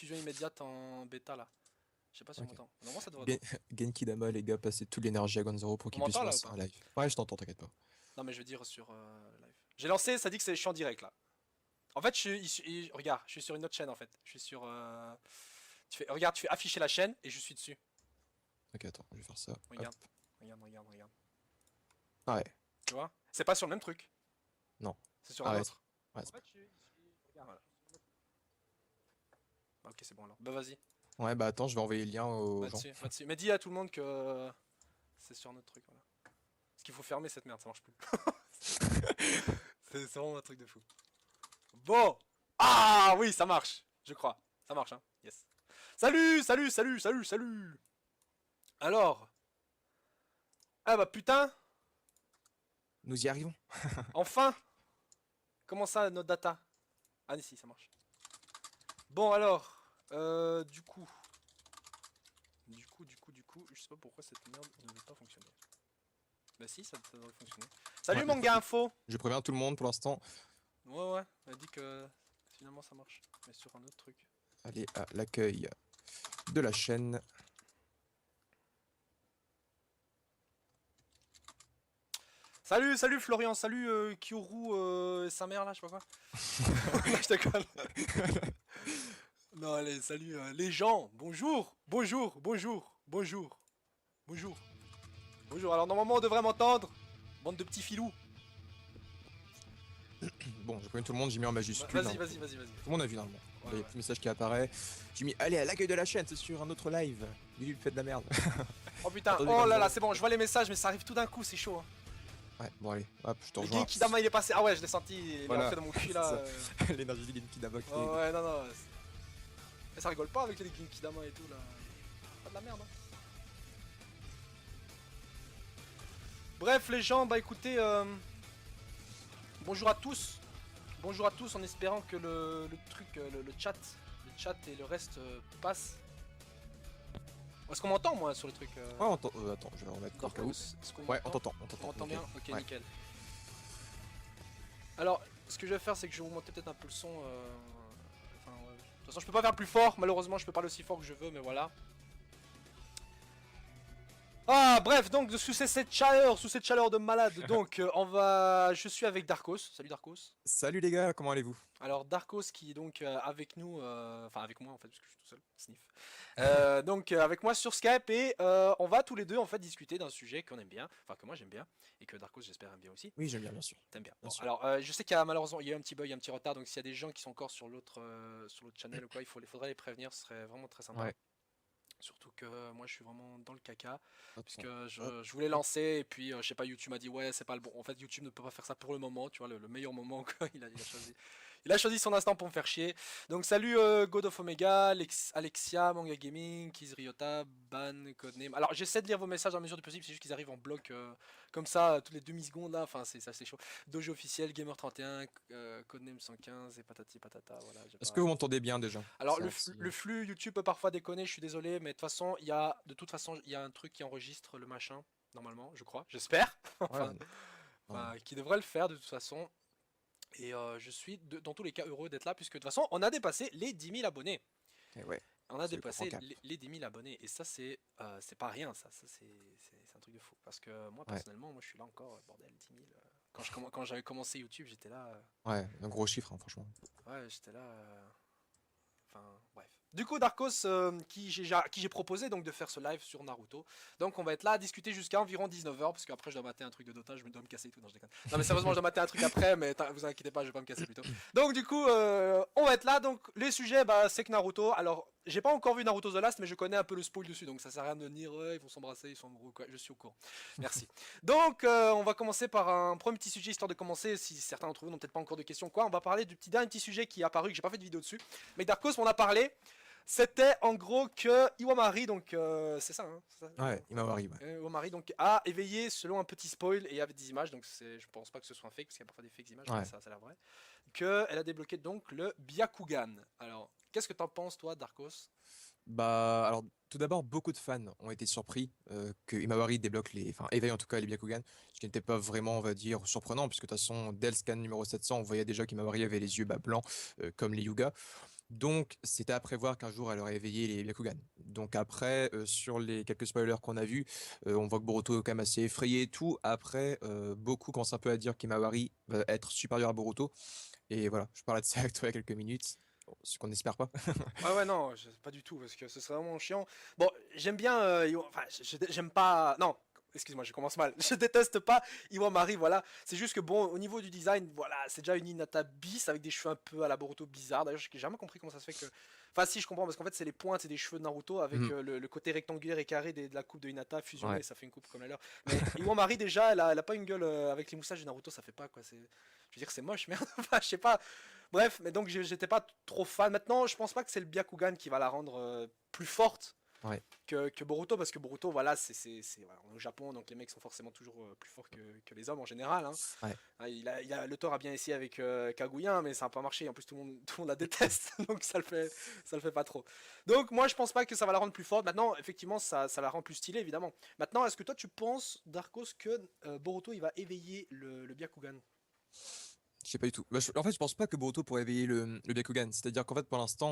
diffusion immédiate en bêta là. Je sais pas si on Ok. m'entend. Normalement ça devrait être bon. Genkidama, les gars, passez toute l'énergie à Gonzoro pour On qu'il puisse m'entend là ou lancer pas? un live. Ouais, je t'entends, t'inquiète pas. Non mais je veux dire sur live. J'ai lancé, ça dit que je suis en direct là. En fait, regarde, je suis sur une autre chaîne en fait. Je suis sur. Regarde, tu fais afficher la chaîne et je suis dessus. Ok, attends, je vais faire ça. Hop. Regarde, regarde. Ah ouais, Tu vois? C'est pas sur le même truc, non. c'est sur Ah un ouais, autre. ouais, En fait, regarde, voilà. Ok, c'est bon alors. Bah vas-y, ouais, bah attends, je vais envoyer le lien aux va gens. dessus, va dessus. Mais dis à tout le monde que c'est sur un autre truc, voilà. Parce qu'il faut fermer cette merde, ça marche plus. C'est vraiment un truc de fou. Bon! Ah oui, ça marche, je crois. Ça marche, hein. Yes. Salut. Alors, ah bah putain, Nous y arrivons. enfin! Comment ça, notre data? Ah, si, ça marche. Bon, alors, je sais pas pourquoi cette merde ne veut pas fonctionner. Bah si, ça devrait fonctionner. Ouais, Salut manga info! je préviens tout le monde pour l'instant. Ouais, elle a dit que finalement ça marche. Mais sur un autre truc. Allez à l'accueil de la chaîne. Salut Florian, salut Kyoru, sa mère là, je sais pas quoi. Je déconne. Non, allez, salut les gens, bonjour. Alors normalement on devrait m'entendre, bande de petits filous. Bon, je préviens tout le monde, j'ai mis en majuscule, Vas-y, hein. vas-y. Tout le monde a vu normalement. Ouais, Là, il y a un ouais. petit message qui apparaît. J'ai mis allez à l'accueil de la chaîne, c'est sur un autre live. Lulu, faites de la merde. Oh putain, Attendez, oh là là, Gonzalo. c'est bon, je vois les messages, mais ça arrive tout d'un coup, c'est chaud. Hein. Ouais, bon allez, hop, je te Le rejoins. Genki Dama il est passé, ah ouais, je l'ai senti, il est Voilà, entré dans mon cul c'est là. ça. L'énergie du Genkidama qui Oh est... ouais, non. Et ça rigole pas avec les Genki Dama et tout là. Pas de la merde. Hein. Bref, les gens, bah écoutez, bonjour à tous. Bonjour à tous en espérant que le truc, le chat et le reste passe. Est-ce qu'on m'entend moi sur le truc Ouais, on t'entend... attends, je vais remettre au cas où. Est-ce qu'on Ouais, on m'entend? t'entend, on On t'entend. m'entend bien? Nickel. Ok, Ouais. nickel. Alors, ce que je vais faire, c'est que je vais augmenter peut-être un peu le son. Enfin, ouais. De toute façon, je peux pas faire plus fort. Malheureusement, je peux parler aussi fort que je veux, mais voilà. Ah, bref, donc sous cette chaleur de malade, donc je suis avec Darkos. Salut Darkos. Salut les gars, comment allez-vous? Alors Darkos qui est donc avec nous, enfin avec moi en fait, parce que je suis tout seul, sniff. Avec moi sur Skype et on va tous les deux en fait discuter d'un sujet qu'on aime bien, enfin que moi j'aime bien et que Darkos j'espère aime bien aussi. Oui, j'aime bien, bien sûr. T'aimes bien. Bien Bon, sûr. alors je sais qu'il y a malheureusement il y a eu un petit bug, un petit retard, donc s'il y a des gens qui sont encore sur l'autre channel ou quoi, faudrait les prévenir, ce serait vraiment très sympa. Ouais. Surtout que moi je suis vraiment dans le caca, puisque Attends. Hop. je voulais lancer et puis je sais pas, YouTube m'a dit ouais c'est pas le bon. En fait YouTube ne peut pas faire ça pour le moment, tu vois, le meilleur moment quoi. Il a choisi son instant pour me faire chier. Donc salut God of Omega, Alexia, Manga Gaming, Kiz Ryota, Ban, Codename. Alors j'essaie de lire vos messages à mesure du possible, c'est juste qu'ils arrivent en bloc comme ça toutes les demi-secondes là, enfin c'est assez chaud. Dojo officiel, Gamer31, Codename 115 et patati patata, voilà. Est-ce que vous m'entendez bien déjà? Alors C'est un petit... le flux YouTube peut parfois déconner, je suis désolé, mais de toute façon, il y a un truc qui enregistre le machin normalement, je crois, j'espère, Ouais, non. qui devrait le faire de toute façon. Et je suis dans tous les cas heureux d'être là puisque de toute façon, on a dépassé les 10 000 abonnés. Et ouais, On a c'est le grand dépassé cap. les 10 000 abonnés et ça c'est pas rien, ça c'est un truc de fou parce que moi Ouais, personnellement, moi je suis là encore bordel 10 000. Quand j'avais commencé YouTube, j'étais là, ouais, un gros chiffre, hein, franchement. ouais, j'étais là. Enfin, bref. Du coup, Darkos, qui j'ai proposé donc de faire ce live sur Naruto. Donc, on va être là à discuter jusqu'à environ 19h, parce qu'après, je dois mater un truc de Dota, je dois me casser et tout. Non, je déconne. Non, mais sérieusement, je dois mater un truc après, mais vous inquiétez pas, je vais pas me casser plutôt. Donc, du coup, on va être là. Donc, les sujets, bah, c'est que Naruto. Alors, j'ai pas encore vu Naruto The Last, mais je connais un peu le spoil dessus, donc ça sert à rien de dire, ils vont s'embrasser, ils sont gros, quoi. Je suis au courant. Merci. Donc, on va commencer par un premier petit sujet, histoire de commencer. Si certains d'entre vous n'ont peut-être pas encore de questions, quoi, on va parler du dernier petit sujet qui est apparu, que j'ai pas fait de vidéo dessus. Mais Darkos m'en a parlé. C'était en gros que Iwamari, donc c'est ça, hein, c'est ça Ouais, il m'a arrivé. Ouais. Iwamari donc a éveillé selon un petit spoil et il y avait des images, donc je pense pas que ce soit un fake parce qu'il y a parfois des fakes images, mais Ouais. ça a l'air vrai. Que elle a débloqué donc le Byakugan. Alors, qu'est-ce que t'en penses toi, Darkos? Bah, alors, tout d'abord, beaucoup de fans ont été surpris que Imawari débloque les... Enfin, éveille en tout cas les Byakugan, ce qui n'était pas vraiment, on va dire, surprenant, puisque de toute façon, dès le scan numéro 700, on voyait déjà qu'Imawari avait les yeux blancs, comme les Yuga. Donc, c'était à prévoir qu'un jour elle aurait éveillé les Byakugan. Donc après, sur les quelques spoilers qu'on a vus, on voit que Boruto est quand même assez effrayé et tout. Après, beaucoup commencent un peu à dire qu'Imawari va être supérieur à Boruto. Et voilà, je parlais de ça avec toi il y a quelques minutes. Bon, ce qu'on n'espère pas. Ouais, ouais, non, pas du tout, parce que ce serait vraiment chiant. Bon, j'aime bien, enfin, j'aime pas, non, excuse-moi, je commence mal. Je déteste pas Iwamari, voilà. C'est juste que bon, au niveau du design, voilà, c'est déjà une Hinata bis avec des cheveux un peu à la Boruto bizarre. D'ailleurs, j'ai jamais compris comment ça se fait que. Enfin, si, je comprends, parce qu'en fait, c'est les pointes et des cheveux de Naruto avec Mhm. le côté rectangulaire et carré de la coupe de Hinata fusionné, Ouais. ça fait une coupe comme la leur. Mais Iwamari, déjà, elle a pas une gueule avec les moustaches de Naruto, ça fait pas quoi. Je veux dire, c'est moche, merde. Enfin, je sais pas. Bref, mais donc j'étais pas trop fan. Maintenant, je pense pas que c'est le Byakugan qui va la rendre plus forte Ouais. que Boruto, parce que Boruto, voilà, voilà, on est au Japon, donc les mecs sont forcément toujours plus forts que les hommes en général. Hein. Ouais. Ah, l'auteur a bien essayé avec Kaguya, mais ça n'a pas marché. En plus, tout le monde la déteste, donc ça le fait pas trop. Donc moi, je pense pas que ça va la rendre plus forte. Maintenant, effectivement, ça la rend plus stylée, évidemment. Maintenant, est-ce que toi, tu penses, Darkos, que Boruto, il va éveiller le Byakugan? Je sais pas du tout. Bah, en fait, je pense pas que Boruto pourrait éveiller le Byakugan. C'est-à-dire qu'en fait, pour l'instant,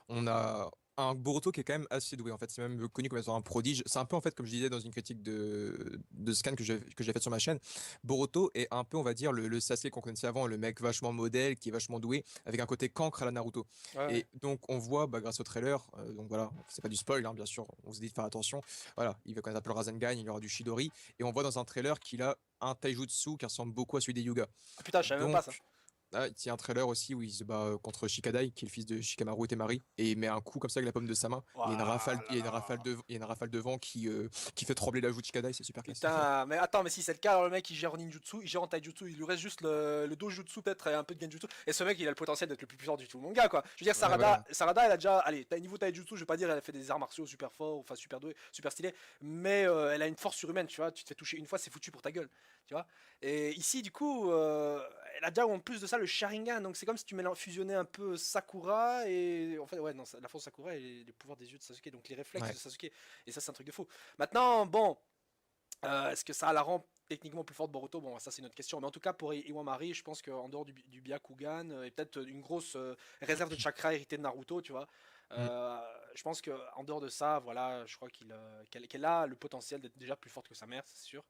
on a un Boruto qui est quand même assez doué. En fait, c'est même connu comme étant un prodige. C'est un peu, en fait, comme je disais dans une critique de Scan que j'ai faite sur ma chaîne. Boruto est un peu, on va dire, le Sasuke qu'on connaissait avant, le mec vachement modèle, qui est vachement doué, avec un côté cancre à la Naruto. Ouais, ouais. Et donc, on voit, bah, grâce au trailer, donc voilà, c'est pas du spoil, hein, bien sûr, on se dit de faire attention. Voilà, il va quand même appeler le Rasengan, il y aura du Chidori. Et on voit dans un trailer qu'il a un taijutsu qui ressemble beaucoup à celui des Yuga. Ah putain, je savais même pas ça. Donc, ah, il y a un trailer aussi où il se bat contre Shikadai, qui est le fils de Shikamaru Temari, et il met un coup comme ça avec la paume de sa main. Il y a une rafale, il y a une Voilà. rafale il y a une rafale de vent qui fait trembler la joue de Shikadai, c'est super classe. Putain, mais attends, mais si c'est le cas, alors le mec il gère en ninjutsu, il gère en taijutsu, il lui reste juste le dojutsu peut-être et un peu de genjutsu. Et ce mec il a le potentiel d'être le plus puissant du tout le manga quoi. Je veux dire, Ouais, voilà. Sarada elle a déjà, allez, niveau taijutsu, je vais pas dire elle a fait des arts martiaux super forts, enfin super doués, super stylés, mais elle a une force surhumaine, tu vois. Tu te fais toucher une fois, c'est foutu pour ta gueule, tu vois. Et ici, du coup, elle a déjà en plus de ça le Sharingan, donc c'est comme si tu fusionnais un peu Sakura et. En fait, ouais, non, la force Sakura et les pouvoirs des yeux de Sasuke, donc les réflexes Ouais. de Sasuke. Et ça, c'est un truc de fou. Maintenant, bon. Est-ce que ça la rend techniquement plus forte Boruto? Bon, ça c'est une autre question. Mais en tout cas, pour Iwamari, je pense qu'en dehors du Byakugan et peut-être une grosse réserve de chakra héritée de Naruto, tu vois. Mm. euh, je pense qu'en dehors de ça, voilà, je crois qu'elle a le potentiel d'être déjà plus forte que sa mère, c'est sûr.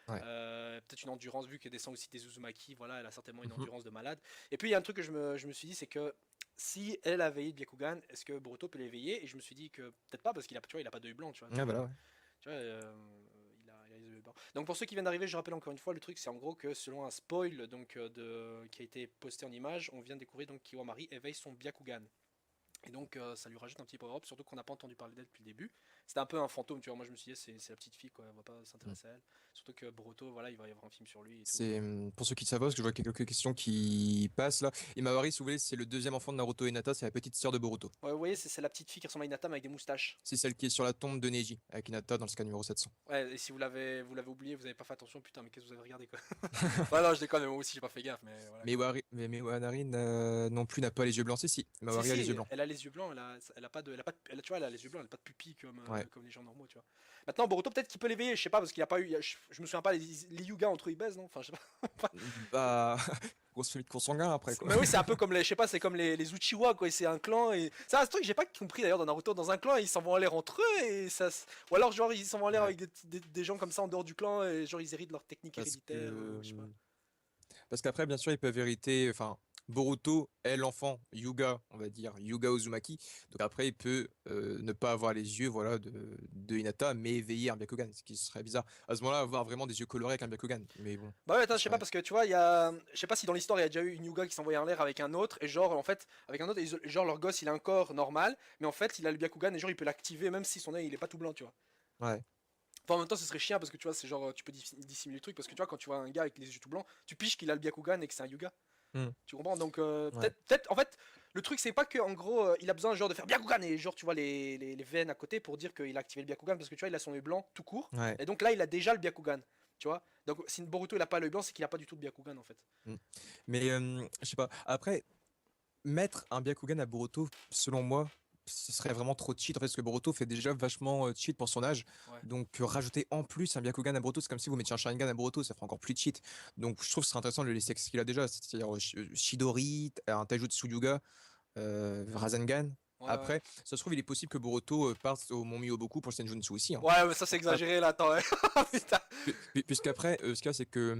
Ouais. Peut-être une endurance, vu qu'elle descend aussi des Uzumaki, voilà, elle a certainement une Mhm. endurance de malade. Et puis il y a un truc que je me suis dit, c'est que si elle a veillé de Byakugan, est-ce que Boruto peut l'éveiller? Et je me suis dit que peut-être pas, parce qu'il a, tu vois, il a pas d'œil blanc, tu vois. Ouais, voilà, ouais. Tu vois, il a les yeux blancs. Donc pour ceux qui viennent d'arriver, je rappelle encore une fois, le truc c'est en gros que selon un spoil donc, qui a été posté en image, on vient de découvrir donc Kiwamari éveille son Byakugan. Et donc ça lui rajoute un petit power-up, surtout qu'on n'a pas entendu parler d'elle depuis le début. C'était un peu un fantôme, tu vois, moi je me suis dit c'est la petite fille quoi, on va pas Mm. s'intéresser à elle. Surtout que Boruto, voilà, il va y avoir un film sur lui et tout. C'est pour ceux qui savent, parce que je vois quelques questions qui passent là. Imawari, si vous voulez, c'est le deuxième enfant de Naruto et Hinata, c'est la petite sœur de Boruto. Ouais, vous voyez, c'est la petite fille qui ressemble à Hinata mais avec des moustaches. C'est celle qui est sur la tombe de Neji, avec Hinata dans le scan numéro 700. Ouais, et si vous l'avez oublié, vous avez pas fait attention, putain, mais qu'est-ce que vous avez regardé quoi. Ouais, non, je déconne, moi aussi j'ai pas fait gaffe, mais voilà Mais quoi. Iwari non plus n'a pas les yeux blancs. Si, Si, Imawari a les yeux si, blancs. elle a les yeux blancs, elle a pas de, tu vois, elle a les yeux blancs, elle a pas de pupille Ouais. comme les gens normaux, tu vois. Maintenant, Boruto, peut-être qu'il peut l'éveiller, je sais pas, parce qu'il a pas eu, je me souviens pas, les Yuga entre eux ils baisent, non? Enfin, je sais pas. Bah, grosse famille de consanguins après, quoi. Mais oui, c'est un peu comme je sais pas, c'est comme les Uchiwa, quoi, c'est un clan, et. C'est un truc que j'ai pas compris d'ailleurs dans Naruto, dans un clan, ils s'en vont en l'air entre eux, et ça. Ou alors, genre, ils s'en vont en l'air Ouais. avec des gens comme ça en dehors du clan, et genre, ils héritent leur technique Parce héréditaire, que, ou je sais pas. parce qu'après, bien sûr, ils peuvent hériter. Enfin, Boruto est l'enfant Yuga, on va dire Yuga Uzumaki. Donc après, il peut ne pas avoir les yeux, voilà, de Hinata, mais éveiller un Byakugan, ce qui serait bizarre. À ce moment-là, avoir vraiment des yeux colorés avec un Byakugan. Mais bon, Bah ouais, attends, ce je sais pas, serait. parce que tu vois, il y a. Je sais pas si dans l'histoire il y a déjà eu une Yuga qui s'envoyait en l'air avec un autre, et genre, en fait, avec un autre, et genre, leur gosse il a un corps normal, mais en fait, il a le Byakugan, et genre, il peut l'activer même si son œil il est pas tout blanc, tu vois. Ouais. Enfin, en même temps, ce serait chiant parce que tu vois, c'est genre, tu peux dissimuler le truc, parce que tu vois, quand tu vois un gars avec les yeux tout blancs, tu piges qu'il a le Byakugan et que c'est un Yuga. Hmm. Tu comprends? Donc, Ouais. en fait, le truc, c'est pas que, en gros, il a besoin, genre, de faire Byakugan, et genre, tu vois, les veines à côté pour dire qu'il a activé le Byakugan, parce que tu vois, il a son œil blanc tout court, Ouais. et donc là, il a déjà le Byakugan, tu vois? Donc, si Boruto il a pas l'œil blanc, c'est qu'il a pas du tout de Byakugan, en fait. Hmm. Mais je sais pas. Après, mettre un Byakugan à Boruto, selon moi, ce serait vraiment trop cheat. En fait, parce que Boruto fait déjà vachement cheat pour son âge. Ouais. Donc, rajouter en plus un Byakugan à Boruto, c'est comme si vous mettiez un Sharingan à Boruto, ça ferait encore plus cheat. Donc, je trouve que ce serait intéressant de le laisser avec ce qu'il a déjà, c'est-à-dire Chidori, un Taijutsu Yuga. Rasengan. Ouais, ouais. Après, ça se trouve, il est possible que Boruto parte au Mont Myoboku pour le Senjutsu aussi, hein. Ouais, mais ça c'est Après, exagéré là, attends. Ouais. Putain. puisqu'après, ce qu'il y a, c'est que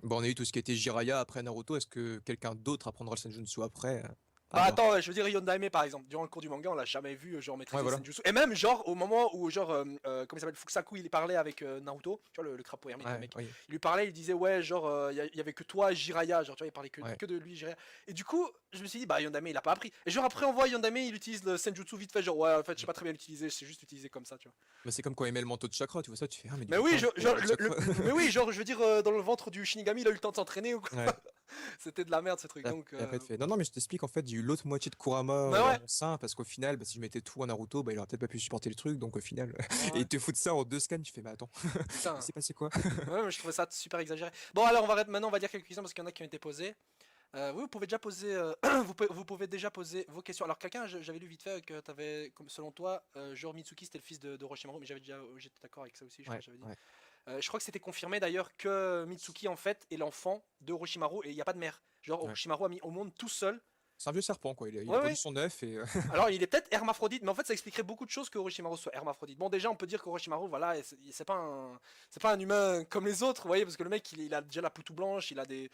bon, on a eu tout ce qui était Jiraiya après Naruto. Est-ce que quelqu'un d'autre apprendra le Senjutsu après? À Bah voir. attends, je veux dire Yondaime par exemple, durant le cours du manga, on l'a jamais vu genre Ouais, maîtriser voilà. Senjutsu. Et même genre au moment où genre comment il s'appelle Fukusaku, il parlait avec Naruto, tu vois le crapaud hermite le Ouais, mec. oui. Il lui parlait, il disait ouais, genre il y avait que toi Jiraiya, genre tu vois, il parlait Ouais. que de lui Jiraiya. Et du coup, je me suis dit bah Yondaime, il a pas appris. Et genre après on voit Yondaime, il utilise le Senjutsu vite fait genre ouais, en fait, je sais Mm. pas très bien l'utiliser, c'est juste utilisé comme ça, tu vois. Bah, c'est comme quand il met le manteau de chakra, tu vois ça, tu fais, ah, mais Mais depuis oui, quand il fait chakra? mais oui, genre je veux dire dans le ventre du Shinigami, il a eu le temps de s'entraîner ou quoi. Ouais. C'était de la merde ce truc. Donc Et après, tu fais, non, non, mais je t'explique, en fait, j'ai eu l'autre moitié de Kurama bah dans ouais, mon sein, parce qu'au final, bah, si je mettais tout en Naruto, bah, il aurait peut-être pas pu supporter le truc, donc au final, ouais, et ouais. ils te foutent ça en 2 scans, tu fais, bah attends, il Putain. s'est passé quoi? Ouais, mais je trouvais ça super exagéré. Bon, alors maintenant on va dire quelques questions parce qu'il y en a qui ont été posées. Vous pouvez déjà poser, vous pouvez déjà poser vos questions. Alors quelqu'un, j'avais lu vite fait que t'avais, comme selon toi, Joro Mitsuki c'était le fils de Orochimaru, mais j'étais d'accord avec ça aussi, je crois Ouais, que j'avais dit. ouais. Je crois que c'était confirmé d'ailleurs que Mitsuki en fait est l'enfant de Orochimaru et il n'y a pas de mère. Genre Ouais. Orochimaru a mis au monde tout seul. C'est un vieux serpent, quoi, il a Ouais, produit ouais. son œuf et. Alors il est peut-être hermaphrodite, mais en fait ça expliquerait beaucoup de choses que Orochimaru soit hermaphrodite. Bon déjà on peut dire qu'Orochimaru, voilà, c'est pas un humain comme les autres, vous voyez, parce que le mec il a déjà la peau tout blanche, il a des,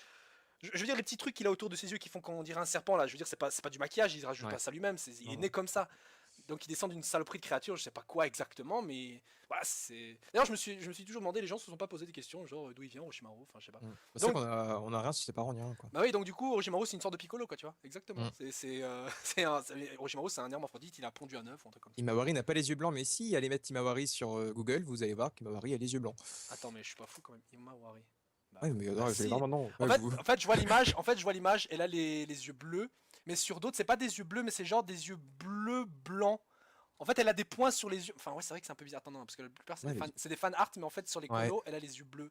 je veux dire, les petits trucs qu'il a autour de ses yeux qui font qu'on dirait un serpent là, je veux dire, c'est pas du maquillage, il rajoute Ouais. pas ça lui-même, il Non, est non. né comme ça. Donc il descend d'une saloperie de créature, je sais pas quoi exactement, mais voilà, c'est. D'ailleurs, je me suis toujours demandé, les gens se sont pas posé des questions, genre d'où il vient Orochimaru, enfin je sais pas. Mm. Bah, c'est vrai Donc, qu'on a rien sur ses parents, ni rien, quoi. bah oui, donc du coup, Orochimaru c'est une sorte de piccolo, quoi, tu vois, exactement. Mm. Orochimaru c'est un hermaphrodite, il a pondu un œuf ou un truc comme ça. Himawari n'a pas les yeux blancs, mais si, allez mettre Himawari sur Google, vous allez voir qu'Himawari a les yeux blancs. Attends, mais je suis pas fou quand même, Imawari. Ouais, mais Bah non, je vais voir si. maintenant. En Ouais, fait, vous. je vois l'image, elle a les yeux bleus, mais sur d'autres, c'est pas des yeux bleus, mais c'est genre des yeux bleus blancs. En fait, elle a des points sur les yeux. Enfin, ouais, c'est vrai que c'est un peu bizarre. Attends, non, parce que la plupart, Ouais, c'est des fan art, mais en fait, sur les ouais. colos, elle a les yeux bleus.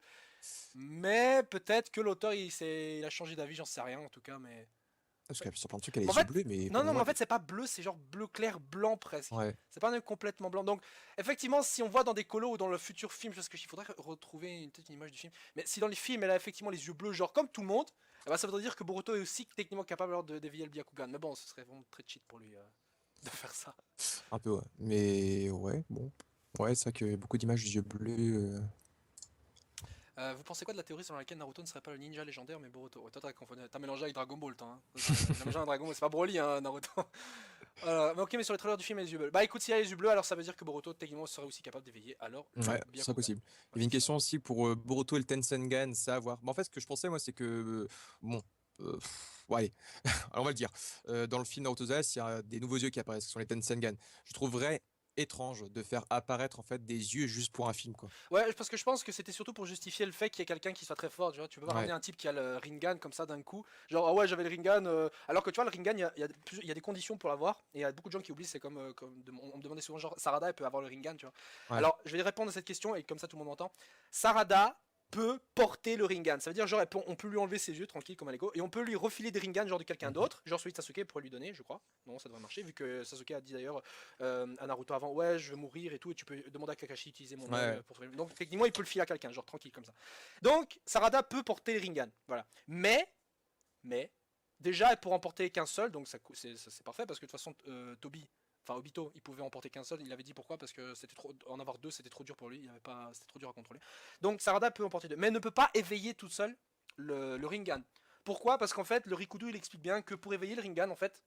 Mais peut-être que l'auteur, il a changé d'avis, j'en sais rien, en tout cas, mais. Parce qu'il y a sur plein de trucs, elle a En les yeux fait, bleus, mais non, pour non, mais moi. en fait, c'est pas bleu, c'est genre bleu clair, blanc presque. Ouais. C'est pas même complètement blanc. Donc, effectivement, si on voit dans des colos ou dans le futur film, parce qu'il faudrait retrouver peut-être une image du film, mais si dans les films, elle a effectivement les yeux bleus, genre comme tout le monde, eh ben, ça voudrait dire que Boruto est aussi techniquement capable alors d'éveiller le Byakugan. Mais bon, ce serait vraiment très cheat pour lui de faire ça. Un peu, ouais. Mais ouais, bon. Ouais, c'est vrai qu'il y a beaucoup d'images des yeux bleus. Vous pensez quoi de la théorie selon laquelle Naruto ne serait pas le ninja légendaire mais Boruto? Ouais, toi t'as mélangé avec Dragon Ball, toi. Hein. T'as mélangé avec Dragon Ball, c'est pas Broly, hein, Naruto. Mais ok, mais sur les trailers du film, il y a les yeux bleus. Bah écoute, s'il y a les yeux bleus, alors ça veut dire que Boruto techniquement serait aussi capable d'éveiller alors le Ouais, c'est Byakugan. possible. Il y avait une question aussi pour Boruto et le Tensengan, ça à voir. Mais en fait, ce que je pensais, moi, c'est que. Bon. Ouais, allez. Alors, on va le dire. Dans le film Naruto Uzumaki, il y a des nouveaux yeux qui apparaissent, qui sont les Tensengan. Je trouverais étrange de faire apparaître en fait des yeux juste pour un film, quoi. Ouais, parce que je pense que c'était surtout pour justifier le fait qu'il y ait quelqu'un qui soit très fort, tu vois. Tu peux pas Ouais, ramener un type qui a le Rinnegan comme ça d'un coup. Genre, ah ouais, j'avais le Rinnegan. Alors que tu vois, le Rinnegan, il y a des conditions pour l'avoir. Et il y a beaucoup de gens qui oublient, c'est comme, on me demandait souvent, genre, Sarada, elle peut avoir le Rinnegan, tu vois. ouais, Alors, je vais répondre à cette question et comme ça tout le monde entend. Sarada peut porter le Rinnegan. Ça veut dire, genre, on peut lui enlever ses yeux tranquille comme un Lego et on peut lui refiler des Rinnegan, genre de quelqu'un mhm, d'autre, genre celui de Sasuke pour lui donner, je crois. Non, ça devrait marcher, vu que Sasuke a dit d'ailleurs à Naruto avant, ouais, je veux mourir et tout, et tu peux demander à Kakashi d'utiliser mon œil ouais, pour trouver. Donc techniquement, il peut le filer à quelqu'un, genre tranquille comme ça. Donc Sarada peut porter le Rinnegan, voilà. Mais déjà, elle pourra en porter qu'un seul, donc c'est parfait parce que de toute façon, Toby. Enfin, Obito, il pouvait en porter qu'un seul. Il avait dit pourquoi? Parce que c'était trop, en avoir deux, c'était trop dur pour lui. Il avait pas, c'était trop dur à contrôler. Donc Sarada peut en porter deux, mais elle ne peut pas éveiller toute seule le Rinnegan. Pourquoi? Parce qu'en fait, le Rikudo, il explique bien que pour éveiller le Rinnegan, en fait,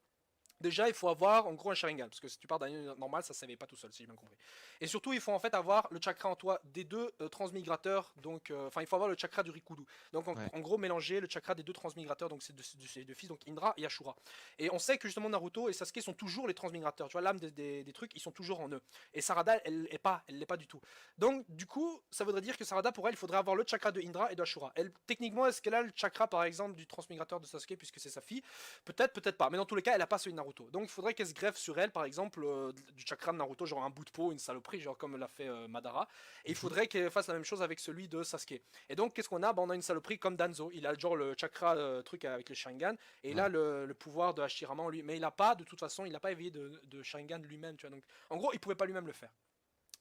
déjà, il faut avoir en gros un Sharingan, parce que si tu pars d'un niveau normal, ça ne s'éveille pas tout seul, si j'ai bien compris. Et surtout, il faut en fait avoir le chakra en toi des deux transmigrateurs, donc, enfin, il faut avoir le chakra du Rikudu. Donc, ouais, en gros, mélanger le chakra des deux transmigrateurs, donc c'est de ces deux fils, donc Indra et Ashura. Et on sait que justement Naruto et Sasuke sont toujours les transmigrateurs, tu vois, l'âme des trucs, ils sont toujours en eux. Et Sarada, elle l'est pas du tout. Donc, du coup, ça voudrait dire que Sarada, pour elle, il faudrait avoir le chakra de Indra et de Ashura. Elle, techniquement, est-ce qu'elle a le chakra, par exemple, du transmigrateur de Sasuke, puisque c'est sa fille? Peut-être, peut-être pas. Mais dans tous les cas, elle a pas celui de Naruto. Donc il faudrait qu'elle se greffe sur elle, par exemple, du chakra de Naruto, genre un bout de peau, une saloperie, genre comme l'a fait Madara. Et il mhm, faudrait qu'elle fasse la même chose avec celui de Sasuke. Et donc qu'est-ce qu'on a? Bah, on a une saloperie comme Danzo. Il a genre le chakra truc avec le Sharingan. Et il a ouais. le pouvoir de Hashirama en lui. Mais il a pas, de toute façon, il n'a pas éveillé de Sharingan lui-même. Tu vois. Donc en gros, il pouvait pas lui-même le faire.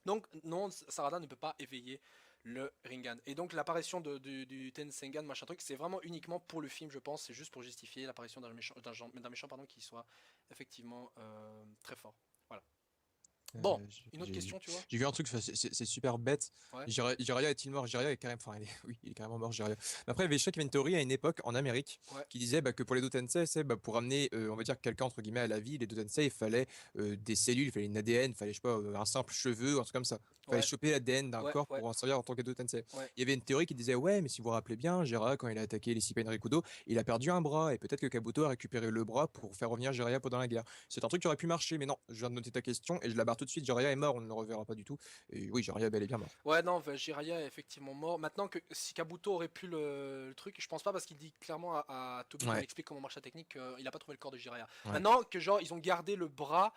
Donc non, Sarada ne peut pas éveiller le Rinnegan. Et donc l'apparition du Tensengan, machin truc, c'est vraiment uniquement pour le film, je pense, c'est juste pour justifier l'apparition d'un méchant pardon, qui soit effectivement très fort. Voilà. Bon, une autre question, tu vois? J'ai vu un truc, enfin, c'est super bête. Ouais, Jiraiya est-il mort? Jiraiya est carrément, enfin, oui, il est carrément mort, Jiraiya. Mais après, il y avait, je sais qu'il y avait une théorie à une époque en Amérique ouais, qui disait bah, que pour les Dotensei, c'est bah, pour amener, on va dire, quelqu'un entre guillemets à la vie, les Dotensei, il fallait des cellules, il fallait une ADN, il fallait, je sais pas, un simple cheveu, un truc comme ça. Il fallait ouais, choper l'ADN d'un ouais, corps ouais, pour en servir en tant que Dotensei. ouais. Il y avait une théorie qui disait, ouais, mais si vous vous rappelez bien, Jiraiya, quand il a attaqué les Sippen Rikudo, il a perdu un bras, et peut-être que Kabuto a récupéré le bras pour faire revenir Jiraiya pendant la guerre. C'est un truc qui aurait pu marcher, mais non, je viens de noter ta question et je la barre tout de suite. Jiraiya est mort, on ne le reverra pas du tout. Et oui, Jiraiya est bel et bien mort. Ouais, non, bah, Jiraiya est effectivement mort. Maintenant que si Kabuto aurait pu le truc, je pense pas parce qu'il dit clairement à Toby quand il Ouais, explique comment marche la technique qu'il a pas trouvé le corps de Jiraiya. ouais. Maintenant que genre ils ont gardé le bras,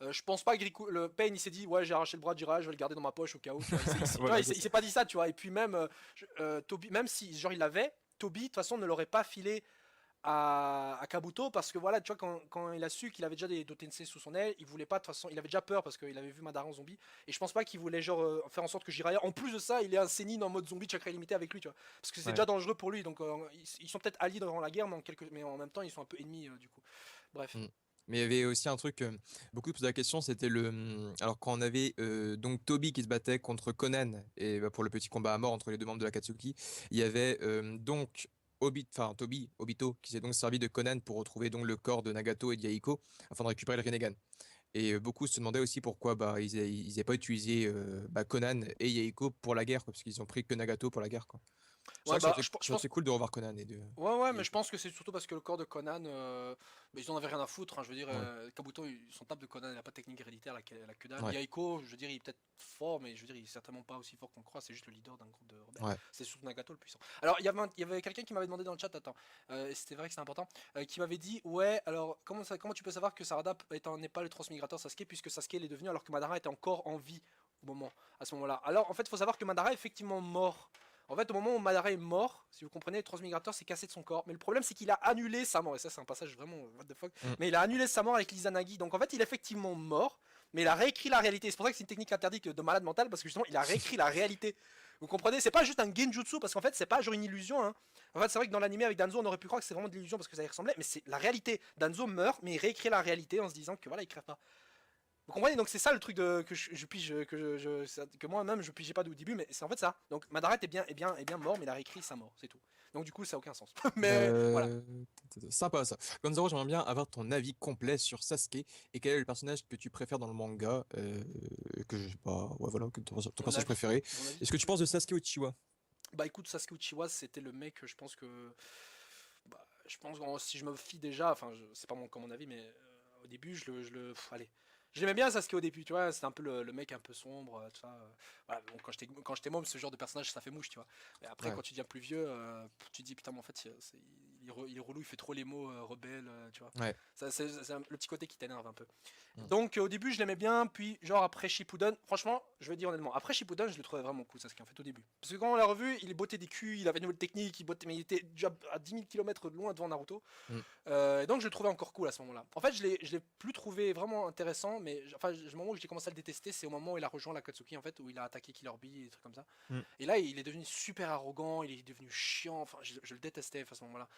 je pense pas que le Pain il s'est dit ouais j'ai arraché le bras de Jiraiya, je vais le garder dans ma poche au cas où. Tu vois, tu vois, Voilà, c'est il ça. s'est pas dit ça, tu vois. Et puis même Toby, même si genre il l'avait, Toby de toute façon ne l'aurait pas filé à Kabuto parce que voilà, tu vois, quand il a su qu'il avait déjà des Dotensei sous son aile, il voulait pas de toute façon, il avait déjà peur parce qu'il avait vu Madara en zombie et je pense pas qu'il voulait genre faire en sorte que Jiraiya, en plus de ça, il ait un Sennin en mode zombie chakra illimité avec lui, tu vois, parce que c'est Ouais. déjà dangereux pour lui. Donc ils sont peut-être alliés durant la guerre, mais en même temps ils sont un peu ennemis du coup. Bref. Mm. Mais il y avait aussi un truc, beaucoup posaient la question, c'était alors quand on avait donc Toby qui se battait contre Conan et bah, pour le petit combat à mort entre les deux membres de l'Akatsuki, il y avait donc Toby, Obito, qui s'est donc servi de Conan pour retrouver donc le corps de Nagato et de Yahiko afin de récupérer le Rinnegan. Et beaucoup se demandaient aussi pourquoi bah, ils avaient pas utilisé bah, Conan et Yahiko pour la guerre, quoi, parce qu'ils ont pris que Nagato pour la guerre, quoi. C'est Ouais, vrai que ça bah aurait je ça aurait pense. été cool de revoir Conan et de Ouais, ouais, mais je Yahiko. pense que c'est surtout parce que le corps de Conan, bah, ils en avaient rien à foutre, hein. Je veux dire, Ouais, Kabuto, son tape de Conan, il a pas de technique héréditaire, la que dalle. ouais, Yahiko, je veux dire, il est peut-être fort, mais je veux dire, il est certainement pas aussi fort qu'on croit, c'est juste le leader d'un groupe de rebelles. ouais. C'est surtout Nagato le puissant. Alors, il y avait quelqu'un qui m'avait demandé dans le chat, attends, et c'était vrai que c'est important, qui m'avait dit, ouais, alors, comment tu peux savoir que Sarada n'est pas le transmigrateur Sasuke, puisque Sasuke l'est devenu alors que Madara était encore en vie à ce moment-là. Alors, en fait, il faut savoir que Madara est effectivement mort. En fait, au moment où Madara est mort, si vous comprenez, le transmigrateur s'est cassé de son corps. Mais le problème, c'est qu'il a annulé sa mort. Et ça, c'est un passage vraiment what the fuck. Mm. Mais il a annulé sa mort avec l'Izanagi. Donc en fait, il est effectivement mort, mais il a réécrit la réalité. C'est pour ça que c'est une technique interdite de malade mental, parce que justement, il a réécrit la réalité. Vous comprenez? C'est pas juste un genjutsu, parce qu'en fait, c'est pas genre une illusion. Hein. En fait, c'est vrai que dans l'anime avec Danzo, on aurait pu croire que c'est vraiment de l'illusion parce que ça y ressemblait, mais c'est la réalité. Danzo meurt, mais il réécrit la réalité en se disant que voilà, il crève pas. Vous comprenez? Donc c'est ça le truc que je pige, que moi-même je pigeais pas au début, mais c'est en fait ça. Donc Madara est bien mort, mais il a réécrit sa mort, c'est tout. Donc du coup ça a aucun sens. Mais voilà. Euh, Sympa ça. Gonzalo, j'aimerais bien avoir ton avis complet sur Sasuke et quel est le personnage que tu préfères dans le manga, que je sais pas, ouais voilà, ton Mon personnage avis, préféré. mon avis. Est-ce que tu penses de Sasuke Uchiwa? Bah écoute, Sasuke Uchiwa, c'était le mec, je pense que, bah, je pense que si je me fie déjà, enfin c'est pas comme mon avis, mais au début allez. Je l'aimais bien Sasuke au début, tu vois, c'était un peu le mec un peu sombre, tout ça. Voilà, bon, quand j'étais môme, ce genre de personnage, ça fait mouche, tu vois. Mais après, Ouais. quand tu deviens plus vieux, tu te dis, putain, mais en fait, il est relou, il fait trop les mots rebelles, tu vois. Ouais. C'est le petit côté qui t'énerve un peu. Mm. Donc, au début, je l'aimais bien, puis, genre, après Shippuden, franchement, je vais dire honnêtement, après Shippuden, je le trouvais vraiment cool, Sasuke, en fait, au début. Parce que quand on l'a revu, il bottait des culs, il avait une nouvelle technique, mais il était déjà à 10 000 km loin devant Naruto. Mm. Et donc je le trouvais encore cool à ce moment-là. En fait, je l'ai plus trouvé vraiment intéressant, mais enfin, le moment où j'ai commencé à le détester, c'est au moment où il a rejoint l'Akatsuki, en fait, où il a attaqué Killer Bee et des trucs comme ça. Mm. Et là, il est devenu super arrogant, il est devenu chiant, enfin, je le détestais à ce moment-là.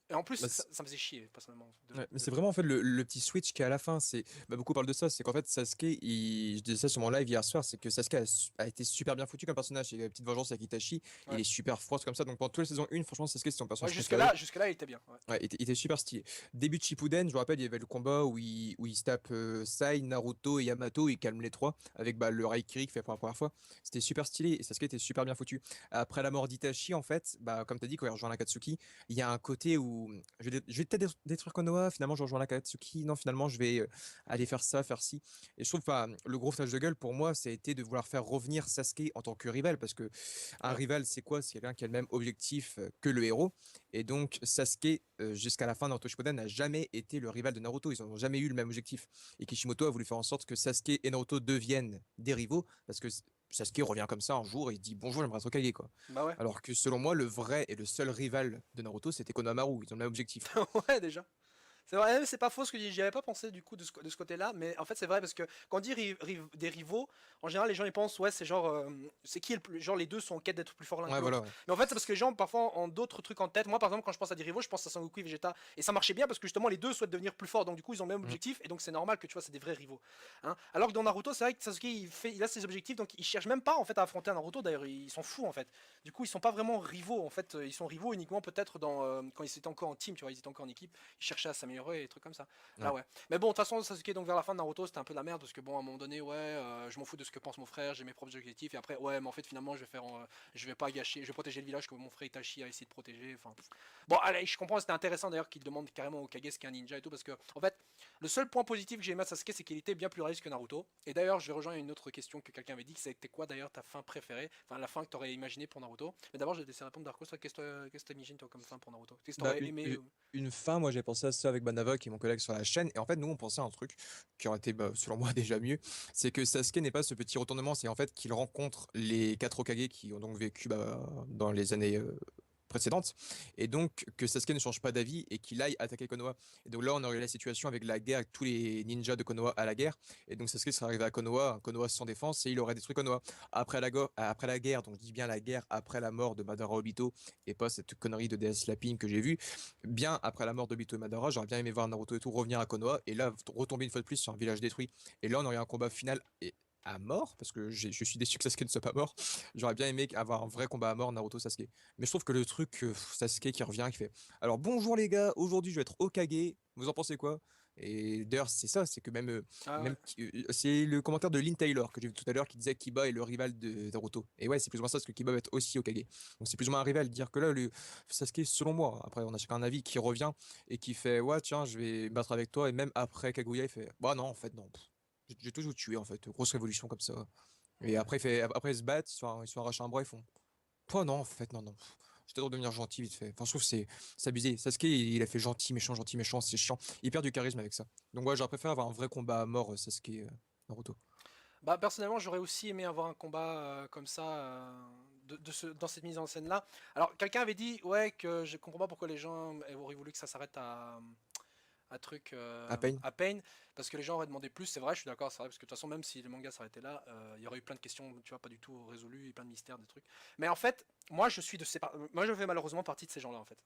Et en plus, Bah, ça me faisait chier, personnellement. ouais, mais c'est vraiment en fait le petit switch qui est à la fin. C'est bah, beaucoup parlent de ça. C'est qu'en fait Sasuke, je disais ça sur mon live hier soir, c'est que Sasuke a été super bien foutu comme personnage. Il y a la petite vengeance avec Itachi. Il Ouais. est super froid comme ça. Donc pendant toute la saison 1, franchement, Sasuke c'est son Ouais, personnage préféré. jusque là, il était bien. Ouais. Ouais, il était super stylé. Début de Shippuden, je me rappelle, il y avait le combat où il se tape Sai, Naruto et Yamato, il calme les trois avec bah, le Raikiri qu'il fait pour la première fois. C'était super stylé et Sasuke était super bien foutu. Après la mort d'Itachi, en fait, bah, comme tu as dit, quand il rejoint l'Akatsuki, il y a un côté où je vais peut-être détruire Konoha, finalement je rejoins l'Akatsuki, non, finalement je vais aller faire ça, faire ci. Et je trouve pas le gros flash de gueule pour moi, ça a été de vouloir faire revenir Sasuke en tant que rival parce que un Ouais. rival, c'est quoi? C'est quelqu'un qui a le même objectif que le héros. Et donc, Sasuke, jusqu'à la fin de Naruto Shippuden, n'a jamais été le rival de Naruto. Ils n'ont jamais eu le même objectif. Et Kishimoto a voulu faire en sorte que Sasuke et Naruto deviennent des rivaux, parce que Sasuke revient comme ça un jour et il dit bonjour, j'aimerais être Hokage, quoi. Bah ouais. Alors que selon moi, le vrai et le seul rival de Naruto, c'était Konohamaru. Ils ont le même objectif. Ouais, déjà. C'est vrai, c'est pas faux ce que j'y avais pas pensé du coup de ce côté-là, mais en fait c'est vrai parce que quand on dit des rivaux, en général les gens ils pensent ouais c'est genre c'est qui est le plus genre les deux sont en quête d'être plus forts l'un que Ouais, voilà, l'autre. ouais. Mais en fait c'est parce que les gens parfois ont d'autres trucs en tête. Moi par exemple quand je pense à des rivaux, je pense à Sangoku et Vegeta et ça marchait bien parce que justement les deux souhaitent devenir plus forts donc du coup ils ont le même Mm. objectif et donc c'est normal que tu vois c'est des vrais rivaux. Hein. Alors que dans Naruto c'est vrai que Sasuke il a ses objectifs donc il cherche même pas en fait à affronter un Naruto d'ailleurs ils s'en fout en fait. Du coup ils sont pas vraiment rivaux en fait ils sont rivaux uniquement peut-être dans quand ils étaient encore en team tu vois ils étaient encore en équipe ils cherchaient à s'améliorer et des trucs comme ça. Là Ouais. ouais. Mais bon, de toute façon, Sasuke, donc vers la fin de Naruto, c'était un peu de la merde parce que bon, à un moment donné, ouais, je m'en fous de ce que pense mon frère, j'ai mes propres objectifs et après, ouais, mais en fait, finalement, je vais pas gâcher, je vais protéger le village que mon frère Itachi a essayé de protéger. Enfin, bon, allez, je comprends, c'était intéressant d'ailleurs qu'il demande carrément au Kage ce qu'est un ninja et tout parce que, en fait, le seul point positif que j'ai aimé à Sasuke, c'est qu'il était bien plus réaliste que Naruto. Et d'ailleurs, je vais rejoindre une autre question que quelqu'un avait dit, c'était quoi d'ailleurs ta fin préférée, enfin la fin que t'aurais imaginé pour Naruto. Mais d'abord, je vais te laisser répondre Darko, qu'est-ce que t'imagines toi comme fin pour Naruto? Qu'est-ce que Bah, t'aurais aimé une fin, moi j'ai pensé à ça avec Banava qui est mon collègue sur la chaîne, et en fait nous on pensait à un truc qui aurait été bah, selon moi déjà mieux, c'est que Sasuke n'est pas ce petit retournement, c'est en fait qu'il rencontre les 4 Hokage qui ont donc vécu bah, dans les années précédentes, et donc que Sasuke ne change pas d'avis et qu'il aille attaquer Konoha. Et donc là on aurait eu la situation avec la guerre, avec tous les ninjas de Konoha à la guerre, et donc Sasuke serait arrivé à Konoha, Konoha sans défense, et il aurait détruit Konoha. Après la guerre, donc je dis bien la guerre après la mort de Madara Obito, et pas cette connerie de DS Slapping que j'ai vue, bien après la mort d'Obito et Madara, j'aurais bien aimé voir Naruto et tout revenir à Konoha et là retomber une fois de plus sur un village détruit. Et là, on aurait un combat final et à mort, parce que je suis déçu que Sasuke ne soit pas mort. J'aurais bien aimé avoir un vrai combat à mort Naruto Sasuke. Mais je trouve que le truc Sasuke qui revient, qui fait alors bonjour les gars, aujourd'hui je vais être Hokage, vous en pensez quoi? Et d'ailleurs, c'est ça, c'est que Ah ouais. même c'est le commentaire de Lynn Taylor que j'ai vu tout à l'heure qui disait que Kiba est le rival de Naruto. Et ouais, c'est plus ou moins ça, parce que Kiba va être aussi Hokage. Donc c'est plus ou moins un rival. Dire que là, Sasuke, selon moi, après on a chacun un avis, qui revient et qui fait ouais, tiens, je vais me battre avec toi. Et même après Kaguya, il fait bah non, en fait, non. J'ai toujours tué, en fait. Grosse révolution comme ça. Et Ouais. après ils se battent, ils se font arracher un bras, ils font toi, non, en fait, non, non. J'étais de devenir gentil vite fait. Enfin, je trouve que c'est abusé. Sasuke, il a fait gentil, méchant, c'est chiant. Il perd du charisme avec ça. Donc, ouais, j'aurais préféré avoir un vrai combat à mort, Sasuke, Naruto. Bah personnellement j'aurais aussi aimé avoir un combat comme ça dans cette mise en scène là. Alors quelqu'un avait dit ouais que je comprends pas pourquoi les gens auraient voulu que ça s'arrête à truc À peine. à Pain parce que les gens auraient demandé plus. C'est vrai, je suis d'accord, c'est vrai parce que de toute façon même si le manga s'arrêtait là, il y aurait eu plein de questions, tu vois, pas du tout résolues et plein de mystères, des trucs. Mais en fait moi je suis de ces moi je fais malheureusement partie de ces gens là en fait.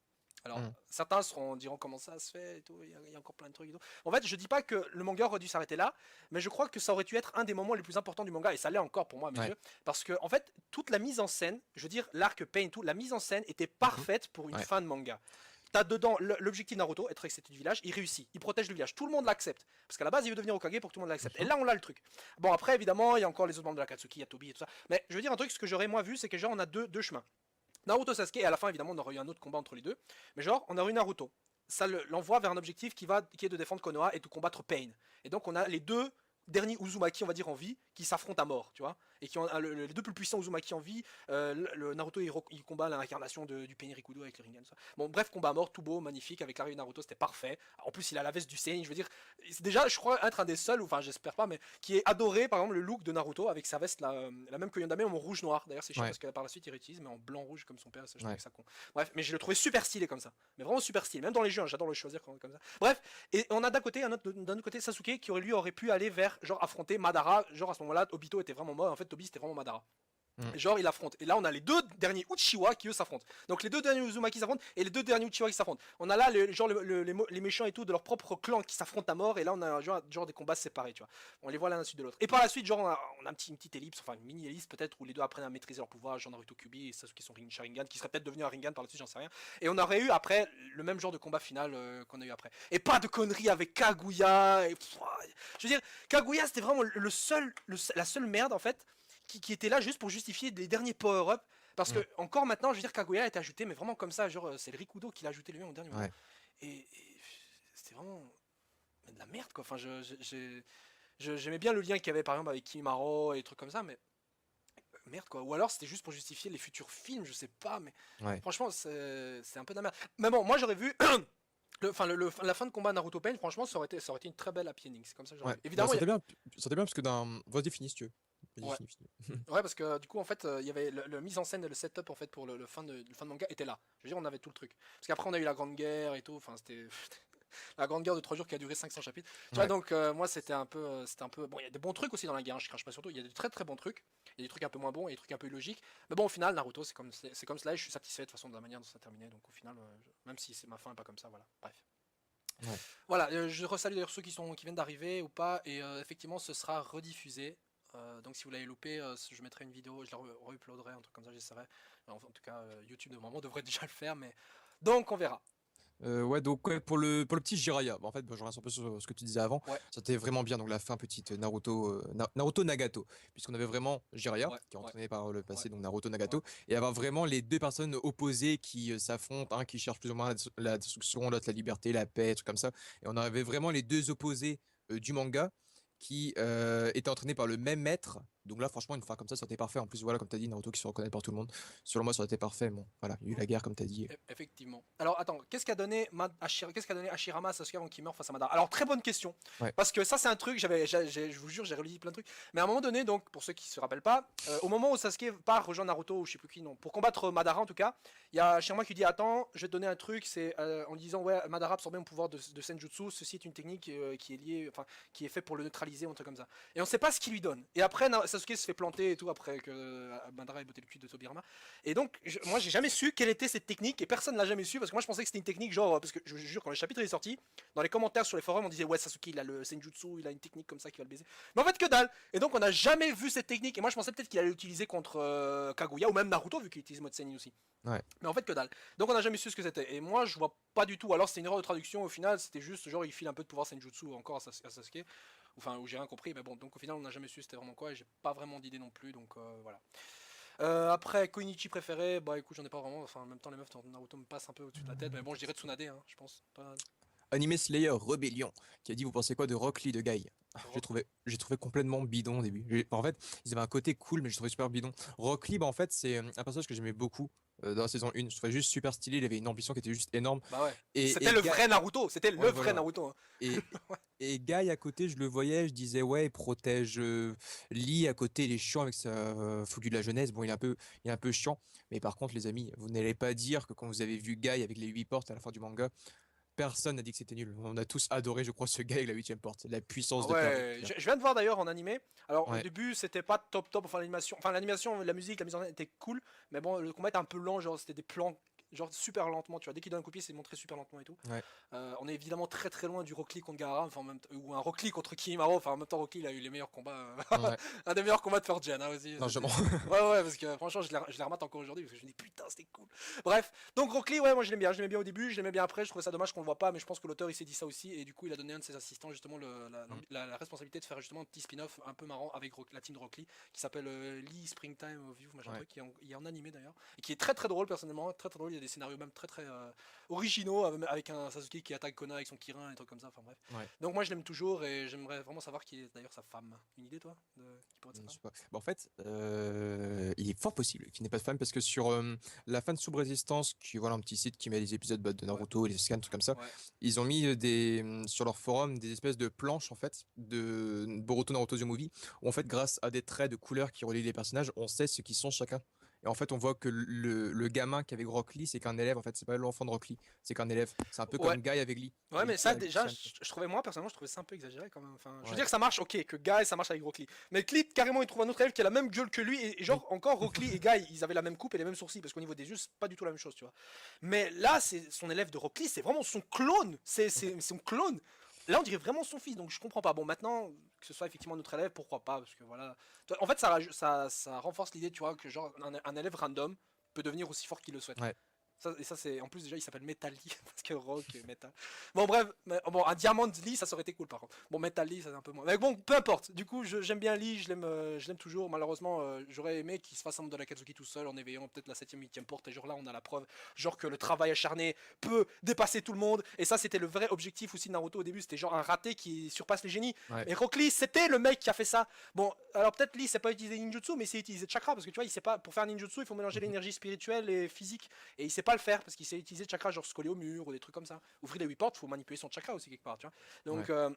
Alors, Hmm. certains diront comment ça se fait et tout, il y a encore plein de trucs et tout. En fait, je dis pas que le manga aurait dû s'arrêter là, mais je crois que ça aurait dû être un des moments les plus importants du manga, et ça l'est encore pour moi à mes Ouais. yeux, parce que, en fait, toute la mise en scène, je veux dire, l'arc Pain et tout, la mise en scène était Mhm. parfaite pour une Ouais. fin de manga. T'as dedans l'objectif Naruto, être accepté du village, il réussit, il protège le village, tout le monde l'accepte. Parce qu'à la base, il veut devenir Hokage pour que tout le monde l'accepte. Et Mhm. là, on a le truc. Bon, après, évidemment, il y a encore les autres membres de la Katsuki, il y a Tobi et tout ça. Mais je veux dire un truc, ce que j'aurais moi vu, c'est que genre, on a deux chemins. Naruto Sasuke, et à la fin, évidemment, on aurait eu un autre combat entre les deux. Mais genre, on aurait eu Naruto. Ça l'envoie vers un objectif qui est de défendre Konoha et de combattre Pain. Et donc, on a les deux derniers Uzumaki, on va dire, en vie, qui s'affrontent à mort, tu vois. Et qui ont les deux plus puissants Uzumaki en vie. Le Naruto, il combat l'incarnation du Pain Rikudo avec le Rinnegan. Ça. Bon, bref, combat à mort, tout beau, magnifique, avec l'arrivée de Naruto, c'était parfait. En plus, il a la veste du Sein, je veux dire, c'est déjà, je crois, être un des seuls, enfin, j'espère pas, mais qui est adoré, par exemple, le look de Naruto avec sa veste, la même que Yondame, en rouge-noir. D'ailleurs, c'est chiant Ouais. parce que par la suite, il réutilise, mais en blanc-rouge comme son père, ça, je trouvais Ouais. que ça con. Bref, mais je le trouvais super stylé comme ça. Mais vraiment super stylé. Même dans les jeux, hein, j'adore le choisir comme ça. Bref, et on a d'un autre côté Sasuke qui aurait pu aller vers, genre, affronter Madara. Genre, à ce moment-là, Obito était vraiment mort. En fait, Tobi, c'était vraiment Madara. Hmm. Genre, il affronte. Et là, on a les deux derniers Uchiwa qui eux s'affrontent. Donc, les deux derniers Uzumaki s'affrontent et les deux derniers Uchiwa qui s'affrontent. On a là, genre, les méchants et tout de leur propre clan qui s'affrontent à mort. Et là, on a genre des combats séparés, tu vois. On les voit l'un à la suite de l'autre. Et par la suite, genre, on a une petite ellipse, enfin, une mini ellipse peut-être, où les deux apprennent à maîtriser leur pouvoir. Genre Naruto Kyuubi et Sasuke son Sharingan, qui serait peut-être devenu un Rinnegan par la suite, j'en sais rien. Et on aurait eu après le même genre de combat final qu'on a eu après. Et pas de conneries avec Kaguya. Je veux dire, Kaguya, c'était vraiment la seule merde, en fait qui était là juste pour justifier les derniers power-up. Parce que, Hmm. encore maintenant, je veux dire, Kaguya a été ajouté, mais vraiment comme ça, genre, c'est le Rikudo qui l'a ajouté lui-même au dernier moment. Ouais. Et c'était vraiment de la merde, quoi. Enfin, j'aimais bien le lien qu'il y avait, par exemple, avec Kimaro et des trucs comme ça, mais merde, quoi. Ou alors, c'était juste pour justifier les futurs films, je sais pas, mais Ouais. franchement, c'est un peu de la merde. Mais bon, moi, j'aurais vu. La fin de combat Naruto Pain, franchement, ça aurait été une très belle happy ending. C'est comme ça que j'aurais Ouais. vu. Bah, Évidemment, ça t'est bien parce que d'un. Vas-y, finis si tu veux. Vas-y, ouais. finis, finis. Ouais, parce que du coup, en fait, il y avait le mise en scène et le setup en fait pour le fin de manga était là. Je veux dire, on avait tout le truc. Parce qu'après, on a eu la Grande Guerre et tout. Enfin, c'était. La grande guerre de 3 jours qui a duré 500 chapitres. Tu vois, Ouais. donc moi c'était un peu. Bon, il y a des bons trucs aussi dans la guerre, hein, je crache pas surtout. Il y a des très très bons trucs. Il y a des trucs un peu moins bons et des trucs un peu illogiques. Mais bon, au final, Naruto, c'est comme cela et je suis satisfait de toute façon de la manière dont ça a terminé. Donc au final, même si ma fin est pas comme ça, voilà. Bref. Ouais. Voilà, je resalue d'ailleurs ceux qui viennent d'arriver ou pas. Et effectivement, ce sera rediffusé. Donc si vous l'avez loupé, je mettrai une vidéo, je la re-uploaderai, un truc comme ça, j'essaierai. En tout cas, YouTube de moment devrait déjà le faire, mais donc on verra. Ouais, donc ouais, pour le petit Jiraiya, bah, en fait, bah, je reviens un peu sur ce que tu disais avant. Ouais, C'était vraiment bien, donc la fin petite Naruto Nagato, puisqu'on avait vraiment Jiraiya, ouais, qui est ouais, entraîné par le ouais, passé, donc Naruto ouais. Nagato, et avoir vraiment les deux personnes opposées qui s'affrontent, un qui cherche plus ou moins la destruction, l'autre la liberté, la paix, trucs comme ça. Et on avait vraiment les deux opposés du manga qui étaient entraînés par le même maître. Donc là, franchement, une fin comme ça aurait été parfait. En plus, voilà, comme tu as dit, Naruto qui se reconnaît par tout le monde. Selon moi, ça aurait été parfait. Bon, voilà, il y a eu la guerre, comme tu as dit. Effectivement. Alors attends, qu'est-ce qu'a donné Hashirama à Sasuke avant qu'il meure face à Madara? Alors très bonne question, Ouais. parce que ça c'est un truc, je vous jure, j'ai relisé plein de trucs, mais à un moment donné, donc pour ceux qui se rappellent pas, au moment où Sasuke part rejoindre Naruto ou je sais plus qui, non, pour combattre Madara en tout cas, il y a Hashirama qui dit attends, je vais te donner un truc, c'est en lui disant ouais Madara absorbé mon pouvoir de Senjutsu, ceci est une technique qui est liée, enfin qui est fait pour le neutraliser ou un truc comme ça. Et on sait pas ce qu'il lui donne. Et après Sasuke se fait planter et tout après que Madara ait botté le cul de Tobirama. Et donc, moi, j'ai jamais su quelle était cette technique et personne l'a jamais su parce que moi, je pensais que c'était une technique genre. Parce que je vous jure, quand le chapitre est sorti, dans les commentaires sur les forums, on disait ouais, Sasuke il a le Senjutsu, il a une technique comme ça qui va le baiser. Mais en fait, que dalle. Et donc, on n'a jamais vu cette technique. Et moi, je pensais peut-être qu'il allait l'utiliser contre Kaguya ou même Naruto vu qu'il utilise mode Senin aussi. Ouais. Mais en fait, que dalle. Donc, on n'a jamais su ce que c'était. Et moi, je vois pas du tout. Alors, c'était une erreur de traduction. Au final, c'était juste genre, il file un peu de pouvoir Senjutsu encore à Sasuke. Enfin, où j'ai rien compris. Mais bon, donc au final, on n'a jamais su c'était vraiment quoi. Et j'ai pas vraiment d'idée non plus. Donc, voilà. Après, Koinichi préféré, bah écoute, j'en ai pas vraiment. Enfin, en même temps, les meufs dans Naruto me passent un peu au-dessus de la tête. Mais bon, je dirais Tsunade, hein, je pense. Anime Slayer Rebellion, qui a dit vous pensez quoi de Rock Lee de Guy? J'ai Rock Lee. trouvé complètement bidon au début. En fait, ils avaient un côté cool, mais j'ai trouvé super bidon. Rock Lee, bah, en fait, c'est un personnage que j'aimais beaucoup dans la saison 1. Je trouvais juste super stylé, il avait une ambition qui était juste énorme. Bah ouais. C'était Et le Guy, vrai Naruto. C'était le ouais, vrai voilà. Naruto, hein. Et, et Guy à côté, je le voyais, je disais ouais, il protège Lee à côté, il est chiant avec sa fougue de la jeunesse. Bon, il est un peu chiant. Mais par contre, les amis, vous n'allez pas dire que quand vous avez vu Guy avec les 8 portes à la fin du manga, personne n'a dit que c'était nul. On a tous adoré, je crois, ce gars avec la huitième porte. La puissance Ah de perdu ouais, qu'il a. je viens de voir d'ailleurs en animé. Alors au Ouais. début c'était pas top top, enfin l'animation, la musique, la mise en scène était cool, mais bon le combat était un peu lent, genre c'était des plans genre super lentement, tu vois, dès qu'il donne un coup de pied c'est montré super lentement et tout. Ouais. On est évidemment très très loin du Rock Lee contre Gaara, enfin, ou un Rock Lee contre Kimimaro, enfin en même temps Rock Lee il a eu les meilleurs combats, Ouais. un des meilleurs combats de First Gen hein, aussi. Largement. Ouais ouais parce que franchement je les remate encore aujourd'hui parce que je me dis putain c'était cool. Bref, donc Rock Lee ouais moi je l'aimais bien au début, je l'aimais bien après, je trouvais ça dommage qu'on le voit pas, mais je pense que l'auteur il s'est dit ça aussi et du coup il a donné à un de ses assistants justement Mm. la responsabilité de faire justement un petit spin-off un peu marrant avec la team de Rock Lee qui s'appelle Lee Springtime of Youth machin Ouais. truc qui est en animé d'ailleurs et qui est très très drôle personnellement, très très drôle, il y a des scénarios même très très originaux avec un Sasuke qui attaque Kona avec son Kirin et des trucs comme ça, enfin bref. Ouais. Donc moi je l'aime toujours et j'aimerais vraiment savoir qui est d'ailleurs sa femme. Une idée toi de qui pourrait être sa Je femme? sais pas. Bah, en fait, il est fort possible qu'il n'ait pas de fan parce que sur la fan Sub Résistance, qui est voilà, un petit site qui met les épisodes bah, de Ouais, Naruto, les scans, trucs comme ça, ouais. ils ont mis sur leur forum des espèces de planches en fait de Boruto Naruto The Movie où en fait, grâce à des traits de couleurs qui relient les personnages, on sait ce qu'ils sont chacun. Et en fait, on voit que le gamin qui avait Rock Lee, c'est qu'un élève. En fait, c'est pas l'enfant de Rock Lee, c'est qu'un élève. C'est un peu Ouais, comme Guy avec Lee. ouais, mais Lee ça avec déjà, Lucien. je trouvais moi personnellement, je trouvais ça un peu exagéré quand même. Enfin, je veux Ouais. dire que ça marche, ok, que Guy ça marche avec Rock Lee, mais Clint carrément il trouve un autre élève qui a la même gueule que lui et Oui. genre encore Rock Lee et Guy ils avaient la même coupe et les mêmes sourcils parce qu'au niveau des yeux c'est pas du tout la même chose, tu vois. Mais là c'est son élève de Rock Lee, c'est vraiment son clone, c'est son clone. Là on dirait vraiment son fils, donc je comprends pas. Bon maintenant que ce soit effectivement notre élève, pourquoi pas, parce que voilà. En fait ça renforce l'idée, tu vois, que genre un élève random peut devenir aussi fort qu'il le souhaite. Ouais. Ça c'est en plus déjà il s'appelle Metal Lee parce que rock et metal. Bon bref, bon un Diamond Lee ça aurait été cool par contre. Bon Metal Lee ça c'est un peu moins. Mais bon peu importe. Du coup j'aime bien Lee, je l'aime toujours. Malheureusement j'aurais aimé qu'il se fasse un mode de la Katsuki tout seul en éveillant peut-être la 7ème 8ème porte et genre là on a la preuve genre que le travail acharné peut dépasser tout le monde et ça c'était le vrai objectif aussi de Naruto au début, c'était genre un raté qui surpasse les génies. Ouais. Et Rock Lee c'était le mec qui a fait ça. Bon alors peut-être Lee c'est pas utilisé ninjutsu mais c'est utilisé chakra parce que tu vois il sait pas pour faire ninjutsu il faut mélanger Mhm. l'énergie spirituelle et physique et il sait pas le faire parce qu'il sait utiliser le chakra genre se coller au mur ou des trucs comme ça. Ouvrir les 8 portes, il faut manipuler son chakra aussi quelque part, tu vois. Donc Ouais.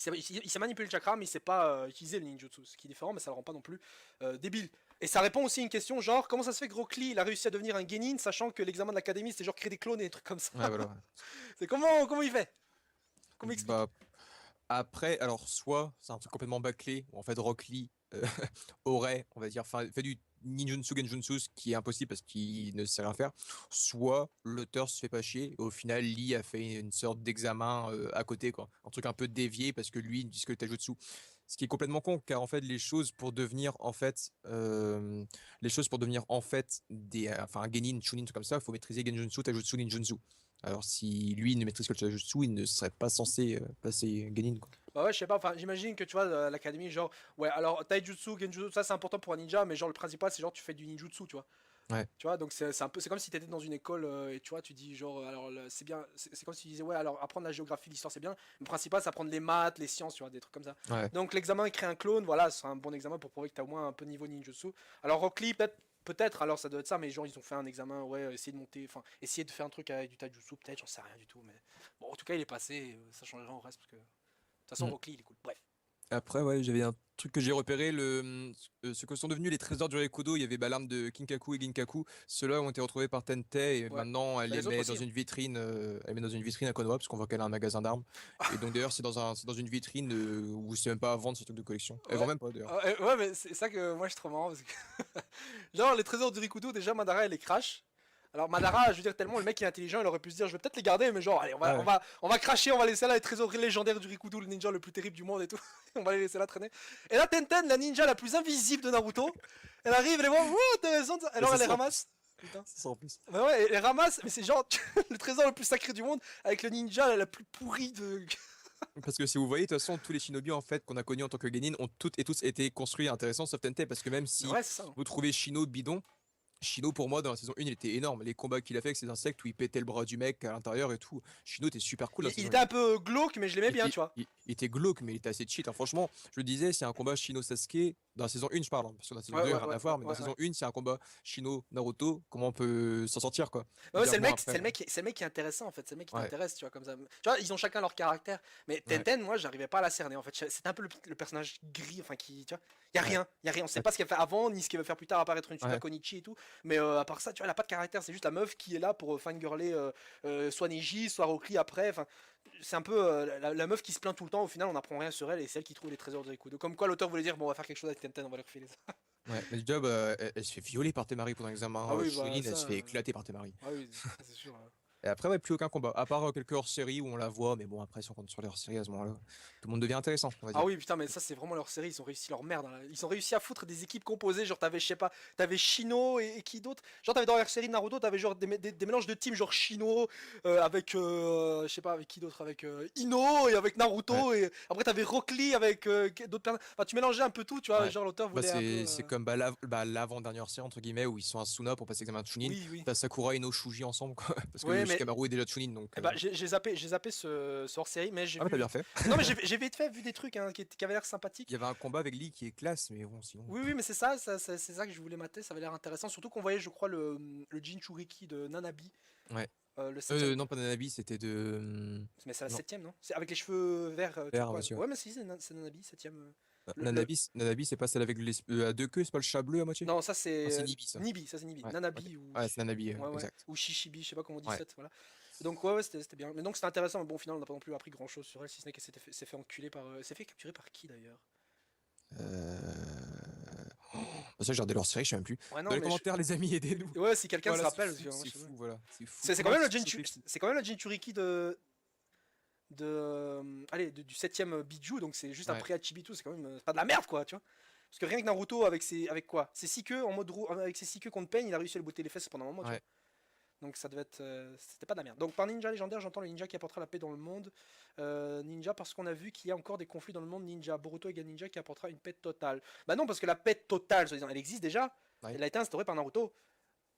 il sait manipuler le chakra mais il sait pas utiliser le ninjutsu, ce qui est différent mais ça le rend pas non plus débile. Et ça répond aussi à une question genre comment ça se fait que Rock Lee il a réussi à devenir un genin sachant que l'examen de l'académie c'était genre créer des clones et des trucs comme ça. Ouais, voilà. C'est comment il fait? m'explique. Bah, après, alors, soit c'est un truc complètement bâclé, où en fait Rock Lee aurait, on va dire, fait du ninjutsu genjutsu, ce qui est impossible parce qu'il ne sait rien faire, soit l'auteur se fait pas chier, et au final, Lee a fait une sorte d'examen à côté, quoi. Un truc un peu dévié parce que lui, il dit que le taijutsu. Ce qui est complètement con, car en fait, les choses pour devenir en fait enfin, un genin, chunin, tout comme ça, il faut maîtriser genjutsu, taijutsu, ninjutsu. Alors si lui ne maîtrise que le taijutsu, il ne serait pas censé passer genin, quoi. Bah ouais, je sais pas, enfin, j'imagine que tu vois, l'académie, genre, ouais, alors, taijutsu, genjutsu, ça c'est important pour un ninja, mais genre, le principal, c'est genre, tu fais du ninjutsu, tu vois. Ouais. Tu vois, donc c'est un peu, c'est comme si tu étais dans une école et tu vois, tu dis genre, alors c'est bien, c'est comme si tu disais, ouais, alors apprendre la géographie, l'histoire, c'est bien, mais le principal, c'est apprendre les maths, les sciences, tu vois, des trucs comme ça. Ouais. Donc l'examen, créer un clone, voilà, c'est un bon examen pour prouver que tu as au moins un peu niveau ninjutsu. Alors Rock Lee, peut-être, alors ça doit être ça, mais genre, ils ont fait un examen, ouais, essayer de monter, enfin, essayer de faire un truc avec du taijutsu, peut-être, j'en sais rien du tout, mais bon, en tout cas, il est passé, ça change rien au reste, parce que de toute façon, Mm. Rock Lee, il est cool. Bref. Après, ouais, j'avais un truc que j'ai repéré, ce que sont devenus les trésors du Rikudo. Il y avait l'arme de Kinkaku et Ginkaku. Ceux-là ont été retrouvés par Tente et Ouais. maintenant elle Bah, les les autres met dans aussi, hein. une vitrine, elle met dans une vitrine à Konoha parce qu'on voit qu'elle a un magasin d'armes. Et donc d'ailleurs, c'est dans une vitrine où c'est même pas à vendre ce truc de collection. Elle vend Ouais. même pas d'ailleurs. Ah, ouais, mais c'est ça que moi je trouve marrant parce que genre les trésors du Rikudo, déjà Madara elle les crash. Alors Madara, je veux dire tellement le mec il est intelligent, il aurait pu se dire je vais peut-être les garder, mais genre allez Ah ouais. on va cracher, on va laisser là les trésors légendaires du Rikudo, le ninja le plus terrible du monde et tout. On va les laisser là traîner. Et là Tenten, la ninja la plus invisible de Naruto, elle arrive, elle est vraiment intéressante, Mais alors c'est elle les ça en plus. ramasse. Putain. C'est ça en plus. Bah ouais, elle les ramasse, mais c'est genre le trésor le plus sacré du monde avec le ninja la plus pourrie de. Parce que si vous voyez, de toute façon, tous les shinobi en fait qu'on a connus en tant que genin ont toutes et tous été construits intéressants sauf Tente parce que même si Ouais, c'est ça, hein. vous trouvez Shino bidon, Shino, pour moi, dans la saison 1, il était énorme. Les combats qu'il a fait avec ces insectes où il pétait le bras du mec à l'intérieur et tout. Shino était super cool dans la Il saison était 1. un peu glauque, mais je l'aimais bien, tu vois. Il était glauque, mais il était assez cheat, hein. Franchement, je le disais, c'est un combat Shino-Sasuke. Dans la saison 1, je parle, hein, parce que dans la saison Ouais, 2, il n'y ouais, a rien ouais, à ouais, voir. Mais dans la ouais, ouais. saison 1, c'est un combat Shino-Naruto. Comment on peut s'en sortir, quoi? Je Ouais, veux ouais, dire, moi, après. c'est le mec qui est intéressant en fait, c'est le mec qui Ouais, t'intéresse, tu vois, comme ça. Tu vois, ils ont chacun leur caractère, mais ouais, Tenten, moi, j'arrivais pas à la cerner en fait. C'est un peu le personnage gris, enfin qui, tu vois, ouais, y a rien, on sait ouais, pas ce qu'elle fait avant, ni ce qu'elle va faire plus tard, apparaître une super ouais. Konichi et tout. Mais à part ça, tu vois, elle a pas de caractère, c'est juste la meuf qui est là pour fangirler soit Neji, soit Rockly après. Enfin, c'est un peu la meuf qui se plaint tout le temps. Au final, on apprend rien sur elle et c'est elle qui trouve les trésors de Rikudo. Comme quoi, l'auteur voulait dire, bon, on va faire quelque chose avec Tenten, on va leur filer ça. Ouais. Mais déjà, elle se fait violer par Temari pendant l'examen Ah oui, bah Chunin. Elle ça, se fait éclater par Temari. ah oui, ça, c'est sûr. Et après, ouais, plus aucun combat. À part quelques hors-série où on la voit. Mais bon, après, si on compte sur les hors-série à ce moment-là, tout le monde devient intéressant, on va Ah dire. oui, putain, mais ça, c'est vraiment leur série. Ils ont réussi leur merde, hein. Ils ont réussi à foutre des équipes composées. Genre, t'avais, je sais pas, t'avais Shino et qui d'autre. Genre, t'avais dans leur série Naruto, t'avais genre des mélanges de teams, genre Shino avec, je sais pas, avec qui d'autre, avec Ino et avec Ouais. Naruto. Et après, t'avais Rock Lee avec d'autres personnes. Enfin, tu mélangeais un peu tout, tu vois. Ouais. Genre, l'auteur Bah, voulait un peu. c'est comme l'avant-dernière série, entre guillemets, où ils sont à Suna pour passer l'examen de Chunin. Oui, oui. T'as Sakura et no Shuji ensemble, quoi. Parce que Ouais, mais Shikamaru est déjà Chunin, donc. eh ben, j'ai zappé ce hors-série, mais j'ai Ah, bah, t'as vu. bien fait. Non, mais j'ai vite fait vu des trucs hein, qui avaient l'air sympathiques. Il y avait un combat avec Lee qui est classe, mais bon, sinon. Oui, oui, mais c'est ça, c'est ça que je voulais mater, ça avait l'air intéressant. Surtout qu'on voyait, je crois, le Jinchuriki de Nanabi, Ouais. le septième. Non, pas Nanabi, c'était de. Mais c'est la Non, septième, non? C'est avec les cheveux verts Vert, turquoise. monsieur. Ouais, mais si, c'est Nanabi, septième. Le... Nanabi, c'est pas celle avec à deux queues, c'est pas le chat bleu à moitié? Non, ça Non, c'est c'est Nibi, ça. Nibi, ça c'est Nibi. Ouais, ok. Nanabi ou... Ouais, c'est Nanabi, Ouais, ouais. exact. Ou Shishibi, je sais pas comment on dit Ouais. 7, voilà. Donc ouais, ouais c'était bien. Mais donc c'était intéressant, mais bon, au final, on n'a pas non plus appris grand-chose sur elle, si ce n'est qu'elle s'est fait enculer par... s'est fait capturer par qui, d'ailleurs? Oh, ça, j'ai regardé leur série, je sais même plus. Ouais, Dans non, les mais... commentaires, les amis, aidez-nous. Ouais, si quelqu'un se Voilà, rappelle, parce que moi, c'est je sais pas. fou, voilà. C'est fou. C'est quand Comment même ça se fait fou? C'est quand même la Jinchuriki allez, du 7ème Biju, donc c'est juste Ouais, après Hachibitu, c'est quand même c'est pas de la merde quoi, tu vois. Parce que rien que Naruto avec quoi? Ses 6 queues en mode avec ses 6 queues contre Pain, il a réussi à le botter les fesses pendant un moment, tu vois. ouais. Donc ça devait être c'était pas de la merde. Donc par ninja légendaire, j'entends le ninja qui apportera la paix dans le monde. Ninja parce qu'on a vu qu'il y a encore des conflits dans le monde ninja. Boruto égale ninja qui apportera une paix totale. Bah non parce que la paix totale, soi-disant, elle existe déjà. Ouais. Elle a été instaurée par Naruto.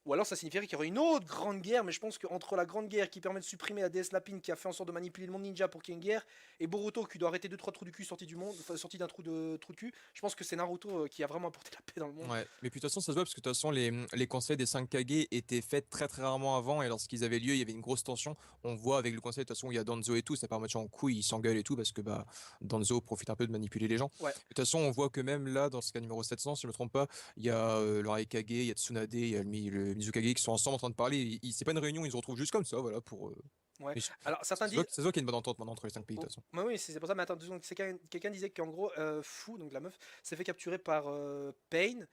Ou alors ça signifierait qu'il y aurait une autre grande guerre, mais je pense qu'entre la grande guerre qui permet de supprimer la déesse Lapine qui a fait en sorte de manipuler le monde ninja pour qu'il y ait une guerre, et Boruto qui doit arrêter 2-3 trous du cul sortis du monde, enfin, sortis d'un trou de cul, je pense que c'est Naruto qui a vraiment apporté la paix dans le monde. Ouais, mais puis de toute façon, ça se voit parce que de toute façon, les conseils des 5 Kage étaient faits très très rarement avant et lorsqu'ils avaient lieu, il y avait une grosse tension. On voit avec le conseil, de toute façon, il y a Danzo et tout, ça part moitié en couille, ils s'engueulent et tout parce que bah, Danzo profite un peu de manipuler les gens. Ouais. De toute façon, on voit que même là, dans ce cas numéro 700, si je me trompe pas, il y a le Raikage, il y a Tsunade, il y a le Mizukage qui sont ensemble en train de parler. C'est pas une réunion, ils se retrouvent juste comme ça, voilà, pour Ouais. Mais Alors, certains c'est sûr disent. c'est sûr qu'il y a une bonne entente maintenant entre les 5 pays, de Oh, toute façon. bah oui, c'est pour ça, mais attends, 2 secondes, quelqu'un disait qu'en gros, Fou, donc la meuf, s'est fait capturer par Pain.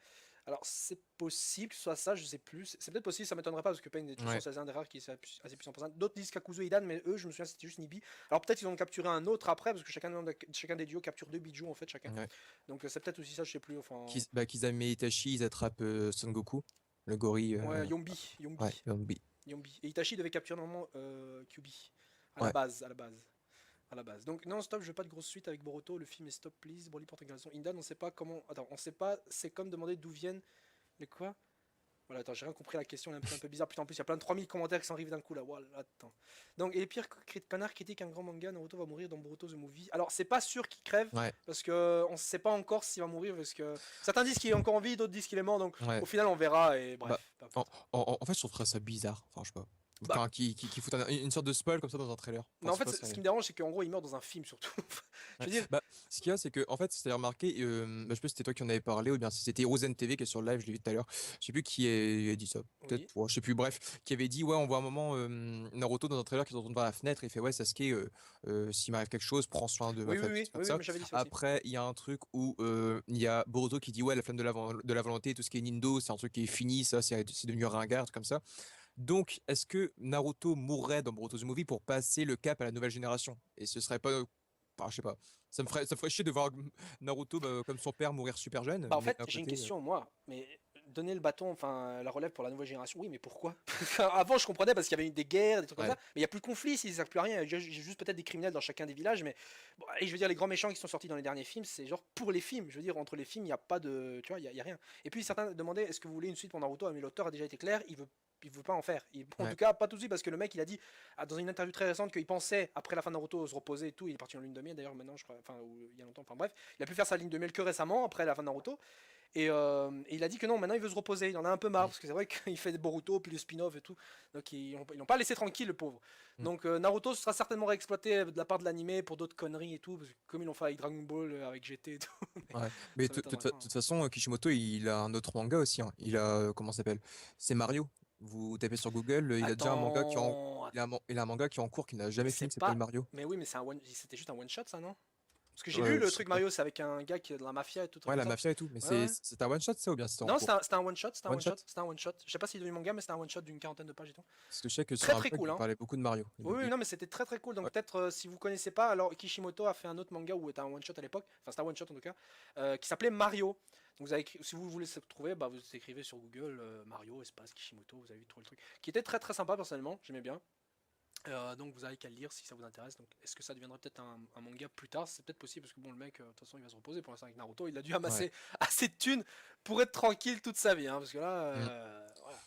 Alors, c'est possible que ce soit ça, je sais plus. C'est peut-être possible, ça m'étonnerait pas, parce que Pain est de toute façon Ouais, c'est un des rares qui est assez puissant pour ça. D'autres disent Kakuzo et Idan, mais eux, je me souviens, c'était juste Nibi. Alors, peut-être ils ont capturé un autre après, parce que chacun des duos capture 2 bijoux, en fait, chacun. ouais. Donc, c'est peut-être aussi ça, je sais plus. Enfin, Kizame et Itachi, ils attrapent Son Goku, le gorille. ouais, Yombi, Ouais, Yombi, Yonbi. Yombi. Et Itachi devait capturer normalement Kyubi. À la Ouais. base, à la base. À la base. Donc non, stop, je veux pas de grosse suite avec Boruto, le film est stop please, Broly porte une Indan, on sait pas comment. Attends, on sait pas, c'est comme demander d'où viennent les quoi. Voilà, attends, j'ai rien compris la question, elle est un peu bizarre. Putain, en plus, il y a plein de 3000 commentaires qui s'arrivent d'un coup là. Voilà, attends. Donc, et les pires canards critiquent un grand manga, Naruto va mourir dans Boruto The Movie. Alors, c'est pas sûr qu'il crève, Ouais, parce que on sait pas encore s'il va mourir, parce que certains disent qu'il est encore en vie, d'autres disent qu'il est mort, donc ouais. au final, on verra, et Bah, bref, peu en, importe. en fait, je trouverais ça bizarre. Enfin, je sais pas. Bah, Enfin, qui foutent une sorte de spoil comme ça dans un trailer. mais Enfin, en c'est fait, pas ce qui sérieux. me dérange, c'est qu'en gros, il meurt dans un film surtout. Je Ouais. veux dire, Bah, ce qu'il y a, c'est que, en fait, c'était remarqué, je sais pas si c'était toi qui en avais parlé, ou bien si c'était Rosen TV qui est sur le live, je l'ai vu tout à l'heure. Je sais plus qui a dit ça. Peut-être, oui. ouais, je sais plus, bref, qui avait dit, ouais, on voit un moment Naruto dans un trailer qui se retourne vers la fenêtre et il fait, ouais, Sasuke, s'il m'arrive quelque chose, prends soin de ma Oui, oui, famille, oui, tout comme oui, oui, ça. mais j'avais dit ça aussi. Après, il y a un truc où il y a Boruto qui dit, ouais, la flamme de la volonté, tout ce qui est Nindo, c'est un truc qui est fini, ça, c'est devenu ringard, un truc comme ça. Donc, est-ce que Naruto mourrait dans Boruto The Movie pour passer le cap à la nouvelle génération? Et ce serait pas. Enfin, je sais pas. Ça me ferait chier de voir Naruto comme son père mourir super jeune, Bah en mais fait, d'un j'ai une côté. question, moi, mais donner le bâton, enfin la relève pour la nouvelle génération, oui, mais pourquoi? Avant, je comprenais parce qu'il y avait eu des guerres, des trucs comme ça, Ouais, mais il n'y a plus de conflits, s'ils ne servent plus à rien, j'ai juste peut-être des criminels dans chacun des villages, mais bon, et je veux dire, les grands méchants qui sont sortis dans les derniers films, c'est genre pour les films, je veux dire, entre les films, il n'y a pas de, tu vois, il y a rien. Et puis certains demandaient, est-ce que vous voulez une suite pour Naruto? Mais l'auteur a déjà été clair, il veut pas en faire. En ouais, tout cas, pas tout de suite, parce que le mec, il a dit dans une interview très récente qu'il pensait, après la fin de Naruto, se reposer et tout. Il est parti en lune de miel, d'ailleurs, maintenant, je crois, enfin, il y a longtemps, enfin bref. Il a pu faire sa ligne de miel que récemment, après la fin de Naruto. Et il a dit que non, maintenant il veut se reposer. Il en a un peu marre, mm, parce que c'est vrai qu'il fait des Boruto, puis le spin-off et tout. Donc ils n'ont pas laissé tranquille, le pauvre. mm, Donc Naruto sera certainement réexploité de la part de l'animé pour d'autres conneries et tout, parce que comme ils l'ont fait avec Dragon Ball, avec GT et tout. Mais ouais. Mais ça de m'étonnerait pas, hein. toute façon, Kishimoto, il a un autre manga aussi, hein. Il a, comment ça s'appelle? C'est Mario. Vous tapez sur Google, il a déjà un manga Attends, il a un manga qui est en cours qui n'a mais jamais c'est fini, qui s'appelle pas. Mario. Mais oui, mais c'était juste un one shot, ça, non? Parce que j'ai Ouais, vu je le sais truc pas. Mario, c'est avec un gars qui est de la mafia et tout, truc Ouais, comme la ça. mafia et tout. Mais Ouais, ouais. c'est un one shot, ça, ou bien c'était en Non, cours? c'était un one shot, c'était un One one shot, shot? c'était un one shot. Je sais pas s'il est devenu manga, mais c'était un one shot d'une quarantaine de pages et tout. Parce que je sais que sur Très un très blog, cool, il hein. parlait beaucoup de Mario. Oui, oui, non, mais c'était très très cool. Donc Ouais. peut-être si vous connaissez pas, alors Kishimoto a fait un autre manga où était un one shot à l'époque, enfin c'était un one shot en tout cas, qui s'appelait Mario. Donc vous avez si vous voulez se trouver, bah, vous écrivez sur Google Mario espace Kishimoto, vous avez vite trouvé le truc, qui était très très sympa personnellement, j'aimais bien. Donc vous avez qu'à le lire si ça vous intéresse. Donc est-ce que ça deviendrait peut-être un manga plus tard? C'est peut-être possible parce que bon le mec de toute façon il va se reposer pour l'instant avec Naruto. Il a dû Ouais. amasser assez de thunes pour être tranquille toute sa vie, hein, parce que là Mm. voilà.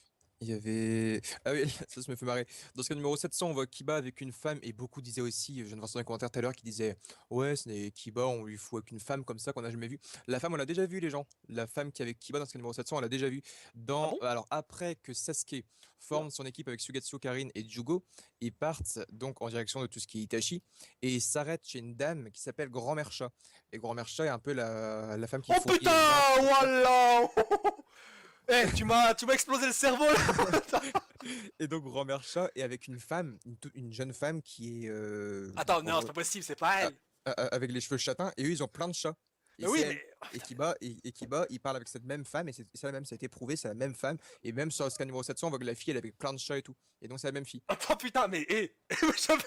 Il y avait. Ah oui, ça me fait marrer. Dans ce cas numéro 700, on voit Kiba avec une femme, et beaucoup disaient aussi, je viens de voir ça dans les commentaires tout à l'heure, qui disaient, ouais, ce n'est Kiba, on lui fout avec une femme comme ça qu'on n'a jamais vu. La femme, on l'a déjà vu, les gens. La femme qui est avec Kiba dans ce cas numéro 700, on l'a déjà vu. Ah bon? Alors, après que Sasuke Oula. forme son équipe avec Sugetsu, Karin et Jugo, ils partent donc en direction de tout ce qui est Itachi, et ils s'arrêtent chez une dame qui s'appelle Grand-Mère Chat. Et Grand-Mère Chat est un peu la femme qui Oh fournit putain, les nains. voilà. Eh, tu m'as explosé le cerveau là. Et donc Grand-Mère Chat est avec une femme, une jeune femme qui est Attends, en non, c'est gros, pas possible, c'est pas a- elle. avec les cheveux châtains, et eux ils ont plein de chats. Mais Et c'est oui, elle. mais oh, Et putain, Kiba, il parle avec cette même femme, et c'est la même, ça a été prouvé, c'est la même femme. Et même sur le scan numéro 700, on voit que la fille, elle avait plein de chats et tout. Et donc c'est la même fille. attends, putain, mais je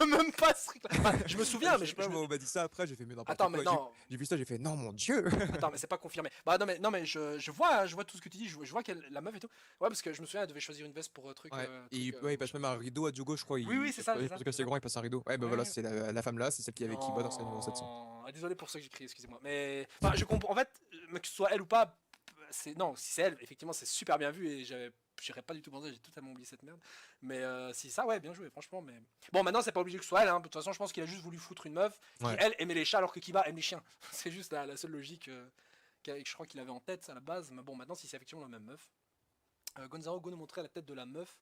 veux même pas ce truc-là. Enfin, je me Ah, souviens, je mais sais pas, moi, on m'a dit ça après, j'ai fait mais Attends, n'importe mais quoi. non, J'ai vu ça, j'ai fait non, mon Dieu! attends, mais c'est pas confirmé. Bah non mais je vois tout ce que tu dis, je vois qu'elle la meuf et tout. Ouais, parce que je me souviens, elle devait choisir une veste pour Ouais, truc, ouais, il passe même un rideau à Jugo, je crois. Oui, oui, c'est ça, c'est Parce ça, que c'est c'est ça. grand, il passe un rideau. Ouais, bah Ouais, voilà, ouais. c'est la femme là, c'est celle qui est avec Kiba dans le scan numéro 700. Non, ah, désolé pour ça que j'écris, excusez-moi. Mais enfin, je comprends. En fait, mais que ce soit elle ou pas, c'est non, si c'est elle, effectivement, c'est super bien vu et j'irais pas du tout pensé, j'ai totalement oublié cette merde. Mais si ça, ouais, bien joué, franchement. Mais bon, maintenant, c'est pas obligé que ce soit elle. Hein. De toute façon, je pense qu'il a juste voulu foutre une meuf qui, Ouais. elle, aimait les chats alors que Kiba aime les chiens. C'est juste la seule logique que je crois qu'il avait en tête à la base. Mais bon, maintenant, si c'est effectivement la même meuf. Gonzalo Go nous montrait la tête de la meuf.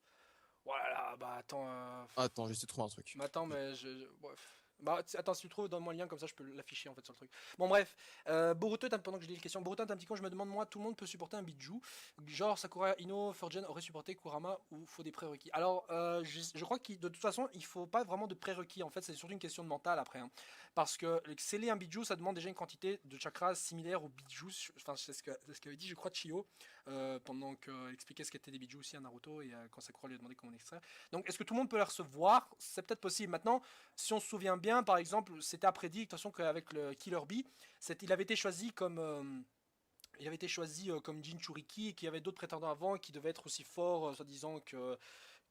Voilà, bah attends. Attends, j'essaie de trouver un truc. Mais attends, mais bref. Bah, attends, si tu trouves, donne-moi le lien, comme ça je peux l'afficher en fait sur le truc. Bon, bref, Boruto, pendant que je lis les questions, Boruto est un petit con, je me demande, moi, tout le monde peut supporter un Biju. Genre Sakura Ino, Furgen aurait supporté Kurama ou faut des prérequis. Alors, je crois que de toute façon, il faut pas vraiment de prérequis en fait, c'est surtout une question de mental après. Hein. Parce que sceller un Biju, ça demande déjà une quantité de chakras similaire au Biju. Enfin, c'est ce qu'avait dit, je crois, Chio, pendant qu'elle expliquait ce qu'étaient des Biju aussi à Naruto et quand Sakura lui a demandé comment on extrait. Donc, est-ce que tout le monde peut les recevoir? C'est peut-être possible. Maintenant, si on se souvient bien, par exemple, c'était prédit, attention qu'avec le Killer Bee, il avait été choisi comme Jinchuriki et qu'il y avait d'autres prétendants avant qui devaient être aussi forts, soi-disant que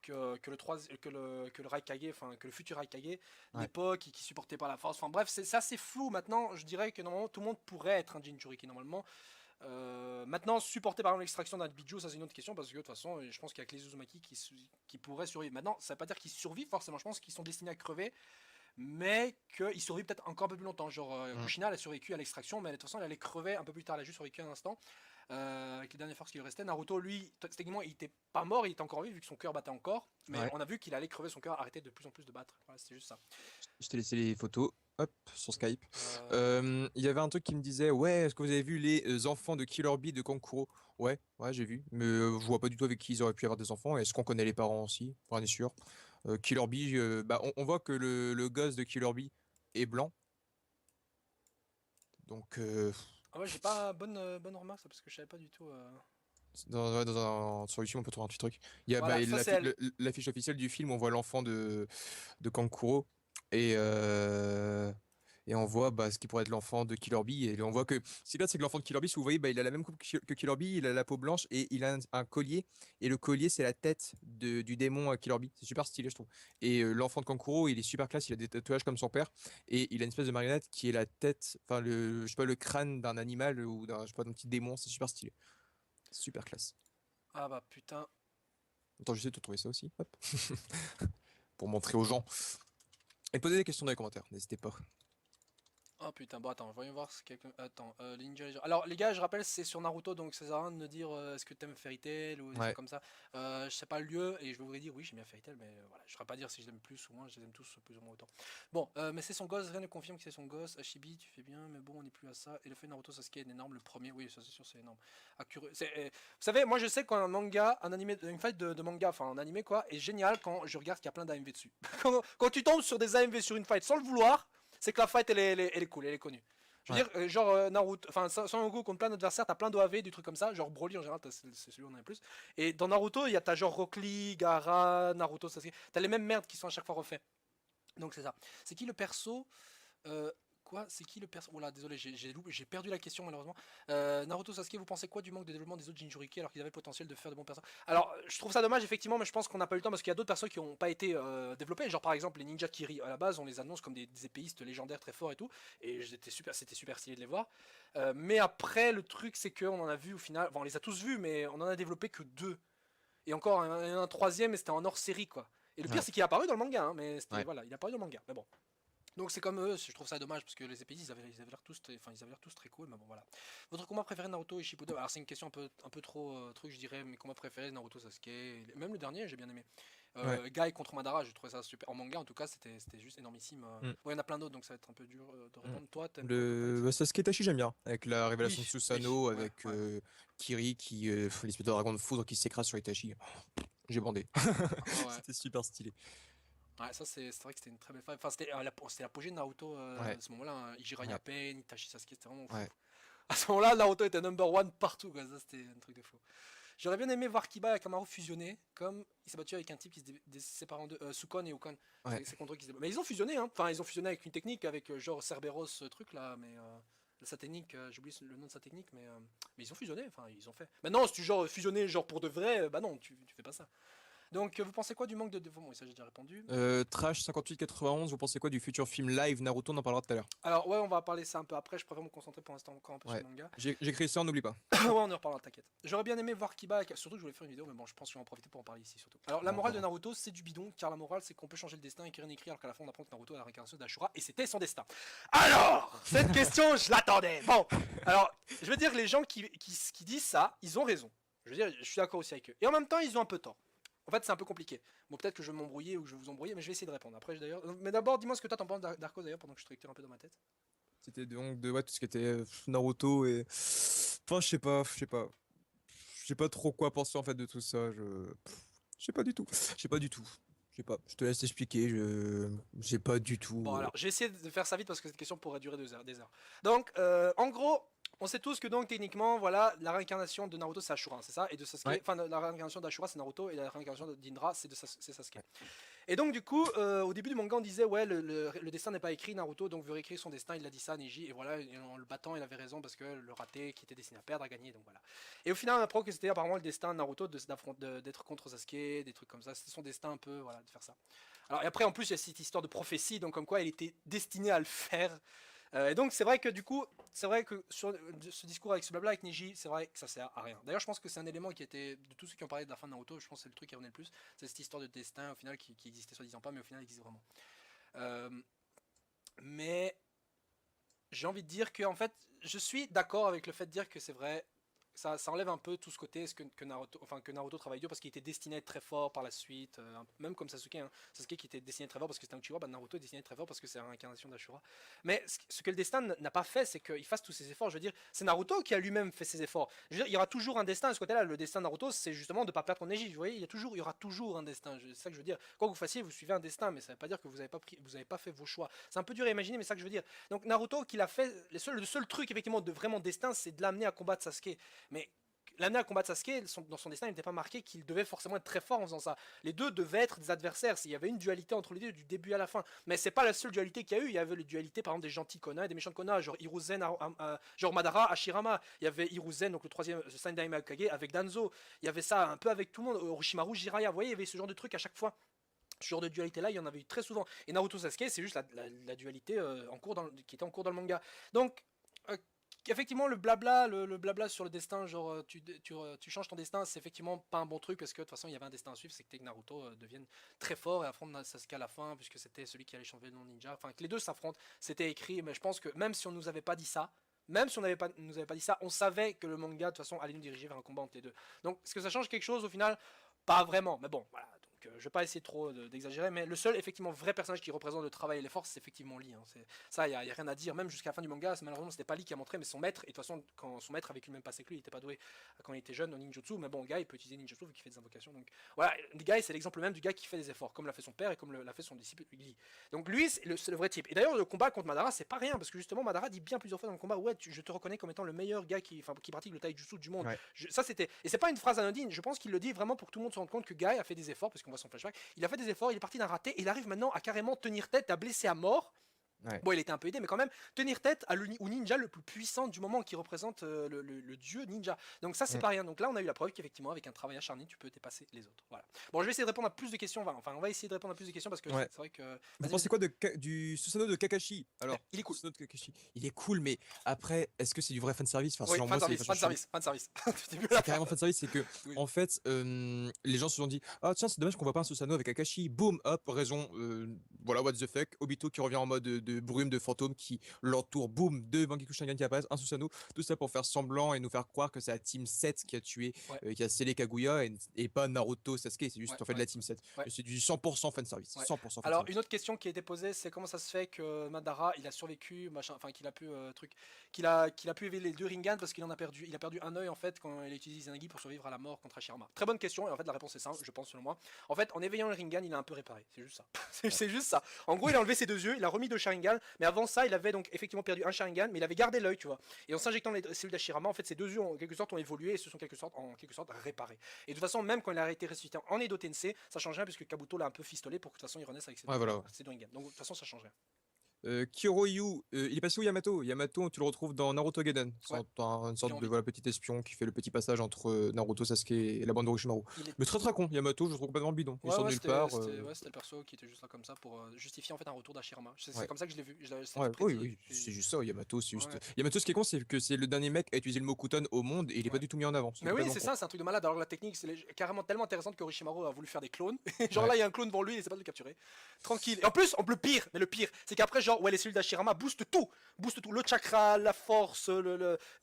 le Raikage, enfin que le futur Raikage Ouais. d'époque et qui supportait pas la force. Enfin bref, c'est assez flou maintenant. Je dirais que normalement tout le monde pourrait être un Jinchuriki normalement. Maintenant, supporter par exemple l'extraction d'un Biju, ça c'est une autre question parce que de toute façon, je pense qu'il y a que les Uzumaki qui pourraient survivre. Maintenant, ça veut pas dire qu'ils survivent forcément, je pense qu'ils sont destinés à crever, mais qu'ils survivent peut-être encore un peu plus longtemps. Genre, Mm. Kushina, elle a survécu à l'extraction, mais de toute façon, elle allait crever un peu plus tard. Elle a juste survécu un instant, avec les dernières forces qui lui restaient. Naruto, lui, techniquement, il était pas mort, il était encore vivant vu que son cœur battait encore, mais Ouais. on a vu qu'il allait crever, son cœur arrêter de plus en plus de battre. Voilà, c'était juste ça. Je t'ai laissé les photos. Hop, sur Skype. Euh, Il y avait un truc qui me disait, ouais, est-ce que vous avez vu les enfants de Killer Bee de Kankuro? Ouais, ouais, j'ai vu. Mais je vois pas du tout avec qui ils auraient pu avoir des enfants. Est-ce qu'on connaît les parents aussi? On est sûr. Killer Bee, bah, on voit que le gosse de Killer Bee est blanc. Donc, Ah ouais, j'ai pas bonne remarque, ça, parce que je savais pas du tout. ouais, sur YouTube, on peut trouver un petit truc. Il y a bah, Voilà, ça c'est elle. l'affiche officielle du film, on voit l'enfant de Kankuro. Et, on voit bah, ce qui pourrait être l'enfant de Killer Bee. Et on voit que ce qui est bien, c'est que l'enfant de Killer Bee, si vous voyez, bah, il a la même coupe que Killer Bee, il a la peau blanche et il a un collier. Et le collier, c'est la tête du démon Killer Bee. C'est super stylé, je trouve. Et l'enfant de Kankuro, il est super classe, il a des tatouages comme son père. Et il a une espèce de marionnette qui est la tête, enfin, je sais pas, le crâne d'un animal ou je sais pas, d'un petit démon. C'est super stylé. Super classe. Ah bah putain. Attends, j'essaie de te trouver ça aussi. Hop. Pour montrer aux gens. Et poser des questions dans les commentaires, n'hésitez pas. Oh putain, bon attends, voyons voir ce quelqu'un. Attends, les Ninja Legends. Alors les gars, je rappelle, c'est sur Naruto, donc ça sert à rien de me dire est-ce que t'aimes Fairy Tail ou des trucs Ouais. comme ça. Je sais pas le lieu et je vais vous dire oui, j'aime bien Fairy Tail, mais voilà, je saurais pas dire si je l'aime plus ou moins, je les aime tous plus ou moins autant. Bon, mais c'est son gosse, rien ne confirme que c'est son gosse. Hashibi, tu fais bien, mais bon, on n'est plus à ça. Et le fait Naruto Sasuke est énorme, le premier, oui, ça c'est sûr, c'est énorme. Vous savez, moi je sais quand un manga, un animé, une fight de manga, enfin un animé quoi, est génial quand je regarde qu'il y a plein d'AMV dessus. Quand tu tombes sur des AMV sur une fight sans le vouloir, c'est que la fight elle est cool, elle est connue. Je veux Ouais. dire, genre Naruto, enfin Son Goku contre plein d'adversaires, t'as plein d'OAV, du truc comme ça, genre Broly en général, c'est celui où on a le plus. Et dans Naruto, il y a t'as genre Rock Lee, Gaara, Naruto, Sasuke, t'as les mêmes merdes qui sont à chaque fois refaits. Donc c'est ça. C'est qui le perso euh, Quoi? C'est qui le perso? Oula, désolé, j'ai perdu la question malheureusement. Naruto Sasuke, vous pensez quoi du manque de développement des autres Jinchuriki alors qu'ils avaient le potentiel de faire de bons personnages? Alors, je trouve ça dommage effectivement, mais je pense qu'on n'a pas eu le temps parce qu'il y a d'autres persos qui n'ont pas été développés. Genre par exemple les ninjas Kiri à la base, on les annonce comme des épéistes légendaires très forts et tout, et c'était super stylé de les voir. Mais après, le truc c'est qu'on en a vu au final, enfin, on les a tous vus, mais on en a développé que deux. Et encore un troisième, et c'était en hors série quoi. Et le pire, Ouais. c'est qu'il est apparu dans le manga, hein, mais Ouais. voilà, il est apparu dans le manga. Mais bon. Donc c'est comme eux, je trouve ça dommage parce que les épéistes ils avaient l'air tous, enfin ils avaient l'air tous très cool, mais bon voilà. Votre combat préféré Naruto et Shippuden? Alors c'est une question un peu trop truc je dirais, mes combats préférés Naruto Sasuke, même le dernier j'ai bien aimé. Ouais. Guy contre Madara, je trouvais ça super. En manga en tout cas c'était juste énormissime. Mm. Bon il y en a plein d'autres donc ça va être un peu dur de Mm. répondre. Toi t'aimes quoi comme fight? Bah, Sasuke Itachi, j'aime bien. Avec la révélation de Oui, oui, Susanoo, ouais, avec ouais. Kiri qui fait l'espèce de dragon de foudre qui s'écrase sur Itachi. J'ai bandé. Ah ouais. C'était super stylé. Ouais, ça c'est vrai que c'était une très belle fight. Enfin c'était l'apogée de Naruto Ouais. à ce moment-là. Hein. Ouais. Jiraiya Pain, Itachi Sasuke, c'était vraiment fou. Ouais. À ce moment-là, Naruto était number one partout, quoi. Ça c'était un truc de fou. J'aurais bien aimé voir Kiba et Kamaru fusionner, comme il s'est battu avec un type qui se sépare en deux, Sukon et Ukon. Ouais. C'est contre eux qui se Mais ils ont fusionné, hein. Enfin, ils ont fusionné avec une technique, avec genre Cerberus, ce truc là, mais sa technique, j'oublie le nom de sa technique, mais ils ont fusionné, enfin, ils ont fait. Maintenant, si tu genre fusionner genre pour de vrai, bah non, tu fais pas ça. Donc, vous pensez quoi du manque de développement? Oui, ça j'ai déjà répondu. Trash 5891, vous pensez quoi du futur film live Naruto? On en parlera tout à l'heure. Alors, ouais, on va parler ça un peu après, je préfère me concentrer pour l'instant encore un peu sur Ouais. le manga. J'ai écrit ça, on n'oublie pas. Ouais, on en reparlera, t'inquiète. J'aurais bien aimé voir Kiba, surtout que je voulais faire une vidéo, mais bon, je pense que je vais en profiter pour en parler ici surtout. Alors, la On morale de verra. Naruto, c'est du bidon, car la morale, c'est qu'on peut changer le destin, écrire une écrit, alors qu'à la fin, on apprend que Naruto est la réincarnation d'Ashura, et c'était son destin. Alors, cette question, je l'attendais. Bon, alors, je veux dire, les gens qui disent ça, ils ont raison. Je veux dire, je suis d'accord aussi avec eux. Et en même temps, ils ont un peu tort. En fait, c'est un peu compliqué. Bon, peut-être que je vais m'embrouiller ou que je vais vous embrouiller, mais je vais essayer de répondre. Après, d'ailleurs. Mais d'abord, dis-moi ce que toi t'en penses d'Arcos d'ailleurs, pendant que je structure un peu dans ma tête. C'était donc de ouais, tout ce qui était Naruto et. Enfin, je sais pas trop quoi penser en fait de tout ça. Je sais pas du tout. Je sais pas du tout. Je sais pas. Je te laisse expliquer. Je sais pas du Bon, tout. alors, j'ai essayé de faire ça vite parce que cette question pourrait durer 2 heures, des heures. Donc, en gros, on sait tous que donc techniquement, voilà, la réincarnation de Naruto c'est Ashura, c'est ça, et de Sasuke. Ouais. Enfin, la réincarnation d'Ashura c'est Naruto et la réincarnation d'Indra c'est Sasuke. Et donc du coup, au début du manga, on disait ouais, le destin n'est pas écrit, Naruto donc veut réécrire son destin, il a dit ça à Neji, et voilà, et en le battant, il avait raison parce que le raté qui était destiné à perdre a gagné, donc voilà. Et au final, on apprend que c'était apparemment le destin de Naruto d'être contre Sasuke, des trucs comme ça, c'était son destin un peu, voilà, de faire ça. Alors, et après, en plus, il y a cette histoire de prophétie, donc comme quoi il était destiné à le faire. Et donc, c'est vrai que du coup, c'est vrai que sur ce discours avec ce blabla avec Neji, c'est vrai que ça sert à rien. D'ailleurs, je pense que c'est un élément qui était, de tous ceux qui ont parlé de la fin de Naruto, je pense que c'est le truc qui revenait le plus. C'est cette histoire de destin, au final, qui existait soi-disant pas, mais au final, existe vraiment. Euh, mais j'ai envie de dire que, en fait, je suis d'accord avec le fait de dire que c'est vrai. Ça enlève un peu tout ce côté que Naruto travaille dur parce qu'il était destiné à être très fort par la suite, même comme Sasuke, hein. Sasuke qui était destiné à être très fort parce que c'était un Uchiwa, bah Naruto est destiné à être très fort parce que c'est la réincarnation d'Ashura. Mais ce que le destin n'a pas fait, c'est qu'il fasse tous ses efforts. Je veux dire, c'est Naruto qui a lui-même fait ses efforts. Je veux dire, il y aura toujours un destin à ce côté-là. Le destin de Naruto, c'est justement de ne pas perdre Neji. Vous voyez, il y aura toujours un destin. C'est ça que je veux dire. Quoi que vous fassiez, vous suivez un destin, mais ça ne veut pas dire que vous n'avez pas fait vos choix. C'est un peu dur à imaginer, mais c'est ça que je veux dire. Donc Naruto, qu'il a fait, le seul truc effectivement de vraiment destin, c'est de l'amener à combattre Sasuke. Mais l'amener à combattre Sasuke, dans son destin, il n'était pas marqué qu'il devait forcément être très fort en faisant ça. Les deux devaient être des adversaires. Il y avait une dualité entre les deux du début à la fin. Mais c'est pas la seule dualité qu'il y a eu. Il y avait la dualité, par exemple, des gentils Kona et des méchants Kona, genre Hiruzen, genre Madara, Hashirama. Il y avait Hiruzen, donc le troisième Sendai Kage, avec Danzo. Il y avait ça un peu avec tout le monde. Orochimaru, Jiraiya. Vous voyez, il y avait ce genre de truc à chaque fois. Ce genre de dualité là, il y en avait eu très souvent. Et Naruto Sasuke, c'est juste la dualité qui était en cours dans le manga. Donc, effectivement, le blabla sur le destin, genre tu changes ton destin, c'est effectivement pas un bon truc parce que de toute façon il y avait un destin à suivre, c'est que Naruto devienne très fort et affronte Sasuke à la fin, puisque c'était celui qui allait changer le nom ninja. Enfin, que les deux s'affrontent, c'était écrit, mais je pense que même si on nous avait pas dit ça, même si on nous avait pas dit ça, on savait que le manga de toute façon allait nous diriger vers un combat entre les deux. Donc, est-ce que ça change quelque chose au final? Pas vraiment, mais bon, voilà. Donc, je vais pas essayer trop d'exagérer, mais le seul effectivement vrai personnage qui représente le travail et l'effort, c'est effectivement Lee, hein. Ça, y a rien à dire. Même jusqu'à la fin du manga, malheureusement, c'était pas Lee qui a montré, mais son maître. Et de toute façon, quand son maître a vécu le même passé que lui, il était pas doué quand il était jeune au ninjutsu. Mais bon, le gars, il peut utiliser ninjutsu vu qu'il fait des invocations. Donc voilà, le gars, c'est l'exemple même du gars qui fait des efforts, comme l'a fait son père et comme l'a fait son disciple Lee. Donc lui, c'est le vrai type. Et d'ailleurs, le combat contre Madara, c'est pas rien parce que justement, Madara dit bien plusieurs fois dans le combat, ouais, je te reconnais comme étant le meilleur gars qui pratique le taijutsu du monde. Ouais. Ça, c'était, et c'est pas une phrase anodine. Je pense qu'il le dit vraiment pour que tout le monde se rende compte que Guy a fait des efforts parce qu'on voit son flashback. Il a fait des efforts, il est parti d'un raté, et il arrive maintenant à carrément tenir tête, à blesser à mort. Ouais. Bon, il était un peu aidé, mais quand même, tenir tête au ninja le plus puissant du moment qui représente le dieu ninja. Donc ça, c'est Mm. pas rien. Donc là, on a eu la preuve qu'effectivement, avec un travail acharné, tu peux dépasser les autres. Voilà. Bon, je vais essayer de répondre à plus de questions. On va essayer de répondre à plus de questions parce que Ouais. c'est vrai que. Vous Vas-y, pensez vas-y. quoi du Susanoo de Kakashi? Alors, Il est cool. Susanoo de Kakashi, il est cool, mais après, est-ce que c'est du vrai fanservice? Enfin, Oui, selon fan moi, c'est service, fan service, fan service. Du début à la c'est fin. carrément fanservice, c'est que, Oui. en fait, les gens se sont dit, ah tiens, c'est dommage qu'on voit pas un Susanoo avec Kakashi. Boum, hop, raison, voilà, what the fuck. Obito qui revient en mode de brume, de fantôme qui l'entoure, boum, deux Bangiku Sharingan qui apparaissent, un Susanoo, tout ça pour faire semblant et nous faire croire que c'est la Team 7 qui a tué, Ouais, qui a scellé Kaguya et pas Naruto, Sasuke, c'est juste ouais, en fait de ouais, la Team 7. ouais. Et c'est du 100% fanservice, Ouais. 100% Alors, une fanservice. autre question qui a été posée, c'est comment ça se fait que Madara, il a survécu, machin, enfin qu'il a pu qu'il a pu éveiller les deux Rinnegan parce il a perdu un œil en fait quand il a utilisé Izanagi pour survivre à la mort contre Hashirama. Très bonne question et en fait la réponse est simple, je pense selon moi. En fait, en éveillant le Rinnegan, il a un peu réparé, c'est juste ça. C'est juste ça. En gros, il a enlevé ses deux yeux, il a remis deux Sharingan, mais avant ça, il avait donc effectivement perdu un Sharingan, mais il avait gardé l'œil, tu vois. Et en s'injectant les cellules d'Hashirama, en fait, ses deux yeux en quelque sorte ont évolué et se sont en quelque sorte réparés. Et de toute façon, même quand il a été ressuscité en Edo Tensei, ça change rien puisque Kabuto l'a un peu fistolé pour que de toute façon il renaisse avec Ouais, voilà. ses deux Rinnegan. Donc de toute façon, ça change rien. Kyoryu, il est passé où Yamato? Yamato, tu le retrouves dans Naruto Gaiden. C'est Ouais, une j'ai sorte de envie. voilà, petit espion qui fait le petit passage entre Naruto, Sasuke et la bande d'Orochimaru. Il est Mais très très con, Yamato, je le trouve complètement bidon. Il Ouais, sort de ouais, nulle part. c'était le perso qui était juste là comme ça pour justifier en fait un retour d'Ashirama. C'est Ouais. comme ça que je l'ai vu, c'était Ouais, oui, prédit. oui, c'est juste ça, Yamato, c'est juste. Ouais. Yamato, ce qui est con, c'est que c'est le dernier mec à utiliser le mot Kuton au monde et il est pas Ouais. du tout mis en avant. C'est Mais oui, complètement c'est con. ça, c'est un truc de malade. Alors la technique, carrément tellement intéressante que Orochimaru a voulu faire des clones. Genre Ouais. là, il y a un clone devant lui, il essaie pas de le capturer. Tranquille. Et en plus, le pire, c'est qu'après, genre, genre, ouais, les cellules d'Hashirama boostent tout. Boostent tout. Le chakra, la force,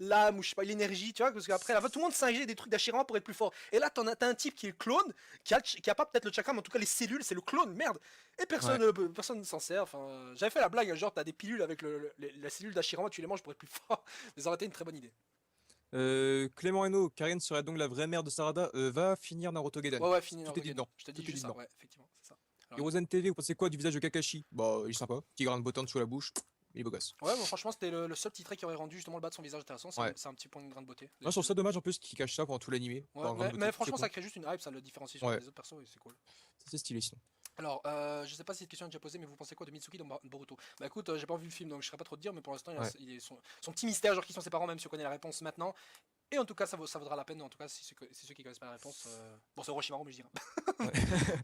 l'âme, ou je sais pas, l'énergie, tu vois. Parce qu'après, tout le monde s'ingénie des trucs d'Hashirama pour être plus fort. Et là, t'as un type qui est le clone, qui a pas peut-être le chakra, mais en tout cas les cellules, c'est le clone, merde. Et Ouais. personne ne s'en sert. Enfin, j'avais fait la blague, genre, t'as des pilules avec la cellule d'Hashirama, tu les manges pour être plus fort. Mais ça aurait été une très bonne idée. Clément Hainaut, Karine serait donc la vraie mère de Sarada, va finir Naruto Gaiden. Ouais, fini Tout est Naruto dit Gaiden. dedans. Je te dis Tout est dit juste ça, dedans. ouais, effectivement, c'est ça. Alors, Hirozen TV, vous pensez quoi du visage de Kakashi? Bah, il est sympa. Petit grain de beauté en dessous la bouche. Il est beau gosse. ouais, bon, franchement, c'était le seul petit trait qui aurait rendu justement le bas de son visage intéressant. Ouais. C'est un petit point de grain de beauté. Moi, je trouve ça dommage en plus qu'il cache ça pendant tout l'animé. Ouais, Par un grain de beauté. mais C'est franchement, con. ça crée juste une hype, ça le différencie sur Ouais. les autres persos et c'est cool. C'est stylé sinon. Alors, je sais pas si cette question est déjà posée, mais vous pensez quoi de Mitsuki dans Boruto? Bah écoute, j'ai pas vu le film donc je serais pas trop te dire, mais pour l'instant, Ouais. il est son petit mystère, genre qui sont ses parents, même si on connaît la réponse maintenant. Et en tout cas, ça vaudra la peine, en tout cas, si ceux qui connaissent pas la réponse. Bon, c'est Orochimaru, mais je dirais. Ouais.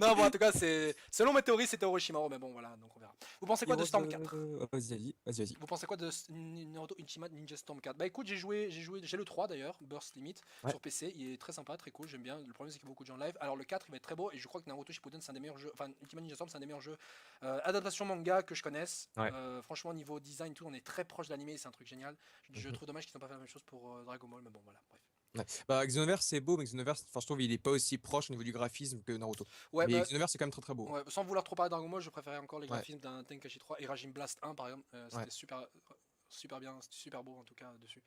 Non, bon, en tout cas, selon mes théories, c'était Orochimaru, mais bon, voilà, donc on verra. Vous pensez quoi de Heroes, Storm 4? Vas-y. Vous pensez quoi de Naruto Ultimate Ninja Storm 4? Bah écoute, j'ai le 3 d'ailleurs, Burst Limit, Ouais. sur PC, il est très sympa, très cool, j'aime bien. Le problème c'est qu'il y a beaucoup de gens en live. Alors le 4 il va être très beau et je crois que Naruto Shippuden c'est un des meilleurs jeux, enfin Ultimate Ninja Storm c'est un des meilleurs jeux adaptation manga que je connaisse. Ouais. Franchement niveau design tout, on est très proche de l'animé, c'est un truc génial. Je Mhm. trouve dommage qu'ils n'ont pas fait la même chose pour Dragon Ball, mais bon voilà, bref. Ouais. Bah, Xenoverse c'est beau, mais Xenoverse, enfin, je trouve il est pas aussi proche au niveau du graphisme que Naruto. Ouais, Mais bah, Xenoverse c'est quand même très très beau. ouais, sans vouloir trop parler de Dragon Ball, je préférais encore les Ouais. graphismes d'un Tenkaichi 3 et Raging Blast 1 par exemple, c'était Ouais. super bien, c'était super beau en tout cas dessus.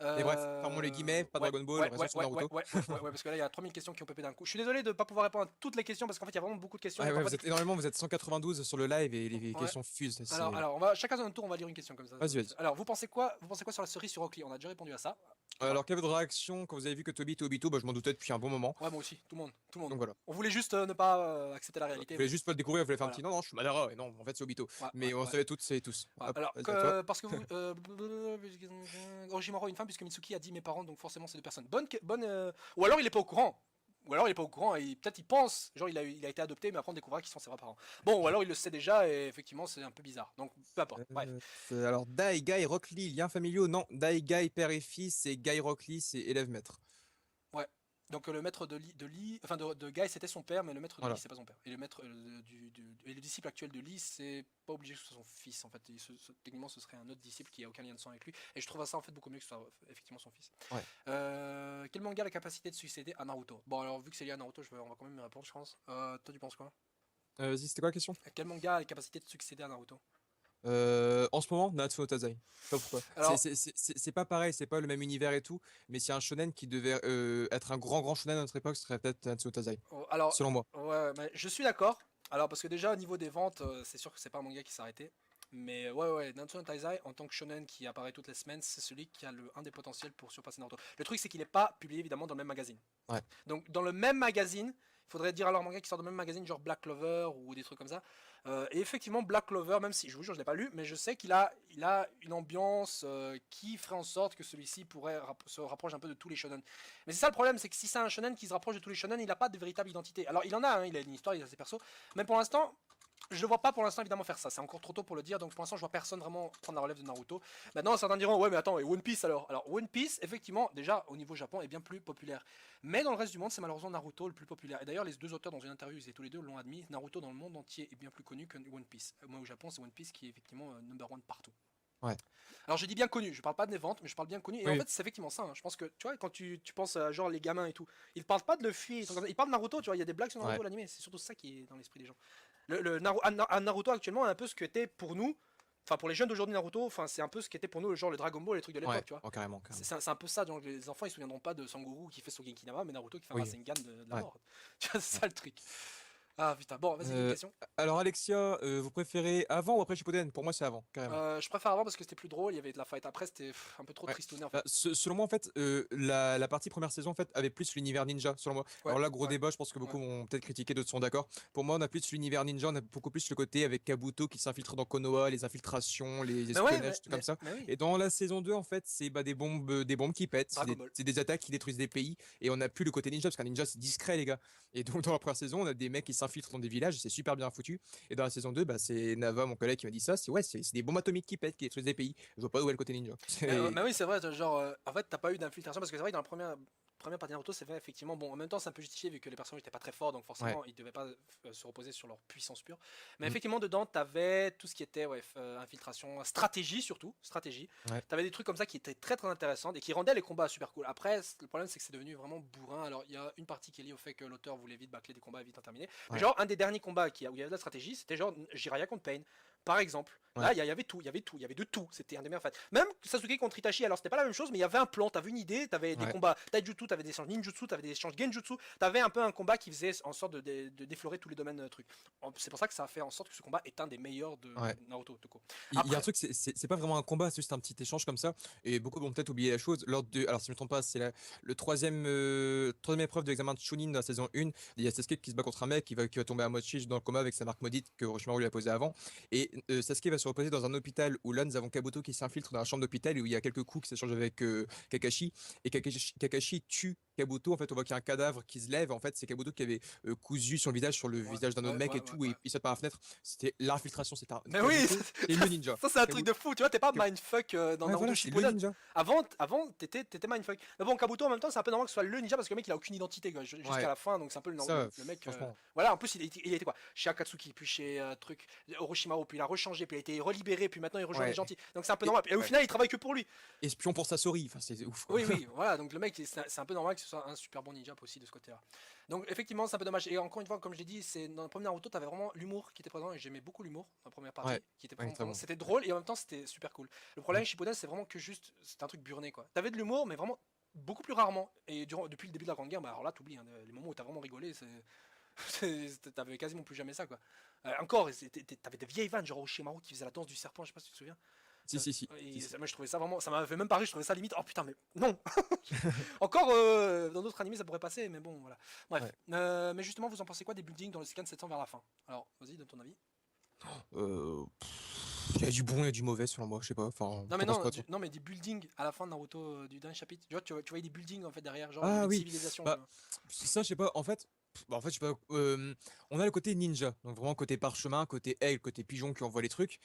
Mais bref, fermons les guillemets, pas Ouais, Dragon Ball, ouais, on reste ouais, sur ouais, Naruto. ouais, parce que là il y a 3000 questions qui ont pépé d'un coup. Je suis désolé de ne pas pouvoir répondre à toutes les questions parce qu'en fait il y a vraiment beaucoup de questions. Ouais, donc ouais, en vous fait, êtes énormément, vous êtes 192 sur le live et les ouais. questions fusent. Alors, on va chacun à notre tour, on va lire une question comme ça. Vas-y. Alors, vous pensez quoi sur la cerise sur Rockly? On a déjà répondu à ça. Alors, quelle est votre réaction quand vous avez vu que Toby était Obito? Bah, je m'en doutais depuis un bon moment. Ouais, moi aussi, tout le monde, tout le monde. Donc voilà. On voulait juste ne pas accepter la Vous réalité. voulez juste pas le découvrir, vous voulez faire Voilà. un petit non, je suis Madara, et non, en fait c'est Obito. Ouais, Mais on ouais. savait toutes et tous. Ouais, Hop, alors, vas-y, à toi. parce que vous. Orochimaru est une femme, puisque Mitsuki a dit mes parents, donc forcément c'est deux personnes. Ou alors il est pas au courant. Ou alors il est pas au courant et peut-être il pense, genre il a été adopté, mais après on découvrira qu'ils sont ses vrais parents. Bon, ou alors il le sait déjà et effectivement c'est un peu bizarre. Donc peu importe. Bref. Alors, Dai, Guy, Rock Lee, liens familiaux? Non, Dai, Guy, père et fils, et Guy Rock Lee, c'est élève-maître. Ouais. Donc le maître de Lee, enfin de Guy c'était son père, mais le maître de Voilà. Lee c'est pas son père. Et le maître et le disciple actuel de Lee c'est pas obligé que ce soit son fils en fait. Techniquement ce serait un autre disciple qui a aucun lien de sang avec lui. Et je trouve ça en fait beaucoup mieux que ce soit effectivement son fils. Ouais. Quel manga a la capacité de succéder à Naruto? Bon alors vu que c'est lié à Naruto, on va quand même y répondre je pense. Toi tu penses quoi? Vas-y, c'était quoi la question? Quel manga a la capacité de succéder à Naruto? En ce moment, Natsu no Taizai. Je sais pas pourquoi. Alors- C'est pas pareil, c'est pas le même univers et tout, mais c'est un shonen qui devait être un grand shonen à notre époque, ce serait peut-être Natsu no Taizai, Alors selon moi. ouais, mais je suis d'accord. Alors parce que déjà au niveau des ventes, c'est sûr que c'est pas un manga qui s'est arrêté. Mais ouais, Natsu no Taizai en tant que shonen qui apparaît toutes les semaines, c'est celui qui a un des potentiels pour surpasser Naruto. Le truc c'est qu'il n'est pas publié évidemment dans le même magazine. Ouais. Donc dans le même magazine, il faudrait dire alors manga qui sort dans le même magazine genre Black Clover ou des trucs comme ça. Et effectivement Black Clover, même si je vous jure je l'ai pas lu, mais je sais qu'il a une ambiance qui ferait en sorte que celui-ci pourrait se rapproche un peu de tous les shonen. Mais c'est ça le problème, c'est que si c'est un shonen qui se rapproche de tous les shonen, il n'a pas de véritable identité. Alors il en a, hein, il a une histoire, il a ses persos, mais pour l'instant je ne vois pas pour l'instant évidemment faire ça, c'est encore trop tôt pour le dire, donc pour l'instant je vois personne vraiment prendre la relève de Naruto. Maintenant certains diront ouais mais attends, et One Piece alors? Alors One Piece effectivement déjà au niveau Japon est bien plus populaire, mais dans le reste du monde c'est malheureusement Naruto le plus populaire. Et d'ailleurs les deux auteurs dans une interview ils tous les deux l'ont admis, Naruto dans le monde entier est bien plus connu que One Piece. Moi au Japon c'est One Piece qui est effectivement number one partout. Ouais. Alors je dis bien connu, je parle pas des ventes, mais je parle bien connu. Et Oui. en fait c'est effectivement ça. Hein. Je pense que tu vois quand tu penses à genre les gamins et tout, ils parlent pas de Luffy, ils parlent de Naruto. Tu vois, il y a des blagues sur Naruto Ouais. l'anime. C'est surtout ça qui est dans l'esprit des gens. Naruto actuellement est un peu ce qu'était pour nous, enfin pour les jeunes d'aujourd'hui Naruto, enfin c'est un peu ce qu'était pour nous genre le Dragon Ball et les trucs de l'époque, Ouais, tu vois. oh, carrément. C'est un peu ça, donc les enfants ils se souviendront pas de Sanguru qui fait son Genkinama, mais Naruto qui fait un Oui. Rasengan de la Ouais. mort. Tu vois, c'est ça le truc. Ah putain, bon, vas-y, une question. Alors Alexia, vous préférez avant ou après Shippuden? Pour moi c'est avant, carrément. Je préfère avant parce que c'était plus drôle, il y avait de la fight après, c'était un peu trop Ouais. tristouné en fait. Selon moi en fait, la partie première saison en fait avait plus l'univers ninja selon moi. Ouais, Alors là gros ouais, débat, je pense que beaucoup vont peut-être critiquer, d'autres sont d'accord. Pour moi on a plus l'univers ninja, on a beaucoup plus le côté avec Kabuto qui s'infiltre dans Konoha, les infiltrations, les Mais ouais, espionnages, tout comme ça. mais oui. Et dans la saison 2 en fait c'est des bombes qui pètent, Dragon Ball. c'est des attaques qui détruisent des pays et on n'a plus le côté ninja parce qu'un ninja c'est discret les gars. Et donc dans la première saison on a des mecs qui s'infiltrent dans des villages, et c'est super bien foutu. Et dans la saison 2 bah, c'est Nava mon collègue qui m'a dit ça, c'est des bombes atomiques qui pètent, qui détruisent des pays. Je vois pas où est le côté ninja. Mais oui, c'est vrai, genre, en fait, t'as pas eu d'infiltration parce que c'est vrai que dans la première. première partie de Naruto, c'est vrai, effectivement. Bon, en même temps, c'est un peu justifié vu que les personnages n'étaient pas très forts, donc forcément, ils devaient pas se reposer sur leur puissance pure. Mais Mm. effectivement, dedans, t'avais tout ce qui était infiltration, stratégie surtout, stratégie. Ouais. T'avais des trucs comme ça qui étaient très très intéressants et qui rendaient les combats super cool. Après, le problème, c'est que c'est devenu vraiment bourrin. Alors, il y a une partie qui est liée au fait que l'auteur voulait vite bâcler des combats et vite en terminer. Mais Ouais. genre, un des derniers combats où il y avait de la stratégie, c'était genre Jiraiya contre Pain. Par exemple, là Ouais. il y avait tout, il y avait tout, il y avait de tout. C'était un des meilleurs fights. Même Sasuke contre Itachi, alors c'était pas la même chose, mais il y avait un plan, t'avais une idée, t'avais des Ouais. combats taijutsu, t'avais des échanges ninjutsu, t'avais des échanges genjutsu, t'avais un peu un combat qui faisait en sorte de déflorer tous les domaines trucs. C'est pour ça que ça a fait en sorte que ce combat est un des meilleurs de Ouais. Naruto Toko. Il y a un Après, truc, c'est pas vraiment un combat, c'est juste un petit échange comme ça. Et beaucoup vont peut-être oublier la chose. Alors, si je me trompe pas, c'est le troisième épreuve de l'examen de Chunin dans la saison 1. Il y a Sasuke qui se bat contre un mec qui va tomber à moitié dans le coma avec sa marque maudite que Orochimaru lui a posée avant. Et Sasuke va se reposer dans un hôpital où là, nous avons Kabuto qui s'infiltre dans la chambre d'hôpital et où il y a quelques coups qui s'échangent avec Kakashi. Et Kakashi tue Kabuto. En fait, on voit qu'il y a un cadavre qui se lève. En fait, c'est Kabuto qui avait cousu son visage sur le ouais, visage d'un autre mec et tout. ouais. Et il saute par la fenêtre. C'était l'infiltration. C'était un Mais oui, Kabuto. C'est le ninja. ça c'est un truc de fou, tu vois, t'es pas Kab- mindfuck dans Ouais, Naruto voilà, c'est le Shippuden. ninja. Avant t'étais mindfuck. Mais bon, Kabuto en même temps, c'est un peu normal que ce soit le ninja parce que le mec il a aucune identité quoi, jusqu'à Ouais, la fin, donc c'est un peu ça, le mec. franchement. Voilà, en plus il était quoi chez Akatsuki, puis chez Orochimaru, puis il a rechangé, puis il a été relibéré, puis maintenant il rejoint les Ouais. gentils. Donc c'est un peu Et, normal. Et au ouais. final, il travaille que pour lui. Espion pour Sasori. Enfin, c'est ouf, quoi. Oui, oui, voilà, donc le mec, c'est un peu normal que ce soit un super bon ninja aussi de ce côté-là. Donc effectivement, c'est un peu dommage. Et encore une fois, comme je l'ai dit, c'est dans le premier Naruto, t'avais vraiment l'humour qui était présent, et j'aimais beaucoup l'humour dans la première partie, Ouais, qui était ouais, vraiment très présent. bon. C'était drôle et en même temps, c'était super cool. Le Mm. problème Shippuden, c'est vraiment que juste, c'était un truc burné, quoi. T'avais de l'humour, mais vraiment beaucoup plus rarement. Et depuis le début de la Grande Guerre, bah alors là, t'oublies, hein, les moments où t'as vraiment rigolé, t'avais quasiment plus jamais ça, quoi. Encore, t'avais des vieilles vannes, genre Orochimaru qui faisait la danse du serpent, je sais pas si tu te souviens. Si, si, si. Et Si, si. moi je trouvais ça vraiment, ça m'avait même pas rire, je trouvais ça limite, oh putain mais non. Encore dans d'autres animés ça pourrait passer, mais bon voilà. Bref, Ouais. mais justement vous en pensez quoi des buildings dans le scan 700 vers la fin? Alors vas-y donne ton avis. Il y a du bon, il y a du mauvais selon moi, je sais pas. Enfin, Non mais t'en penses non, quoi, toi? non mais des buildings à la fin de Naruto du dernier chapitre. Tu voyais des buildings en fait derrière, genre il y avait Ah une oui, civilisation. bah, ça, je sais pas. En fait, je sais pas. On a le côté ninja, donc vraiment côté parchemin, côté aigle, côté pigeon qui envoie les trucs.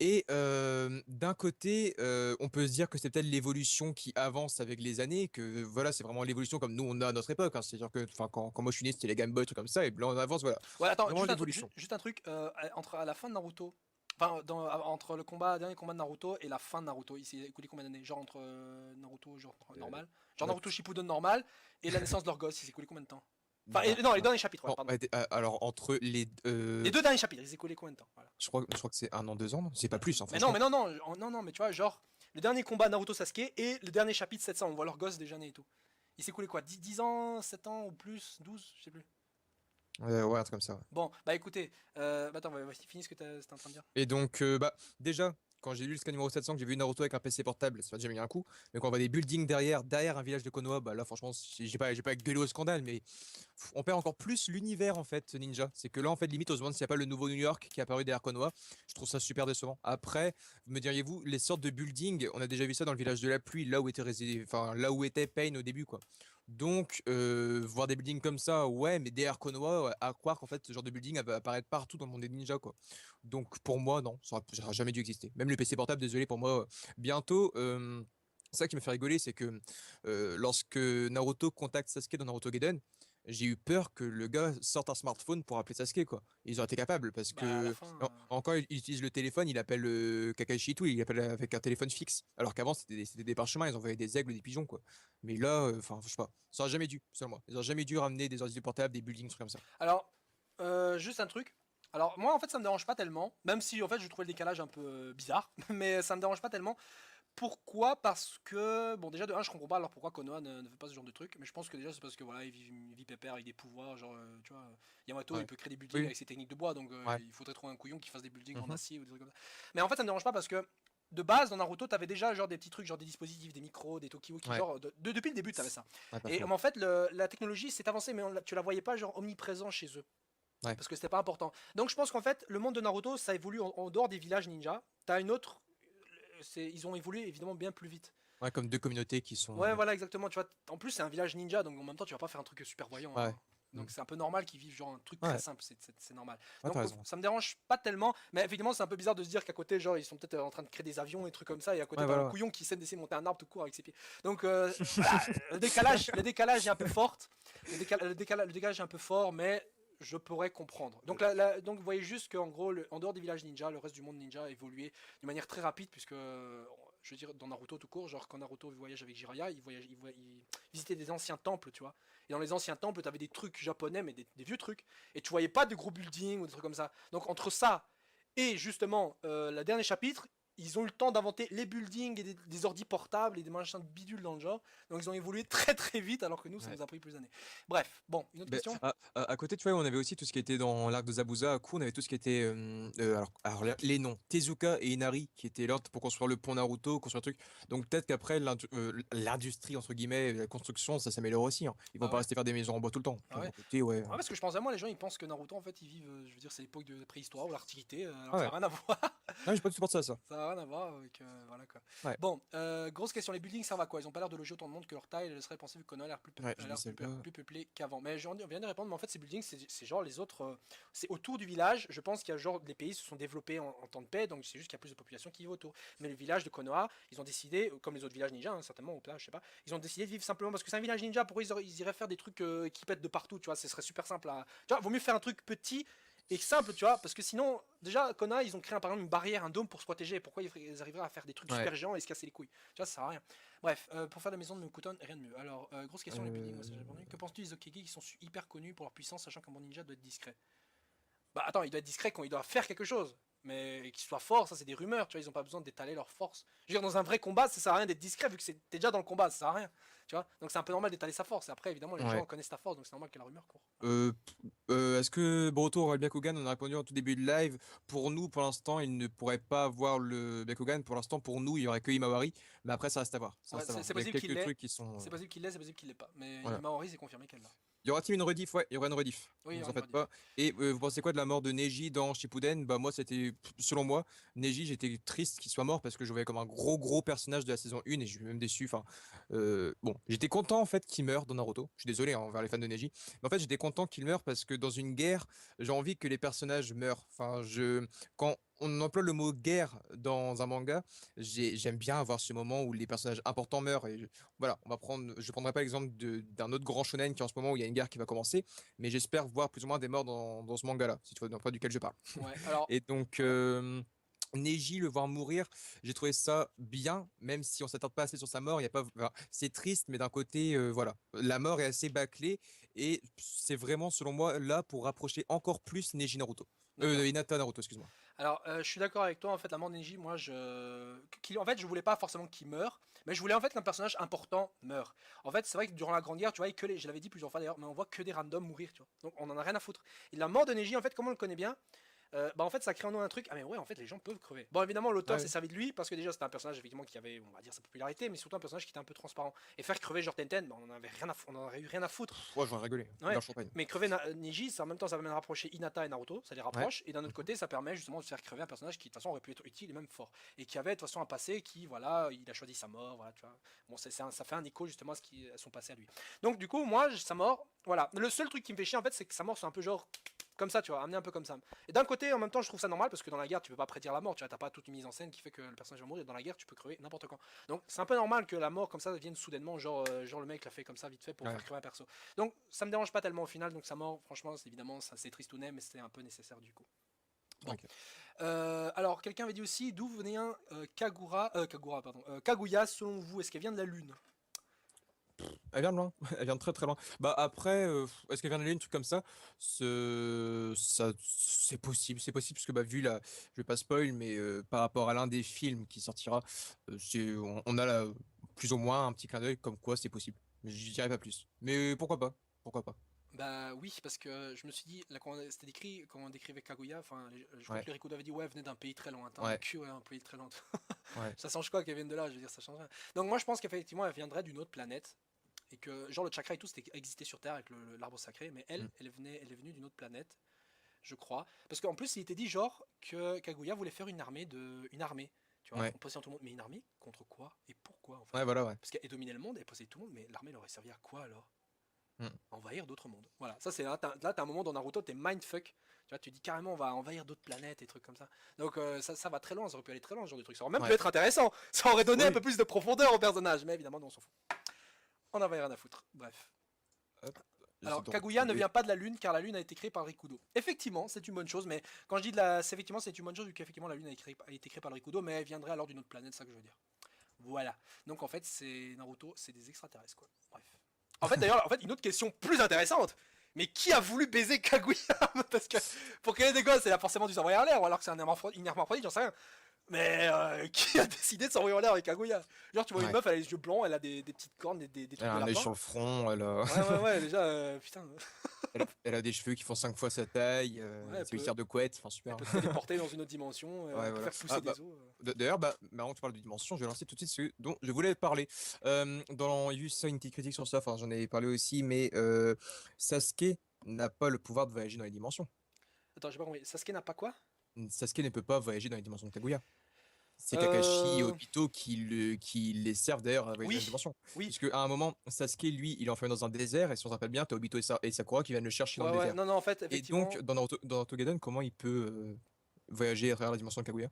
Et d'un côté, on peut se dire que c'est peut-être l'évolution qui avance avec les années, que voilà, c'est vraiment l'évolution comme nous on a à notre époque, hein. C'est-à-dire que, enfin, quand moi je suis né, c'était les Game Boy, trucs comme ça, et là on avance, voilà. Ouais, attends, Vraiment l'évolution. juste un truc, entre à la fin de Naruto, entre dernier combat de Naruto et la fin de Naruto, il s'est écoulé combien d'années? Genre entre Naruto, genre Euh, normal, genre ouais, Naruto Shippuden normal, et la naissance de leur gosse, il s'est écoulé combien de temps? Enfin, non, non, les derniers chapitres, ouais, non, pardon. alors entre les, Les deux derniers chapitres, ils s'est écoulé combien de temps? Voilà. je crois que c'est 1 an, 2 ans, non. C'est pas plus, hein, Mais non, franchement. non, mais tu vois, genre, le dernier combat Naruto Sasuke et le dernier chapitre 700, on voit leur gosse déjà né et tout. Il s'est écoulé quoi? 10 ans, 7 ans ou plus? 12, je sais plus. Ouais, un truc comme ça. Ouais. Bon, bah écoutez, attends, vas-y, finis ce que t'étais en train de dire. Et donc, bah, déjà, quand j'ai lu le scan numéro 700, que j'ai vu Naruto avec un PC portable, ça m'a déjà mis un coup. Mais quand on voit des buildings derrière un village de Konoha, bah là, franchement, j'ai pas gueulé au scandale, mais on perd encore plus l'univers, en fait, Ninja. C'est que là, en fait, limite, on se demande s'il n'y a pas le nouveau New York qui est apparu derrière Konoha. Je trouve ça super décevant. Après, me diriez-vous, les sortes de buildings, on a déjà vu ça dans le village de la pluie, là où était Pain au début, quoi. Donc, voir des buildings comme ça, ouais, mais derrière Konoha, ouais, à croire qu'en fait, ce genre de building va apparaître partout dans le monde des ninjas, quoi. Donc, pour moi, non, ça aurait jamais dû exister. Même le PC portable, désolé, pour moi, bientôt. Ça qui me fait rigoler, c'est que lorsque Naruto contacte Sasuke dans Naruto Gaiden, j'ai eu peur que le gars sorte un smartphone pour appeler Sasuke, quoi. Ils auraient été capables, parce Bah à la que fin. encore il utilise le téléphone, il appelle Kakashi et tout, il appelle avec un téléphone fixe. Alors qu'avant, c'était des parchemins, ils envoyaient des aigles, des pigeons, quoi. Mais là, enfin, je sais pas, ça aurait jamais dû, selon moi. Ils auraient jamais dû ramener des ordinateurs portables, des buildings, trucs comme ça. Alors, juste un truc. Alors, moi, en fait, ça me dérange pas tellement, même si, en fait, je trouvais le décalage un peu bizarre, mais ça me dérange pas tellement. Pourquoi? Parce que, bon, déjà, de un, je comprends pas alors pourquoi Konoha ne fait pas ce genre de truc, mais je pense que déjà, c'est parce que, voilà, il vit pépère avec des pouvoirs, genre, tu vois, Yamato, il Ouais. peut créer des buildings Oui. avec ses techniques de bois, donc Ouais. il faudrait trouver un couillon qui fasse des buildings en Mhm. acier ou des trucs comme ça. Mais en fait, ça me dérange pas parce que, de base, dans Naruto, t'avais déjà, genre, des petits trucs, genre des dispositifs, des micros, des Tokiwoki, Ouais. genre, depuis le début, t'avais ça. Ouais, pas Et faux. en fait, la technologie s'est avancée, mais tu la voyais pas genre omniprésent chez eux. Ouais. Parce que c'était pas important. Donc je pense qu'en fait, le monde de Naruto, ça évolue en dehors des villages ninja. T'as une autre. Ils ont évolué évidemment bien plus vite. Ouais, comme deux communautés qui sont. Ouais, voilà, exactement. Tu vois, en plus, c'est un village ninja, donc en même temps, tu vas pas faire un truc super voyant, Ouais. hein. Donc c'est un peu normal qu'ils vivent genre un truc très Ouais, simple, c'est normal. ouais, Donc t'as raison. ça me dérange pas tellement, mais effectivement c'est un peu bizarre de se dire qu'à côté genre ils sont peut-être en train de créer des avions et trucs comme ça, et à côté Ouais, t'as un voilà. Ouais. couillon qui essaie d'essayer de monter un arbre tout court avec ses pieds. Donc voilà, le décalage est un peu fort, le décalage est un peu fort, mais je pourrais comprendre. Donc, donc vous voyez juste qu'en gros, en dehors des villages ninja, le reste du monde ninja a évolué de manière très rapide, puisque je veux dire, dans Naruto tout court, genre quand Naruto voyage avec Jiraiya, il visitait des anciens temples, tu vois. Et dans les anciens temples, tu avais des trucs japonais, mais des vieux trucs, et tu voyais pas de gros buildings ou des trucs comme ça. Donc entre ça et justement le dernier chapitre, ils ont eu le temps d'inventer les buildings et des ordis portables et des machins de bidule dans le genre. Donc ils ont évolué très très vite, alors que nous, ça Ouais. nous a pris plus d'années. Bref, bon, une autre Ben, question. à côté, tu vois, on avait aussi tout ce qui était dans l'arc de Zabuza. À coup, on avait tout ce qui était. Alors, les noms Tezuka et Inari, qui étaient là pour construire le pont Naruto, construire le truc. Donc, peut-être qu'après, l'industrie, entre guillemets, la construction, ça s'améliore aussi. Hein. Ils vont Ah pas ouais. rester faire des maisons en bois tout le temps. Ah Donc, ouais. à côté, ouais. Ouais, parce que je pense à moi, les gens ils pensent que Naruto en fait ils vivent, je veux dire, c'est l'époque de la préhistoire ou l'Antiquité, alors Ah que ça ouais. n'a rien à voir. Non, j'ai pas du tout pensé à ça. Ça n'a rien à voir avec. Voilà quoi. Ouais. Bon, grosse question, les buildings servent à quoi? Ils ont pas l'air de loger autant de monde que leur taille laisserait penser vu que Konoha a l'air Ouais, a je dis l'air celle-là. plus peuplé qu'avant. Mais on vient de répondre, mais en fait ces buildings c'est genre les autres. C'est autour du village, je pense qu'il y a genre. Les pays se sont développés en temps de paix, donc c'est juste qu'il y a plus de population qui vit autour. Mais le village de Konoha, ils ont décidé, comme les autres villages ninja, hein, certainement, au plat, je sais pas, ils ont décidé de vivre simplement parce que c'est un village ninja, pourquoi ils iraient faire des trucs qui pètent de partout, tu vois, ce serait super simple à. Tu vois, vaut mieux faire un truc petit et simple, tu vois, parce que sinon, déjà, Konoha, ils ont créé par exemple une barrière, un dôme pour se protéger. Pourquoi ils arriveraient à faire des trucs Ouais. super géants et se casser les couilles? Tu vois, ça sert à rien. Bref, pour faire la maison de Mukuton, rien de mieux. Alors, grosse question, les buildings, moi ça j'ai Euh, répondu. Que penses-tu des Okage qui sont hyper connus pour leur puissance, sachant qu'un bon ninja doit être discret? Bah attends, il doit être discret quand il doit faire quelque chose. Mais qu'il soit fort, ça c'est des rumeurs, tu vois, ils ont pas besoin d'étaler leur force. Je veux dire, dans un vrai combat, ça sert à rien d'être discret vu que t'es déjà dans le combat, ça sert à rien. Tu vois, donc c'est un peu normal d'étaler sa force. Et après, évidemment, les ouais. gens connaissent ta force, donc c'est normal que la rumeur court. Voilà. Euh, Est-ce que Boruto aura le Byakugan? On a répondu en tout début de live. Pour nous, pour l'instant, il ne pourrait pas avoir le Byakugan. Pour l'instant, pour nous, il y aurait que Himawari. Mais après, ça reste à voir. Ça Ouais, reste à voir. c'est Il y a possible qu'il quelques l'ait, trucs qui sont. c'est possible qu'il l'ait, c'est possible qu'il l'ait pas. Mais Voilà. Imaori, c'est confirmé qu'elle l'a. Il y aura-t-il une rediff? Ouais, il y aura une rediff. Oui, il y Vous aura en une faites rediff. pas. Et vous pensez quoi de la mort de Neji dans Shippuden? Bah moi, c'était, selon moi, Neji, j'étais triste qu'il soit mort parce que je le voyais comme un gros personnage de la saison 1 et je suis même déçu. Enfin, bon, j'étais content en fait qu'il meure dans Naruto. Je suis désolé hein, envers les fans de Neji, mais en fait, j'étais content qu'il meure parce que dans une guerre, j'ai envie que les personnages meurent. Enfin, quand on emploie le mot guerre dans un manga, j'aime bien avoir ce moment où les personnages importants meurent. Et voilà, je prendrai pas l'exemple d'un autre grand shonen qui en ce moment où il y a une guerre qui va commencer, mais j'espère voir plus ou moins des morts dans ce manga-là, si tu vois, dans le point duquel je parle. Ouais, alors, Et donc, ouais. Neji, le voir mourir, j'ai trouvé ça bien, même si on s'attarde pas assez sur sa mort. Il y a pas, enfin, c'est triste, mais d'un côté, voilà, la mort est assez bâclée et c'est vraiment, selon moi, là pour rapprocher encore plus Neji Naruto. D'accord. Hinata Naruto, excuse-moi. Alors, je suis d'accord avec toi. En fait, la mort de Neji, moi, en fait, je voulais pas forcément qu'il meure, mais je voulais en fait qu'un personnage important meure. En fait, c'est vrai que durant la Grande Guerre, tu vois, je l'avais dit plusieurs fois d'ailleurs, mais on voit que des randoms mourir, tu vois. Donc, on en a rien à foutre. Et la mort de Neji, en fait, comme on le connaît bien, bah en fait ça crée en nous un truc, ah mais ouais en fait les gens peuvent crever. Bon évidemment l'auteur s'est Ouais, servi de lui parce que déjà c'était un personnage effectivement qui avait on va dire sa popularité, mais surtout un personnage qui était un peu transparent. Et faire crever genre Tenten, bah, on en aurait eu rien à foutre. ouais, j'en ai rigolé. Ouais, Dans champagne. mais crever Neji, en même temps ça va même rapprocher Hinata et Naruto, ça les Ouais. rapproche, et d'un autre Mhm. côté ça permet justement de faire crever un personnage qui de toute façon aurait pu être utile et même fort, et qui avait de toute façon un passé qui, voilà, il a choisi sa mort, voilà, tu vois. Bon, ça fait un écho justement à son passé à lui. Donc du coup, moi, sa mort, voilà. Le seul truc qui me fait chier en fait, c'est que sa mort soit un peu genre comme ça, tu vois, amené un peu comme ça. Et d'un côté, en même temps, je trouve ça normal parce que dans la guerre, tu peux pas prédire la mort, tu vois, t'as pas toute une mise en scène qui fait que le personnage va mourir. Dans la guerre, tu peux crever n'importe quand. Donc c'est un peu normal que la mort comme ça vienne soudainement, genre le mec l'a fait comme ça vite fait pour Ouais. faire crever un perso. Donc ça me dérange pas tellement au final, donc sa mort, franchement, évidemment, ça c'est tristounet, mais c'est un peu nécessaire du coup. Bon. Ok. Alors, quelqu'un avait dit aussi d'où venait un Kagura, pardon, Kaguya selon vous? Est-ce qu'elle vient de la lune? Elle vient de loin, elle vient de très très loin. Bah après, est-ce qu'elle vient de lire un truc comme ça? C'est possible, parce que bah vu la, je vais pas spoil, mais par rapport à l'un des films qui sortira, on a là plus ou moins un petit clin d'œil comme quoi c'est possible. Mais je dirais pas plus. Mais pourquoi pas. Bah oui, parce que je me suis dit, là, c'était décrit, quand on décrivait Kaguya, enfin, je crois Ouais, que le Rikudo avait dit, ouais, elle venait d'un pays très lointain, ouais, donc ouais, un pays très lointain. ouais. Ça change quoi qu'elle vienne de là, je veux dire, ça change rien. Donc moi je pense qu'effectivement elle viendrait d'une autre planète, et que genre le chakra et tout c'était existé sur Terre avec l'arbre sacré, mais Mm. elle est venue d'une autre planète, je crois. Parce qu'en plus il était dit genre que Kaguya voulait faire une armée, tu vois, Ouais, en possédant tout le monde. Mais une armée contre quoi et pourquoi en fait? ouais, voilà, ouais. Parce qu'elle dominait le monde, elle possédait tout le monde, mais l'armée elle aurait servi à quoi alors? Mm. Envahir d'autres mondes. Voilà, ça c'est là, t'as un moment dans Naruto, t'es mindfuck. Tu vois, tu dis carrément on va envahir d'autres planètes et trucs comme ça. Donc ça va très loin, ça aurait pu aller très loin ce genre de truc. Ça aurait même pu Ouais. être intéressant. Ça aurait donné un Oui. peu plus de profondeur au personnage. Mais évidemment, non, on s'en fout. On en va rien à foutre. Bref. Hop, j'essaie Alors, de Kaguya ne retrouver. vient pas de la Lune car la Lune a été créée par le Rikudo. Effectivement, c'est une bonne chose, mais quand je dis de la. Effectivement, c'est une bonne chose vu qu'effectivement la Lune a été créée par le Rikudo, mais elle viendrait alors d'une autre planète, c'est ça que je veux dire. Voilà. Donc en fait, c'est Naruto, c'est des extraterrestres quoi. Bref. En fait, d'ailleurs, une autre question plus intéressante. Mais qui a voulu baiser Kaguya? Parce que pour qu'elle ait des gosses, elle a forcément dû s'envoyer en l'air, ou alors que c'est une hermaphrodite, j'en sais rien. Mais qui a décidé de s'envoyer en l'air avec Kaguya? Genre, tu vois une Ouais. meuf, elle a les yeux blancs, elle a des petites cornes, des Elle trucs a de un œil lapin. sur le front, Ouais, déjà, putain. elle a des cheveux qui font 5 fois sa taille, Ouais, c'est une de couette, enfin elle super. peut te téléporter dans une autre dimension, Ouais, elle peut voilà. faire pousser Ah, bah, des os. d'ailleurs, maintenant que tu parles de dimension, je vais lancer tout de suite ce dont je voulais parler. Il y a eu ça, une petite critique sur ça, enfin, j'en ai parlé aussi, mais Sasuke n'a pas le pouvoir de voyager dans les dimensions. Attends, j'ai pas compris. Sasuke n'a pas quoi? Sasuke ne peut pas voyager dans les dimensions de Kaguya. C'est Kakashi et Euh. Obito qui les servent d'ailleurs à voyager dans les Oui, dimensions. oui. Puisque à un moment, Sasuke, lui, il est enfermé dans un désert, et si on se rappelle bien, t'as Obito et Sakura qui viennent le chercher dans le Ouais, désert. non, en fait, Et donc, effectivement. dans Naruto Gaiden, comment il peut voyager à travers la dimension de Kaguya?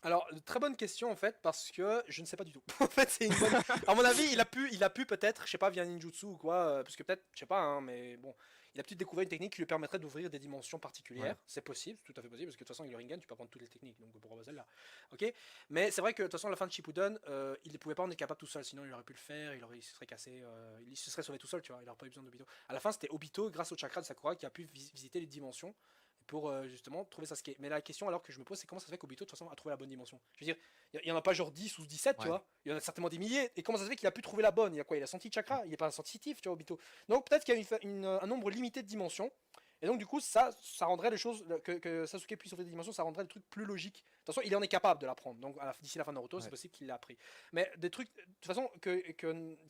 Alors, très bonne question en fait, parce que je ne sais pas du tout. En fait, c'est une bonne. À mon avis, il a pu peut-être, je sais pas, via ninjutsu ou quoi, parce que peut-être, je sais pas, hein, mais bon, il a peut-être découvert une technique qui lui permettrait d'ouvrir des dimensions particulières. Ouais. C'est possible, c'est tout à fait possible, parce que de toute façon, avec le Rinnegan, tu peux apprendre toutes les techniques, donc pourquoi pas celle-là. Ok. Mais c'est vrai que de toute façon, à la fin de Shippuden, il ne pouvait pas en être capable tout seul, sinon il aurait pu le faire, il se serait cassé, il se serait sauvé tout seul, tu vois, il n'aurait pas eu besoin d'Obito. À la fin, c'était Obito, grâce au chakra de Sakura, qui a pu visiter les dimensions pour justement trouver Sasuke. Mais la question alors que je me pose, c'est comment ça se fait qu'Obito de toute façon a trouvé la bonne dimension. Je veux dire, il y en a pas genre 10 ou 17, tu Ouais. vois. Il y en a certainement des milliers. Et comment ça se fait qu'il a pu trouver la bonne? Il a quoi? Il a senti le chakra. Il est pas sensitif, tu vois, Obito. Donc peut-être qu'il y a un nombre limité de dimensions. Et donc du coup, ça rendrait les choses que Sasuke puisse ouvrir des dimensions, ça rendrait le truc plus logique. De toute façon, il en est capable de l'apprendre. Donc d'ici la fin de Naruto, c'est Ouais. possible qu'il l'ait appris. Mais des trucs, de toute façon, que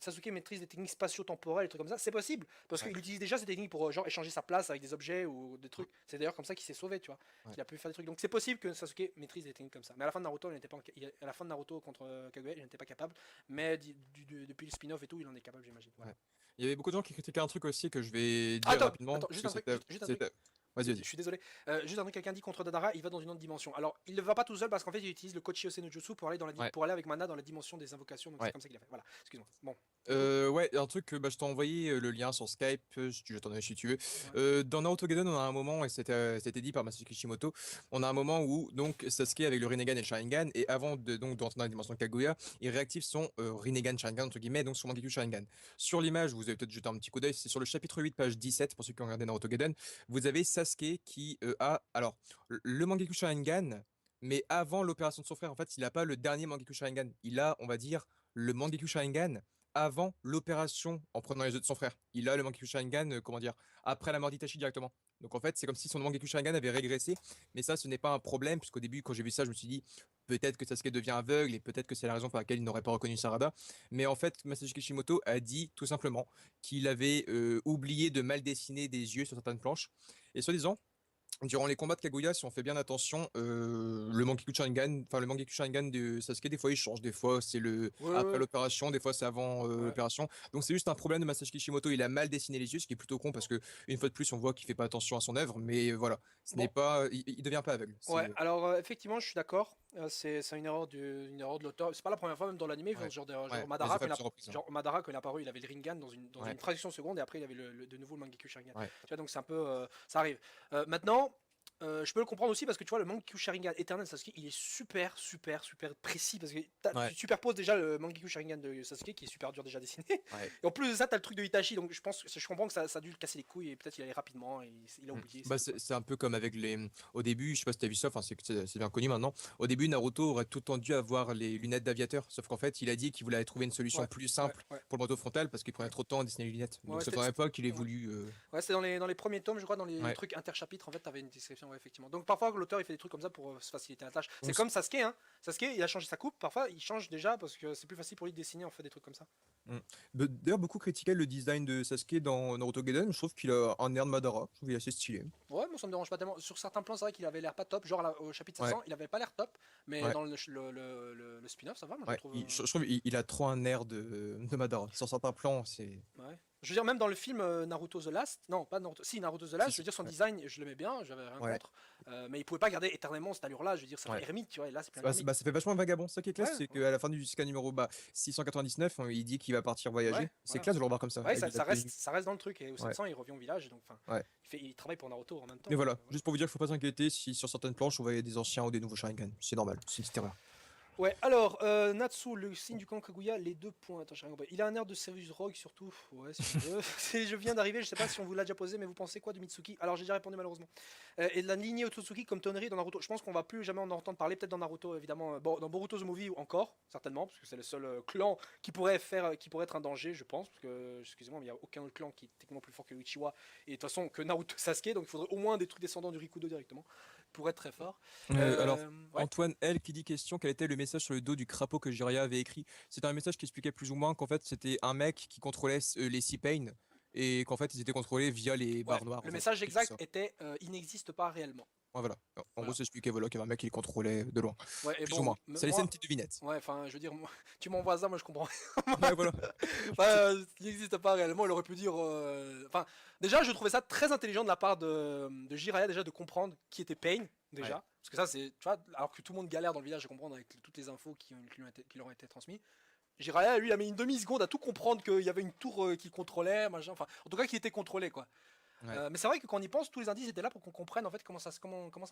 Sasuke maîtrise des techniques spatio-temporelles, des trucs comme ça, c'est possible parce Ouais. qu'il utilise déjà ces techniques pour genre échanger sa place avec des objets ou des trucs. C'est d'ailleurs comme ça qu'il s'est sauvé, tu vois, Ouais. qu'il a pu faire des trucs. Donc c'est possible que Sasuke maîtrise des techniques comme ça. Mais à la fin de Naruto, il n'était pas, à la fin de Naruto contre Kaguya, il n'était pas capable. Mais depuis le spin-off et tout, il en est capable, j'imagine. Voilà. Ouais. Il y avait beaucoup de gens qui critiquaient un truc aussi que je vais dire Attends, rapidement, attends, parce juste que un truc, c'était. juste un truc. Vas-y, Je vas-y. suis désolé. Juste un truc, quelqu'un dit contre Dadara, il va dans une autre dimension. Alors, il ne va pas tout seul parce qu'en fait, il utilise le Kochi no Jutsu pour aller, Ouais. pour aller avec Mana dans la dimension des invocations. Donc, c'est Ouais. comme ça qu'il a fait. Voilà, excuse-moi. Bon. Du coup, Ouais, un truc, je t'ai envoyé le lien sur Skype, je t'en ai si tu veux. ouais. Dans Naruto Gaiden, on a un moment, et c'était dit par Masashi Kishimoto, on a un moment où donc Sasuke avec le Rinnegan et le Sharingan, et avant d'entrer dans la dimension de Kaguya, il réactive son Rinnegan Sharingan, entre guillemets, donc son Mangekyou Sharingan. Sur l'image, vous avez peut-être jeté un petit coup d'œil, c'est sur le chapitre 8, page 17, pour ceux qui ont regardé Naruto Gaiden, vous avez Sasuke qui a, alors, le Mangekyou Sharingan, mais avant l'opération de son frère, en fait, il n'a pas le dernier Mangekyou Sharingan, il a, on va dire, le Mangekyou Sharingan avant l'opération en prenant les œufs de son frère. Il a le Mangekyou Sharingan, comment dire, après la mort d'Itachi directement. Donc en fait, c'est comme si son Mangekyou Sharingan avait régressé, mais ça, ce n'est pas un problème, puisqu'au début, quand j'ai vu ça, je me suis dit, peut-être que Sasuke devient aveugle, et peut-être que c'est la raison pour laquelle il n'aurait pas reconnu Sarada. Mais en fait, Masashi Kishimoto a dit, tout simplement, qu'il avait oublié de mal dessiner des yeux sur certaines planches. Et soi-disant, durant les combats de Kaguya, si on fait bien attention, le Mangekyou Sharingan, enfin le Mangekyou Sharingan de Sasuke, des fois il change, des fois c'est le Ouais, après ouais, l'opération, des fois c'est avant ouais. l'opération. Donc c'est juste un problème de Masashi Kishimoto, il a mal dessiné les yeux, ce qui est plutôt con parce que une fois de plus on voit qu'il fait pas attention à son œuvre, mais voilà, ce n'est Bon, pas, il devient pas aveugle. ouais, C'est alors effectivement, je suis d'accord. C'est une erreur de l'auteur. C'est pas la première fois, même dans l'anime, ils font ouais, ce genre ouais, mais Madara, ça fait plusieurs reprises. Hein. genre Madara, quand il est apparu, il avait le Rinnegan dans Ouais, une fraction de seconde, et après, il avait de nouveau le Mangekyou Sharingan. ouais, Tu vois, donc c'est un peu. Ça arrive. Maintenant. Je peux le comprendre aussi parce que tu vois le Mangekyou Sharingan éternel de Sasuke il est super super super précis parce que ouais, tu superposes déjà le Mangekyou Sharingan de Sasuke qui est super dur déjà à dessiner ouais. et en plus de ça t'as le truc de Itachi donc je comprends que ça a dû le casser les couilles et peut-être il allait rapidement et il a Mm. oublié c'est Bah, tout, quoi. c'est un peu comme avec les. Au début, je sais pas si t'as vu ça, enfin, c'est bien connu maintenant. Au début, Naruto aurait tout tendu à avoir les lunettes d'aviateur, sauf qu'en fait, il a dit qu'il voulait trouver une solution Ouais, plus ouais, simple ouais, pour le manteau frontal parce qu'il prenait ouais. trop de temps à dessiner les lunettes. Ouais, Donc, ouais, c'est dans pas qu'il ait ouais. voulu. Ouais, c'était dans les premiers tomes, je crois, dans les Ouais. trucs interchapitres, en fait, t'avais une description, ouais, effectivement. Donc parfois, l'auteur, il fait des trucs comme ça pour se faciliter la tâche. C'est Donc, comme Sasuke, hein. Sasuke, il a changé sa coupe, parfois, il change déjà parce que c'est plus facile pour lui de dessiner, en fait, des trucs comme ça. Mm. D'ailleurs, beaucoup critiquaient le design de Sasuke dans Naruto Gaiden. Je trouve qu'il a un air de Madara. Je trouve qu'il est assez stylé. Ouais, moi ça me dérange pas tellement. Sur certains plans, c'est vrai qu'il avait l'air pas top. Genre au chapitre Ouais, 700, il avait pas l'air top. Mais ouais, dans le spin-off, ça va, moi je le ouais. trouve. Je trouve il a trop un air de Madara. Sur certains plans, c'est. Ouais. Je veux dire, même dans le film Naruto The Last, non, pas Naruto, si Naruto The Last, je veux dire, son Ouais, design, je l'aimais bien, j'avais rien ouais, contre. Mais il pouvait pas garder éternellement cette allure-là, je veux dire, ça fait ouais. ermite, tu vois, et là c'est plein Bah, d'ermite. ça fait vachement vagabond. Ça qui est Ouais, classe, c'est ouais, qu'à la fin du scan numéro 699, il dit qu'il va partir ouais, voyager. C'est voilà. classe de le revoir comme ça, Ouais, avec de la tenue. ça reste dans le truc, et au Ouais, 700, il revient au village, donc enfin, ouais. il travaille pour Naruto en même Mais temps. voilà, Ouais. juste pour vous dire qu'il faut pas s'inquiéter si sur certaines planches on voyait des anciens ou des nouveaux Sharingan. C'est normal, c'est une petite erreur. Ouais, alors, Natsu, le signe du clan Kaguya, les 2 points. Attends, j'ai rien compris. Il a un air de Service Rogue surtout. Ouais, si on veut. Je viens d'arriver, je sais pas si on vous l'a déjà posé, mais vous pensez quoi de Mitsuki? Alors, j'ai déjà répondu malheureusement. Et de la lignée Otsutsuki comme tonnerie dans Naruto. Je pense qu'on va plus jamais en entendre parler, peut-être dans Naruto évidemment. Bon, dans Boruto the Movie encore, certainement, parce que c'est le seul clan qui pourrait qui pourrait être un danger, je pense. Parce que, excusez-moi, mais il n'y a aucun autre clan qui est techniquement plus fort que Uchiwa. Et de toute façon, que Naruto Sasuke, donc il faudrait au moins des trucs descendants du Rikudo directement pour être très fort. Alors, Ouais. Antoine L qui dit question, quel était le message sur le dos du crapaud que Jiraiya avait écrit? C'était un message qui expliquait plus ou moins qu'en fait c'était un mec qui contrôlait les Sea Pain et qu'en fait ils étaient contrôlés via les Ouais, barres noires en le fait. message C'est tout exact ça. était il n'existe pas réellement. Ouais, voilà. En gros, Voilà. ça expliquait voilà, qu'il y avait un mec qui les contrôlait de loin. Ouais, et Plus ou bon, moins. Ça laissait une moi, petite devinette. ouais, enfin, je veux dire, tu m'envoies ça, moi je comprends. Ouais, voilà. Enfin, il n'existe pas réellement, il aurait pu dire. Enfin, déjà, je trouvais ça très intelligent de la part de Jiraiya, déjà, de comprendre qui était Pain, Ouais. déjà. Parce que ça, c'est. Tu vois, alors que tout le monde galère dans le village à comprendre avec toutes les infos qui leur ont été transmises. Jiraiya, lui, il a mis une demi-seconde à tout comprendre qu'il y avait une tour qu'il contrôlait, machin. Enfin, en tout cas, qu'il était contrôlé, quoi. Ouais. Mais c'est vrai que quand on y pense, tous les indices étaient là pour qu'on comprenne en fait comment ça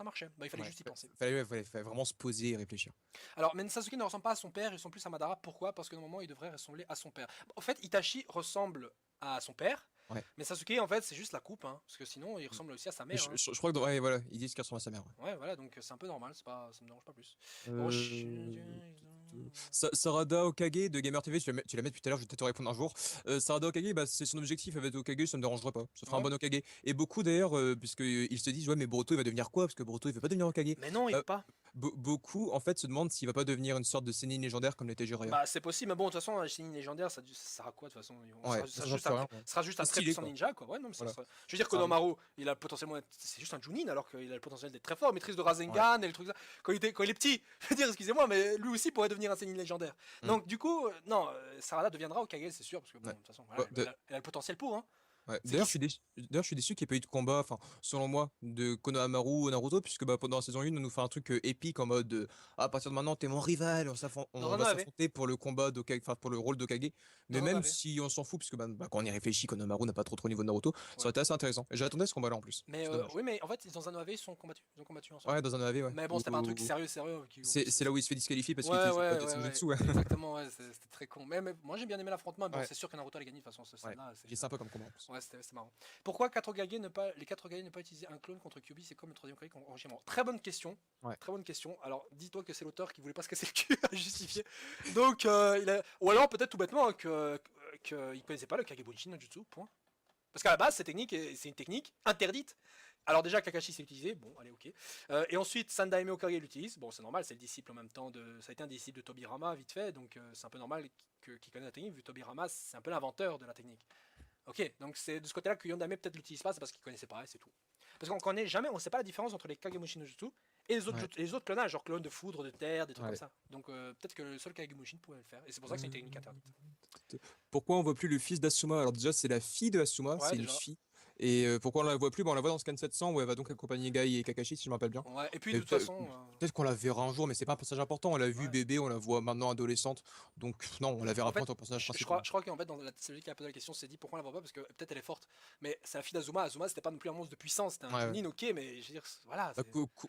marchait. Bah, il fallait Ouais. juste y penser. Fallait vraiment se poser et réfléchir. Alors, mais Sasuke ne ressemble pas à son père, il ressemble plus à Madara. Pourquoi? Parce que normalement, il devrait ressembler à son père. En fait, Itachi ressemble à son père, Ouais. mais Sasuke, en fait, c'est juste la coupe, hein, parce que sinon, il ressemble aussi à sa Mais mère. Hein. je crois que ouais, voilà, ils disent qu'il ressemble à sa mère. Ouais, voilà, donc c'est un peu normal, ça me dérange pas plus. Ouais. Bon, Sarada Okage de Gamer TV, tu l'as mis depuis tout à l'heure, je vais peut-être te répondre un jour. Sarada Okage, bah, c'est son objectif avec Okage, ça me dérangerait pas. Ça fera un ouais. bon Okage. Et beaucoup d'ailleurs, puisque ils se disent, ouais, mais Boruto il va devenir quoi? Parce que Boruto il veut pas devenir Okage. Mais non, il Bah, veut pas. beaucoup en fait se demandent s'il va pas devenir une sorte de Sénin légendaire comme l'était Jiraiya. Bah, c'est possible, mais bon, de toute façon, la Shining légendaire, ça sert à quoi de toute façon? Ouais, ça change rien. Ouais. Sera juste un C'est très stylé puissant quoi. ninja, quoi. Ouais, non, mais Voilà. je veux dire, Ça- Konohamaru, il a potentiellement. C'est juste un Junin, alors qu'il a le potentiel d'être très fort, maîtrise de Rasengan et le truc ça. Quand il est petit, je veux dire, excusez-moi, mais lui aussi pourrait devenir un Sénin légendaire. Mm. Donc, du coup, non, Sarada deviendra Hokage, c'est sûr, parce que bon, Ouais. de toute façon, voilà, Ouais, elle a le potentiel pour, hein. ouais. C'est D'ailleurs, qui je suis déçu qu'il n'y ait pas eu de combat, enfin, selon moi, de Konohamaru au Naruto, puisque bah, pendant la saison 1, on nous fait un truc épique en mode à partir de maintenant, t'es mon rival, dans on un va AV. s'affronter pour le combat d'Okage, enfin, pour le rôle d'Okage. Mais Dans un même AV. si on s'en fout, puisque quand on y réfléchit, Konohamaru n'a pas trop au niveau de Naruto, ça Ouais. aurait été assez intéressant. Et j'attendais ce combat-là en plus. Mais C'est dommage. oui, mais en fait, dans un AV, ils ont combattu ensemble. Ouais, dans un AV, ouais. Mais bon, c'était pas un truc sérieux. C'est là où il se fait disqualifier parce qu'il Ouais, utilise une ouais, boîte de ouais, ouais, Senjutsu, ouais. exactement, ouais, c'était très con. Mais moi j'ai bien aimé l'affrontement, mais bon, Ouais, c'est sûr que Naruto a gagné de toute façon, cette ouais. scène-là. Il est sympa comme combat en plus. Ouais, c'était marrant. Pourquoi les 4 Hokage ne pas utiliser un clone contre Kyuubi? C'est comme le troisième Hokage en Orochimaru. Très bonne question. Ouais. Très bonne question. Alors, dis-toi que c'est l'auteur qui voulait pas se casser le cul à justifier. Donc, ou alors peut-être tout bêtement hein, il connaissait pas le Kagebunshin no Jutsu, point. Parce qu'à la base, c'est une technique interdite. Alors déjà, Kakashi s'est utilisé, bon, allez, ok. Et ensuite, Sandaime Hokage l'utilise. Bon, c'est normal, c'est le disciple en même temps ça a été un disciple de Tobirama, vite fait, donc c'est un peu normal qu'il connaisse la technique, vu que Tobirama, c'est un peu l'inventeur de la technique. Ok, donc c'est de ce côté-là que Yondame peut-être l'utilise pas, c'est parce qu'il connaissait pas, et c'est tout. Parce qu'on connaît jamais, on sait pas la différence entre les Kagemushin no Jutsu et Ouais. les autres clonages, genre clone de foudre, de terre, des trucs Ouais. comme ça. Donc peut-être que le seul Kagemushin pouvait le faire, et c'est pour ça que c'est une technique interdite. Pourquoi on voit plus le fils d'Asuma? Alors déjà, c'est la fille de Asuma, Ouais, c'est une déjà. fille. Et pourquoi on la voit plus? Bah, on la voit dans Scan 700 où elle va donc accompagner Guy et Kakashi, si je me rappelle bien. Ouais, et puis Et de toute façon. peut-être qu'on la verra un jour, mais c'est pas un personnage important. On l'a vu Ouais. bébé, on la voit maintenant adolescente. Donc non, on la verra En pas en fait, tant que personnage je principal. crois qu'en fait, celui qui a posé la question s'est dit pourquoi on la voit pas, parce que peut-être elle est forte. Mais c'est la fille d'Azuma. Azuma, c'était pas non plus un monstre de puissance, c'était un Ouais, ouais. Chunin, ok, mais je veux dire, voilà. Bah,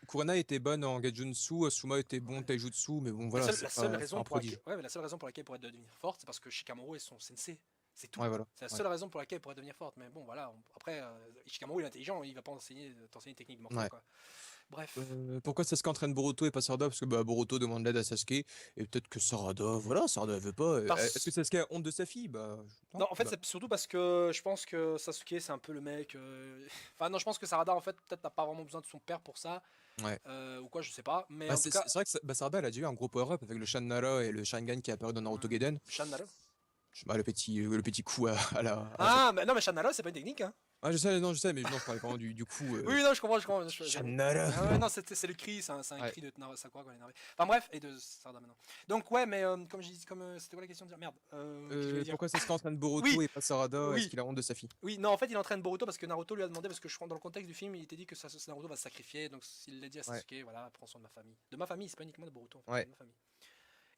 Kurana était bonne en Gaijutsu, Asuma était bon en Ouais. Taijutsu, mais bon voilà, La seule c'est pas raison un pour laquelle, prodige. ouais, mais la seule raison pour laquelle elle pourrait devenir forte, c'est parce que Shikamaru est son sensei. C'est tout. Ouais, voilà. C'est la Ouais. seule raison pour laquelle elle pourrait devenir forte. Mais bon, voilà. Après, Shikamaru il est intelligent, il va pas t'enseigner une technique mortelle, Ouais. quoi. Bref. Pourquoi Sasuke entraîne Boruto et pas Sarada? Parce que bah, Boruto demande l'aide à Sasuke, et peut-être que Sarada, voilà, Sarada elle veut pas. Est-ce que Sasuke a honte de sa fille? Bah, non. Non, en fait, Bah, c'est surtout parce que je pense que Sasuke, c'est un peu le mec. Enfin, non, je pense que Sarada, en fait, peut-être n'a pas vraiment besoin de son père pour ça. ouais. Ou quoi, je sais pas. Mais Bah, en tout cas, c'est vrai que Sarada, elle a déjà eu un gros power-up avec le Sharingan et le Sharingan qui est apparu dans Naruto Gaiden. Shan Naro. Je sais pas, le petit coup à la Ah, mais non, mais Shanala, c'est pas une technique, hein. Ah, je sais, non, je sais, mais non, je parlais vraiment du coup. Oui, non, je comprends, Shanara. Ah ouais, non, c'est le cri, c'est un Ouais. cri de Sakura quand elle est énervée. Enfin bref, et de Sarada maintenant. Donc ouais, mais comme j'ai dit, c'était quoi la question de dire? Merde, qu'est-ce que je voulais dire? Pourquoi c'est ce qu'il entraîne Oui, Boruto et pas Sarada? Est-ce oui, qu'il a honte de sa fille? oui, non, en fait, il entraîne Boruto parce que Naruto lui a demandé, parce que je crois dans le contexte du film, il était dit que Naruto va se sacrifier, donc il l'a dit à Ouais, Sasuke, voilà, prends soin de ma famille. De ma famille, c'est pas uniquement de Boruto, en fait, c'est ouais. de ma famille.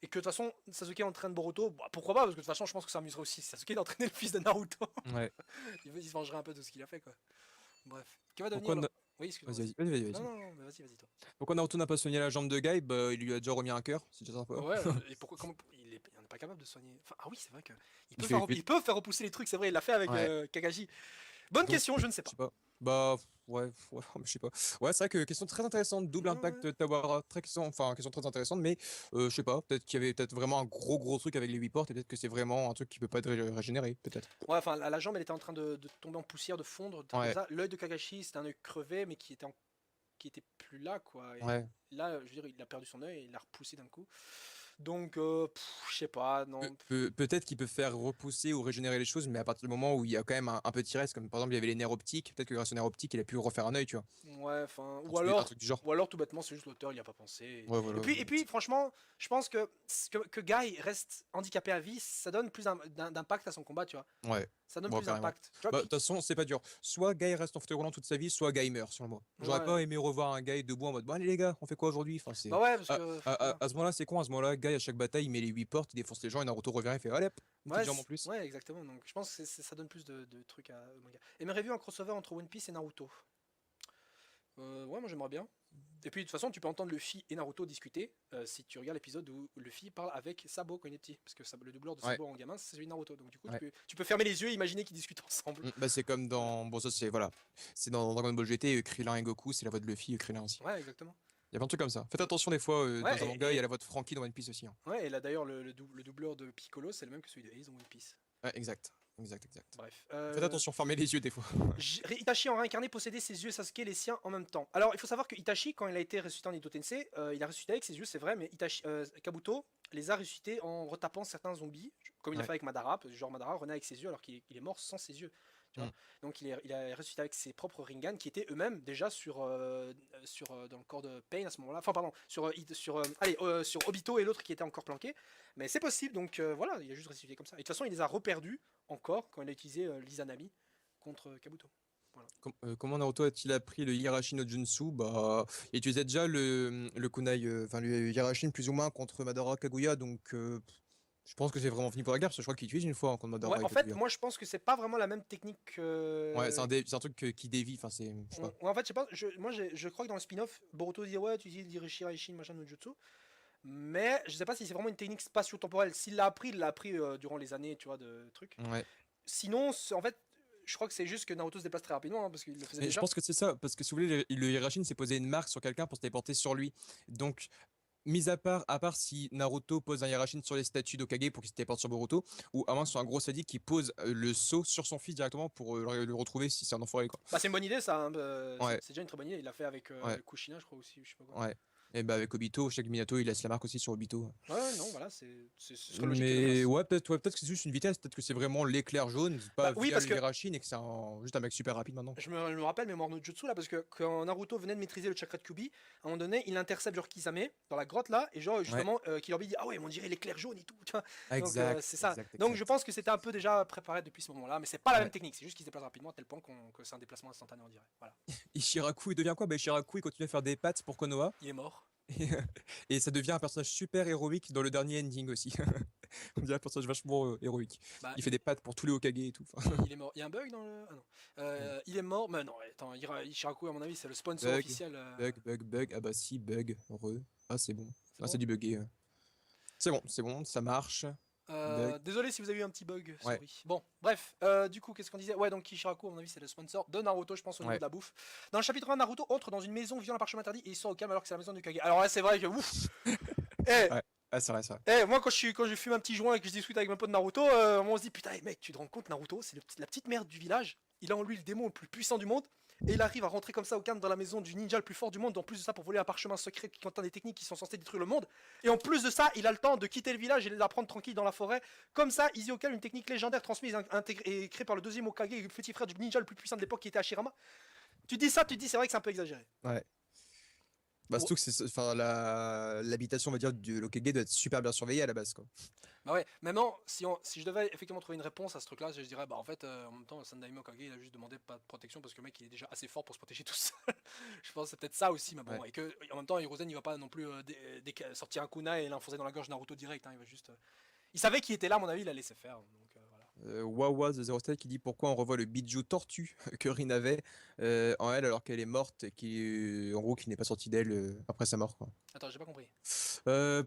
Et que de toute façon, Sasuke entraîne Boruto, bah, pourquoi pas, parce que de toute façon, je pense que ça amuserait aussi Sasuke d'entraîner le fils de Naruto. Ouais. Il se vengerait un peu de ce qu'il a fait, quoi. Bref. Qui va devenir Pourquoi, le... Na- Oui, excuse-moi, vas-y, vas-y. vas-y, vas-y, vas-y, Non, vas-y. non, non, mais vas-y, toi. Pourquoi Naruto n'a pas soigné la jambe de Guy? Bah, il lui a déjà remis un cœur, c'est déjà sympa. Ouais, et pourquoi comment, il en est pas capable de soigner. Enfin, ah oui, c'est vrai que Il fait, il peut faire repousser les trucs, c'est vrai, il l'a fait avec ouais. Kakashi. Bonne Donc, question, je ne sais je pas. sais pas. Bah, ouais, ouais, je sais pas. Ouais, c'est vrai que question très intéressante, double Ouais. impact Tawara, très question, enfin, question très intéressante, mais je sais pas, peut-être qu'il y avait peut-être vraiment un gros truc avec les 8 portes, et peut-être que c'est vraiment un truc qui peut pas être régénéré, peut-être. Ouais, enfin, la jambe, elle était en train de tomber en poussière, de fondre, des trucs comme Ouais, ça. L'œil de Kakashi, c'était un œil crevé, mais qui était plus là, quoi. Et ouais. là, je veux dire, il a perdu son œil et il l'a repoussé d'un coup. Donc, je sais pas, non. Peut-être qu'il peut faire repousser ou régénérer les choses, mais à partir du moment où il y a quand même un petit reste, comme par exemple il y avait les nerfs optiques, peut-être que grâce aux nerfs optiques, il a pu refaire un œil, tu vois. Ouais, enfin, Un truc du genre. ou alors tout bêtement, c'est juste l'auteur, il y a pas pensé. Ouais, voilà. Et puis, franchement, je pense que Guy reste handicapé à vie, ça donne plus d'impact à son combat, tu vois. Ouais, Ça donne bon, plus carrément. d'impact. Tu vois, Bah, de toute façon, c'est pas dur. Soit Guy reste en fauteuil roulant toute sa vie, soit Guy meurt, selon moi. J'aurais ouais. pas aimé revoir un Guy debout en mode, bon, allez les gars, on fait quoi aujourd'hui? Enfin, c'est. Bah ouais, parce que, voilà. À ce moment-là, c'est con, à ce moment-là, Guy, à chaque bataille, il met les 8 portes, il défonce les gens, et Naruto revient et fait, allez, hop, une petite Ouais, jambe en plus. ouais, exactement. Donc, je pense que ça donne plus de trucs au manga. Aimerais vu un crossover entre One Piece et Naruto? Ouais, moi j'aimerais bien. Et puis de toute façon, tu peux entendre Luffy et Naruto discuter si tu regardes l'épisode où Luffy parle avec Sabo quand il est petit. Parce que le doubleur de Ouais, Sabo en gamin, c'est celui de Naruto. Donc du coup, ouais. tu peux fermer les yeux et imaginer qu'ils discutent ensemble. Bah, c'est comme Voilà. dans. Bon, ça, c'est. Voilà. C'est dans Dragon Ball GT, Krillin et Goku, c'est la voix de Luffy et Krillin aussi. Ouais, exactement. Il y a plein de trucs comme ça. Faites attention des fois, Ouais, dans un manga, il y a la voix de Frankie dans One Piece aussi, hein. ouais, et là d'ailleurs, le doubleur de Piccolo, c'est le même que celui de Ace dans One Piece. Ouais, exact. Exact, exact. Bref. Faites attention, fermez les yeux des fois. Itachi en réincarné possédait ses yeux et Sasuke les siens en même temps. Alors il faut savoir que Itachi, quand il a été ressuscité en Edo Tensei, il a ressuscité avec ses yeux, c'est vrai, mais Kabuto les a ressuscités en retapant certains zombies, comme il a Ouais. fait avec Madara, parce que genre Madara renaît avec ses yeux alors qu'il est mort sans ses yeux. Tu vois. Mm. Donc il a ressuscité avec ses propres Rinnegan qui étaient eux-mêmes déjà dans le corps de Pain à ce moment-là. Enfin pardon, sur Obito et l'autre qui était encore planqué. Mais c'est possible, donc voilà, il a juste ressuscité comme ça. Et de toute façon, il les a reperdus encore quand il a utilisé l'Izanami contre Kabuto. Voilà. Comment Naruto a-t-il appris le Hirashi no Jutsu? Bah, il utilisait déjà le kunai, enfin le Hirashin plus ou moins contre Madara Kaguya, donc je pense que c'est vraiment fini pour la guerre, parce que je crois qu'il utilise une fois, hein, contre Ouais, Madara et en fait, Kaguya. moi je pense que c'est pas vraiment la même technique Ouais, que. c'est un truc qui dévie, enfin c'est, je sais pas. Ouais, en fait, je sais pas, je crois que dans le spin-off, Boruto dit ouais, tu utilises l'Hirashi machin no Jutsu. Mais je sais pas si c'est vraiment une technique spatio-temporelle. S'il l'a appris, il l'a appris durant les années, tu vois, de trucs. Ouais. Sinon, en fait, je crois que c'est juste que Naruto se déplace très rapidement, hein, parce qu'il le faisait Mais je déjà. pense que c'est ça, parce que si vous voulez, le Hirashin s'est posé une marque sur quelqu'un pour se téléporter sur lui. Donc, mis à part si Naruto pose un Hirashin sur les statues d'Okage pour qu'il se téléporte sur Boruto, ou à moins que ce soit un gros sadique qui pose le sceau sur son fils directement pour le retrouver si c'est un enfoiré, quoi. Bah, c'est une bonne idée, ça. Hein, Ouais, c'est déjà une très bonne idée. Il l'a fait avec ouais, Kushina, je crois aussi, je sais pas quoi. ouais. Et bah avec Obito, chaque Minato il laisse la marque aussi sur Obito. Ouais, non, voilà, ce serait logique qu'il le Mais fasse. ouais, peut-être que c'est juste une vitesse, peut-être que c'est vraiment l'éclair jaune, Bah pas oui, via parce le que Hirashin et que c'est juste un mec super rapide maintenant. je me rappelle mémoire no Jutsu là parce que quand Naruto venait de maîtriser le chakra de Kyuubi, à un moment donné, il intercepte genre Kisame dans la grotte là et genre Ouais, justement Kilobi dit ah ouais, mais on dirait l'éclair jaune et tout, tu vois. Donc exact, c'est ça. exact, Donc je exact. pense que c'était un peu déjà préparé depuis ce moment-là, mais c'est pas la même Ouais. technique, c'est juste qu'il se déplace rapidement à tel point que c'est un déplacement instantané on dirait. Voilà. Ishiraku, il devient quoi? Bah Ishiraku, il continue à faire des pattes pour Konoha. Il est mort. Et, et ça devient un personnage super héroïque dans le dernier ending aussi. On dirait un personnage vachement héroïque. Bah Il fait des pattes pour tous les Hokage et tout. Enfin, il est mort. Il y a un bug dans le. Ah non. Il est mort, mais non, attends, Ishiraku à mon avis c'est le sponsor bug, officiel. bug. Ah bah si, bug, Ah c'est bon. C'est Ah c'est bon. du buggé. C'est bon, ça marche. Bug. Désolé si vous avez eu un petit bug, Ouais, sorry. Bon, bref, du coup, qu'est-ce qu'on disait? Ouais, donc Kishiraku, à mon avis, c'est le sponsor de Naruto, je pense, au niveau ouais. de la bouffe. Dans le chapitre 1, Naruto entre dans une maison violant un parchemin interdit et il sort au calme alors que c'est la maison du Kage. Alors là, c'est vrai que ouf! Eh, Ouais. Ah c'est vrai, c'est vrai. moi, quand je fume un petit joint et que je discute avec mon pote Naruto, on se dit putain, mec, tu te rends compte, Naruto, c'est la petite merde du village. il a en lui le démon le plus puissant du monde. Et il arrive à rentrer comme ça au calme dans la maison du ninja le plus fort du monde. En plus de ça, pour voler un parchemin secret qui contient des techniques qui sont censées détruire le monde. Et en plus de ça, il a le temps de quitter le village et d'apprendre tranquille dans la forêt. Comme ça, Easy Okami, une technique légendaire transmise et créée par le deuxième Hokage, le petit frère du ninja le plus puissant de l'époque qui était Hashirama. Tu dis ça, tu te dis c'est vrai que c'est un peu exagéré. Ouais. Bah, Oh. surtout que enfin, l'habitation, on va dire, du Hokage doit être super bien surveillée à la base, quoi. Bah ouais, maintenant, si je devais effectivement trouver une réponse à ce truc-là, je dirais, bah en fait, en même temps, Sandaime Hokage, il a juste demandé pas de protection parce que le mec, il est déjà assez fort pour se protéger tout seul. Je pense que c'est peut-être ça aussi, mais bon, Ouais. et que en même temps, Hiruzen, il va pas non plus sortir un kunai et l'enfoncer dans la gorge de Naruto direct, hein, il va juste. Il savait qu'il était là, à mon avis, il a laissé faire, donc voilà. Wawa The Zero Style qui dit pourquoi on revoit le bijou tortue que Rin avait en elle alors qu'elle est morte et qui, en gros, qui n'est pas sorti d'elle après sa mort, quoi. Attends, j'ai pas compris.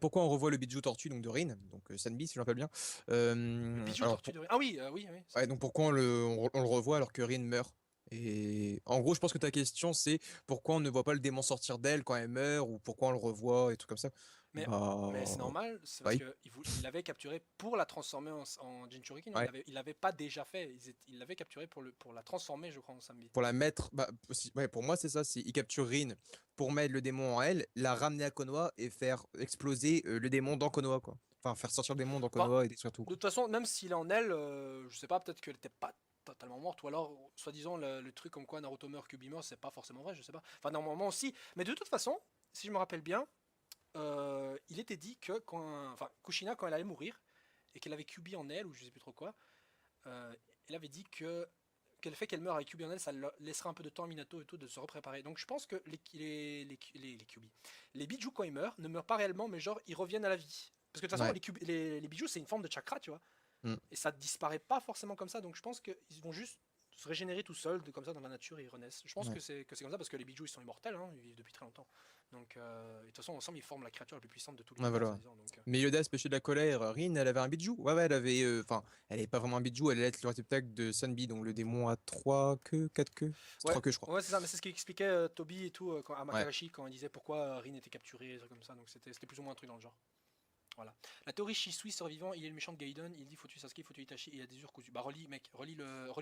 Pourquoi on revoit le bijou tortue donc de Rin, donc Sanbi si je me rappelle bien. Le bijou Alors, tortue de. Ah oui, oui, oui. ouais, donc pourquoi on le revoit alors que Rin meurt? Et en gros, je pense que ta question c'est pourquoi on ne voit pas le démon sortir d'elle quand elle meurt ou pourquoi on le revoit et tout comme ça. Mais, Bah, mais c'est normal, c'est parce oui. qu'il l'avait capturé pour la transformer en Jinchuriki, non? Ouais. Il l'avait pas déjà fait, il l'avait capturé pour la transformer, je crois, en Sambi. Pour la mettre, bah, ouais, pour moi c'est ça, c'est il capture Rin pour mettre le démon en elle, la ramener à Konoha et faire exploser le démon dans Konoha, quoi. Enfin, faire sortir le démon dans Bah, Konoha et détruire tout, de quoi. toute façon, même s'il est en elle, je sais pas, peut-être qu'elle était pas totalement morte, ou alors, soi-disant, le truc comme quoi Naruto meurt, Kyuubi meurt, c'est pas forcément vrai, je sais pas. Enfin, normalement aussi, mais de toute façon, si je me rappelle bien, il était dit que enfin, Kushina, quand elle allait mourir, et qu'elle avait Kyuubi en elle, ou je sais plus trop quoi, elle avait dit que le fait qu'elle meure avec Kyuubi en elle, ça laissera un peu de temps à Minato et tout de se repréparer. Donc je pense que les Kyuubi, les Biju quand ils meurent, ne meurent pas réellement, mais genre ils reviennent à la vie. Parce que de toute façon, Ouais. les Biju c'est une forme de chakra, tu vois. Mm. Et ça disparaît pas forcément comme ça, donc je pense qu'ils vont juste se régénérer tout seuls, comme ça dans la nature et ils renaissent. Je pense Ouais. que c'est comme ça parce que les Biju ils sont immortels, hein, ils vivent depuis très longtemps. Donc de toute façon ensemble ils forment la créature la plus puissante de tout Ouais, l'univers. voilà. Soi-disant, donc, Mais Yoda se pêchait de la colère. Rin, elle avait un bijou. Ouais, ouais, elle avait. Enfin, elle est pas vraiment un bijou, elle est le réceptacle de Sunbi, donc le démon à 3 queues, 4 queues. C'est Ouais, 3 queues, je crois. ouais c'est ça, mais c'est ce qu'expliquait Toby et tout à Ouais. Makarashi quand il disait pourquoi Rin était capturé, des trucs comme ça, donc c'était plus ou moins un truc dans le genre. Voilà. La théorie Shisui survivant, il est le méchant de Gaiden, il dit faut tuer Sasuke, faut tuer Itachi et il y a des urs cousus. Bah relis mec, relis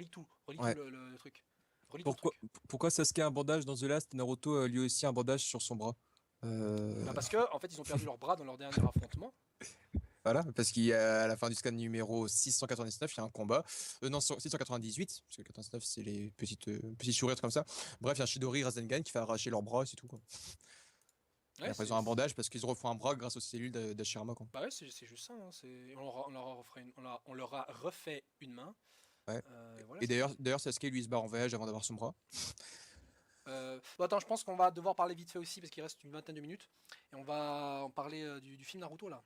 tout Ouais. le truc. Relis tout le Pourquoi, truc. pourquoi Sasuke a un bandage dans The Last et Naruto a lui aussi un bandage sur son bras? Bah parce que en fait ils ont perdu leur bras dans leur dernier affrontement. Voilà, parce qu'à la fin du scan numéro 699, il y a un combat. Non, 698, parce que 99, c'est les petits sourires comme ça. Bref, il y a Chidori Rasengan qui fait arracher leurs bras, c'est tout, quoi. Et Ouais, après, ils ont un bandage parce qu'ils refont un bras grâce aux cellules d'Hashirama, quoi. bah ouais, c'est juste ça. Hein, on leur a refait une main. Ouais. Voilà, Et c'est tout. d'ailleurs, Sasuke, lui, il se barre en voyage avant d'avoir son bras. Bon, attends, je pense qu'on va devoir parler vite fait aussi parce qu'il reste une vingtaine de minutes. Et on va en parler du film Naruto là.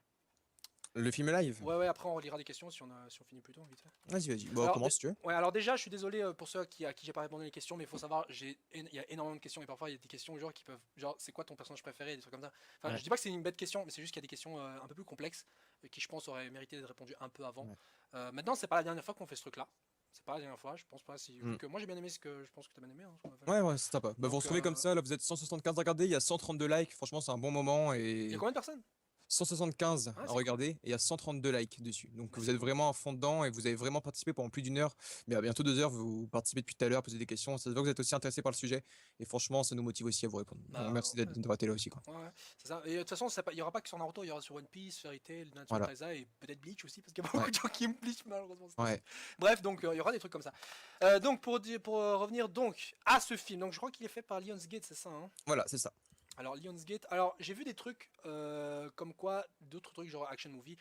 Le film est live? Ouais, ouais, après on relira des questions si on finit plus tôt, vite fait. Vas-y, vas-y. Bon, Alors, commence si tu veux. ouais, alors déjà, je suis désolé pour ceux à qui j'ai pas répondu les questions, mais il faut savoir, il y a énormément de questions et parfois il y a des questions genre qui peuvent, genre, c'est quoi ton personnage préféré, des trucs comme ça. Enfin, Ouais. je dis pas que c'est une bête question, mais c'est juste qu'il y a des questions un peu plus complexes qui, je pense, auraient mérité d'être répondues un peu avant. Ouais. Maintenant, c'est pas la dernière fois qu'on fait ce truc-là. C'est pas la dernière fois, je pense pas. Vu Mm. que moi j'ai bien aimé ce que je pense que t'as bien aimé. Hein, ce qu'on a fait. Ouais, ouais, c'est sympa. Bah, vous Donc, retrouvez comme ça, là, vous êtes 175 à regarder, il y a 132 likes. Franchement, c'est un bon moment. il y a Et combien de personnes? 175 Ah, à c'est cool. regarder et il y a 132 likes dessus. Donc Bah, vous c'est êtes cool. vraiment à fond dedans et vous avez vraiment participé pendant plus d'une heure. Mais à bientôt 2 heures, vous participez depuis tout à l'heure, posez des questions. Ça se voit que vous êtes aussi intéressé par le sujet. Et franchement, ça nous motive aussi à vous répondre. Donc, Bah, merci ouais. d'avoir été là aussi, quoi. Ouais, ouais, c'est ça. Et de toute façon, il n'y aura pas que sur Naruto, il y aura sur One Piece, Fairy Tail, Nanatsu no Voilà. Taizai et peut-être Bleach aussi, parce qu'il y a beaucoup Ouais. de gens qui aiment Bleach malheureusement. Ouais. Bref, donc il y aura des trucs comme ça. Donc pour revenir donc à ce film, donc je crois qu'il est fait par Lionsgate, c'est ça, hein? Voilà, c'est ça. Alors Lionsgate, alors j'ai vu des trucs comme quoi, d'autres trucs genre action movie.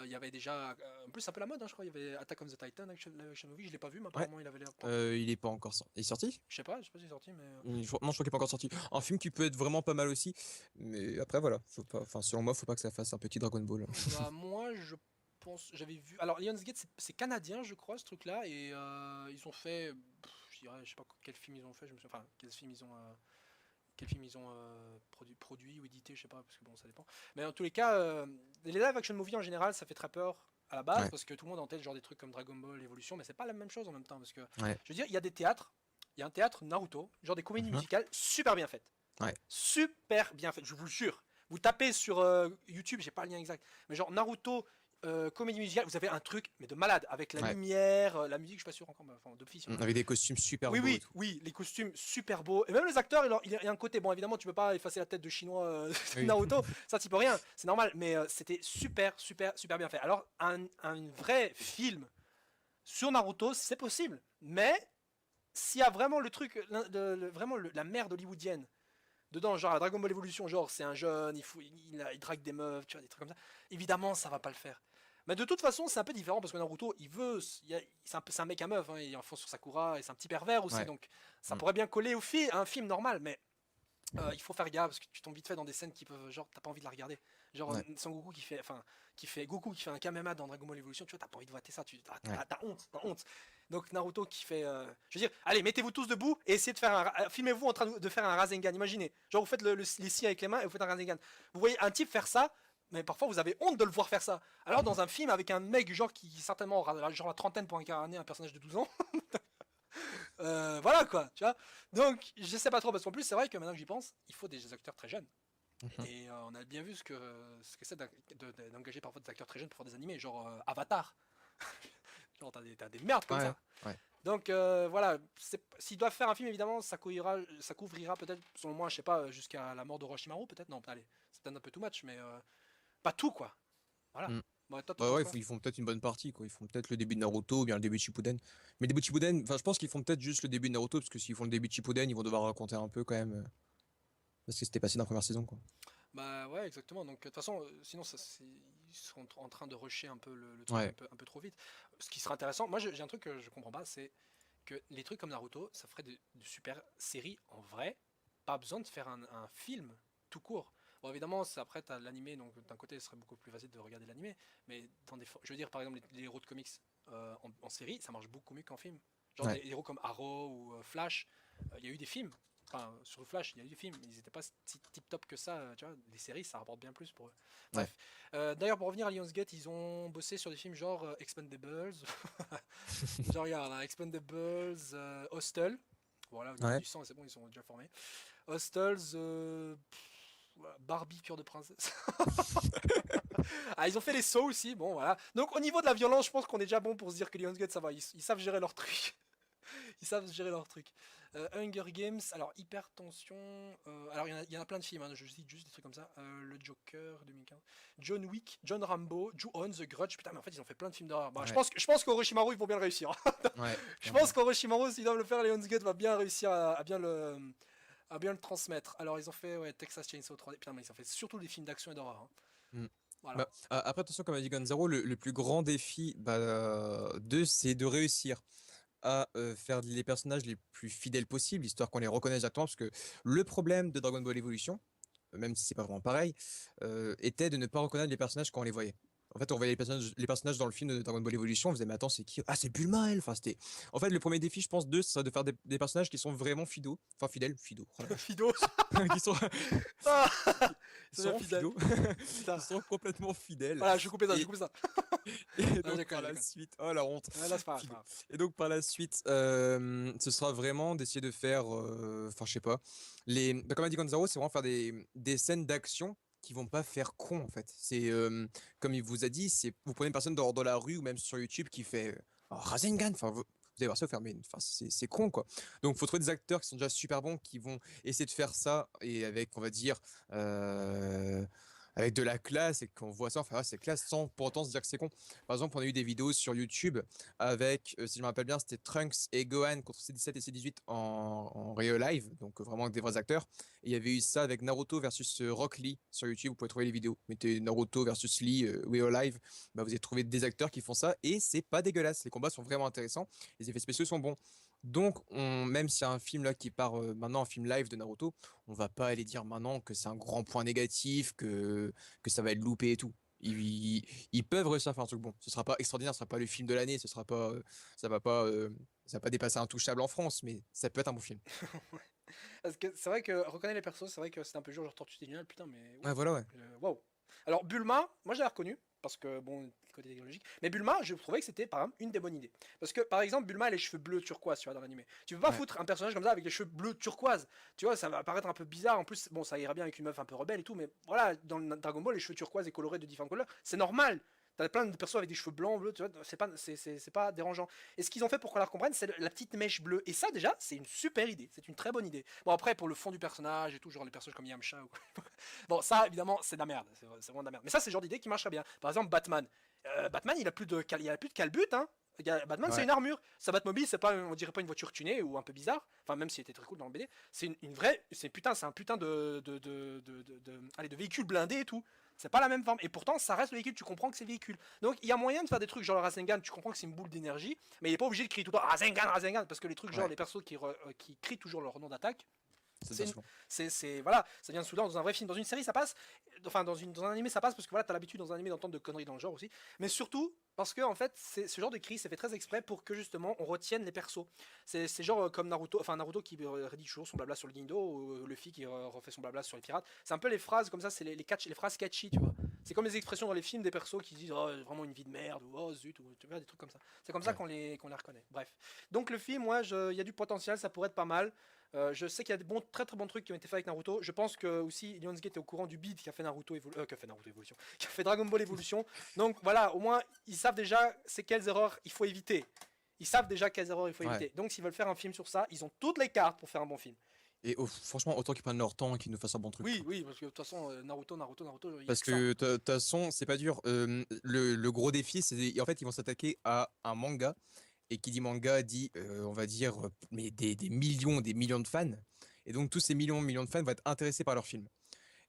Il y avait déjà, en plus c'est un peu la mode, hein, je crois. Il y avait Attack on the Titan, action movie. Je l'ai pas vu, mais Ouais. apparemment il avait l'air. Il est pas encore sorti. Il est sorti? Je sais pas s'il est sorti, mais. Non, je crois qu'il est pas encore sorti. Un film qui peut être vraiment pas mal aussi. Mais après, voilà. Faut pas, enfin, selon moi, faut pas que ça fasse un petit Dragon Ball. Bah, moi, je pense, j'avais vu. Alors, Lionsgate, c'est canadien, je crois, ce truc-là, et ils ont fait, je dirais, je sais pas quel film ils ont fait, je me souviens, enfin, quel film ils ont produit ou édité, je sais pas, parce que bon, ça dépend. Mais en tous les cas, les live action movies en général, ça fait très peur à la base, Ouais. parce que tout le monde a en tête genre des trucs comme Dragon Ball, Evolution, mais c'est pas la même chose en même temps, parce que, Ouais. je veux dire, il y a des théâtres, il y a un théâtre Naruto, genre des comédies Mhm. musicales super bien faites. Ouais. Super bien faites, je vous jure. Vous tapez sur YouTube, j'ai pas le lien exact, mais genre Naruto, comédie musicale, vous avez un truc, mais de malade, avec la Ouais. lumière, la musique, je suis pas sûr encore, mais enfin, d'office. Avec des costumes super Oui, beaux et oui, tout. oui, les costumes super beaux. Et même les acteurs, il y a un côté, bon, évidemment, tu peux pas effacer la tête de chinois de Oui. Naruto, ça t'y peux rien, c'est normal, mais c'était super, super, super bien fait. Alors, un vrai film sur Naruto, c'est possible, mais s'il y a vraiment le truc, vraiment la merde hollywoodienne dedans, genre à Dragon Ball Evolution, genre c'est un jeune, il drague des meufs, tu vois, des trucs comme ça, évidemment, ça va pas le faire. Mais de toute façon, c'est un peu différent parce que Naruto, c'est un mec à meuf, hein, il est en fond sur Sakura et c'est un petit pervers aussi, Ouais. donc ça Mm. pourrait bien coller à un film normal, mais il faut faire gaffe parce que tu tombes vite fait dans des scènes qui peuvent, genre, t'as pas envie de la regarder. Genre Ouais. Son Goku Goku qui fait un Kamehama dans Dragon Ball Evolution, tu vois, t'as pas envie de voir ça, t'as honte, t'as honte. Donc Naruto qui fait, je veux dire, allez, mettez-vous tous debout et essayez de faire filmez-vous en train de faire un Rasengan. Imaginez, genre vous faites les scies avec les mains et vous faites un Rasengan. Vous voyez un type faire ça, mais parfois vous avez honte de le voir faire ça. Alors dans un film avec un mec genre qui certainement aura genre la trentaine pour incarner un personnage de 12 ans, voilà quoi, tu vois. Donc je sais pas trop parce qu'en plus c'est vrai que maintenant que j'y pense, il faut des acteurs très jeunes. Mhm. Et on a bien vu ce que c'est d'engager parfois des acteurs très jeunes pour faire des animés, genre Avatar. Genre t'as des merdes comme Ouais. ça. Ouais. Donc voilà, s'ils doivent faire un film, évidemment, ça couvrira peut-être, selon moi, je sais pas, jusqu'à la mort de Orochimaru, peut-être. Non, allez, c'est peut-être un peu too much, mais pas tout, quoi. Voilà. Mm. Ouais, toi, t'en Bah penses ouais, quoi? ils font peut-être une bonne partie, quoi. Ils font peut-être le début de Naruto ou bien le début de Shippuden. Mais le début de Shippuden, enfin, je pense qu'ils font peut-être juste le début de Naruto, parce que s'ils font le début de Shippuden, ils vont devoir raconter un peu quand même, parce que c'était passé dans la première saison, quoi. Bah ouais, exactement. Donc de toute façon, sinon, ils seront en train de rusher un peu le truc Ouais. un peu trop vite. Ce qui sera intéressant, moi j'ai un truc que je comprends pas, c'est que les trucs comme Naruto, ça ferait de super séries en vrai. Pas besoin de faire un film tout court. Bon, évidemment, après, t'as l'animé, donc d'un côté, ce serait beaucoup plus facile de regarder l'animé. Mais je veux dire, par exemple, les héros de comics en série, ça marche beaucoup mieux qu'en film. Genre Ouais. des héros comme Arrow ou Flash, il y a eu des films. Enfin, sur Flash, il y a eu des films, mais ils n'étaient pas si tip top que ça. Tu vois, les séries, ça rapporte bien plus pour eux. Ouais. Bref. D'ailleurs, pour revenir à Lionsgate, ils ont bossé sur des films genre Expendables. Genre, regarde, là, Expendables, Hostel. Voilà, au niveau Ouais. du sang, c'est bon, ils sont déjà formés. Hostels, Barbie, cœur de princesse. Ah, ils ont fait les sauts aussi, bon voilà. Donc au niveau de la violence, je pense qu'on est déjà bon pour se dire que Lionsgate ça va, ils savent gérer leur truc. Ils savent gérer leur truc. Hunger Games, alors Hypertension, alors il y en a plein de films, hein, je cite juste des trucs comme ça. Le Joker 2015, John Wick, John Rambo, Ju-On, The Grudge, putain mais en fait ils ont fait plein de films d'horreur. Bah, Ouais. je pense qu'Orochimaru ils vont bien le réussir. Ouais. Je pense qu'Orochimaru s'ils doivent le faire, Lionsgate va bien réussir à bien le transmettre. Alors ils ont fait ouais, Texas Chainsaw 3D, putain mais ils ont fait surtout des films d'action et d'horreur. Hein. Mm. Voilà. Bah, après, attention, comme a dit Gonzalo, le plus grand défi c'est de réussir à faire les personnages les plus fidèles possibles, histoire qu'on les reconnaisse exactement, parce que le problème de Dragon Ball Evolution, même si c'est pas vraiment pareil, était de ne pas reconnaître les personnages quand on les voyait. En fait, on voyait les personnages dans le film de Dragon Ball Evolution, on faisait mais attends, c'est qui? Ah, c'est Bulma, elle. Enfin, c'était. En fait, le premier défi, je pense, ce serait de faire des personnages qui sont vraiment fidèles, oh la vache, Fido. qui sont, Ah, qui c'est bien sont fidèle. fidèles, Putain. qui sont complètement fidèles. Voilà, je vais couper ça, je vais Et, couper ça. et Non, je donc déconne, par je la déconne. suite, oh la honte. Ouais, là, c'est pas grave, c'est pas Fido. grave. Et donc par la suite, ce sera vraiment d'essayer de faire, enfin je sais pas, comme a dit Gonzalo, c'est vraiment faire des scènes d'action qui vont pas faire con en fait. C'est comme il vous a dit, c'est vous prenez une personne dans la rue ou même sur YouTube qui fait oh, Rasengan, enfin vous allez voir ça, enfin c'est con quoi. Donc faut trouver des acteurs qui sont déjà super bons qui vont essayer de faire ça et avec on va dire euh, avec de la classe et qu'on voit ça, enfin ouais, c'est classe sans pour autant se dire que c'est con. Par exemple, on a eu des vidéos sur YouTube avec, si je me rappelle bien, c'était Trunks et Gohan contre C17 et C18 en real live, donc vraiment avec des vrais acteurs. Et il y avait eu ça avec Naruto versus Rock Lee sur YouTube, vous pouvez trouver les vidéos. Mettez Naruto versus Lee real live, bah, vous allez trouver des acteurs qui font ça et c'est pas dégueulasse. Les combats sont vraiment intéressants, les effets spéciaux sont bons. Donc, même s'il y a un film là qui part maintenant, un film live de Naruto, on va pas aller dire maintenant que c'est un grand point négatif, que ça va être loupé et tout. Ils peuvent réussir à faire un truc bon. Ce sera pas extraordinaire, ce sera pas le film de l'année, ce sera pas, ça va pas dépasser Intouchable en France, mais ça peut être un bon film. Parce que c'est vrai que reconnaître les persos, c'est vrai que c'est un peu dur, genre Tortue Géniale, putain, mais Ouais, voilà, ouais. waouh. Alors Bulma, moi j'avais reconnu parce que bon, côté technologique. Mais Bulma, je trouvais que c'était par exemple une des bonnes idées. Parce que par exemple, Bulma a les cheveux bleus turquoise, tu vois, dans l'animé. Tu peux pas Ouais. foutre un personnage comme ça avec les cheveux bleus turquoise. Tu vois, ça va paraître un peu bizarre. En plus, bon, ça irait bien avec une meuf un peu rebelle et tout, mais voilà, dans le Dragon Ball, les cheveux turquoise et colorés de différentes couleurs, c'est normal. T'as plein de persos avec des cheveux blancs, bleus, tu vois, c'est pas dérangeant. Et ce qu'ils ont fait pour qu'on la comprenne, c'est la petite mèche bleue. Et ça, déjà, c'est une super idée. C'est une très bonne idée. Bon, après, pour le fond du personnage et tout, genre les personnages comme Yamcha ou quoi. Bon, ça, évidemment, c'est de la merde. C'est vraiment de la merde. Mais ça, c'est le genre d'idée qui marcherait bien. Par exemple, Batman. Batman, il a plus de calbut, hein. Batman, c'est Ouais. une armure. Sa Batmobile, c'est pas, on dirait pas une voiture tunée ou un peu bizarre. Enfin, même s'il était très cool dans le BD, c'est une vraie, c'est un putain allez, de véhicule blindé et tout. C'est pas la même forme. Et pourtant, ça reste le véhicule. Tu comprends que c'est le véhicule. Donc, il y a moyen de faire des trucs genre le Rasengan. Tu comprends que c'est une boule d'énergie, mais il est pas obligé de crier tout le temps Rasengan, Rasengan, parce que les trucs genre Ouais. les persos qui crient toujours leur nom d'attaque. Ça C'est devient une- souvent. voilà, ça vient soudain dans un vrai film, dans une série ça passe, enfin dans un animé ça passe parce que voilà t'as l'habitude dans un animé d'entendre de conneries dans le genre aussi, mais surtout parce que en fait ce genre de cri c'est fait très exprès pour que justement on retienne les persos. C'est genre comme Naruto, enfin Naruto qui rédige toujours son blabla sur le Nindo ou Luffy qui refait son blabla sur les pirates. C'est un peu les phrases comme ça, c'est les phrases catchy, tu vois. C'est comme les expressions dans les films des persos qui disent oh vraiment une vie de merde ou oh zut ou tu vois des trucs comme ça. C'est comme ça Ouais. qu'on les reconnaît. Bref. Donc le film, moi il y a du potentiel, ça pourrait être pas mal. Je sais qu'il y a des très très bons trucs qui ont été faits avec Naruto. Je pense que aussi Lionsgate est au courant du bid qui a fait Naruto Evolution, qui a fait Dragon Ball Evolution. Donc voilà, au moins ils savent déjà c'est quelles erreurs il faut éviter. Ils savent déjà quelles erreurs il faut Ouais. éviter. Donc s'ils veulent faire un film sur ça, ils ont toutes les cartes pour faire un bon film. Et franchement, autant qu'ils prennent leur temps et qu'ils nous fassent un bon truc, Oui, quoi. oui, parce que de toute façon Naruto, il y a Parce que ça. que de toute façon, c'est pas dur. Le gros défi, c'est en fait, ils vont s'attaquer à un manga. Et qui dit manga dit, on va dire, mais des millions de fans. Et donc, tous ces millions de fans vont être intéressés par leur film.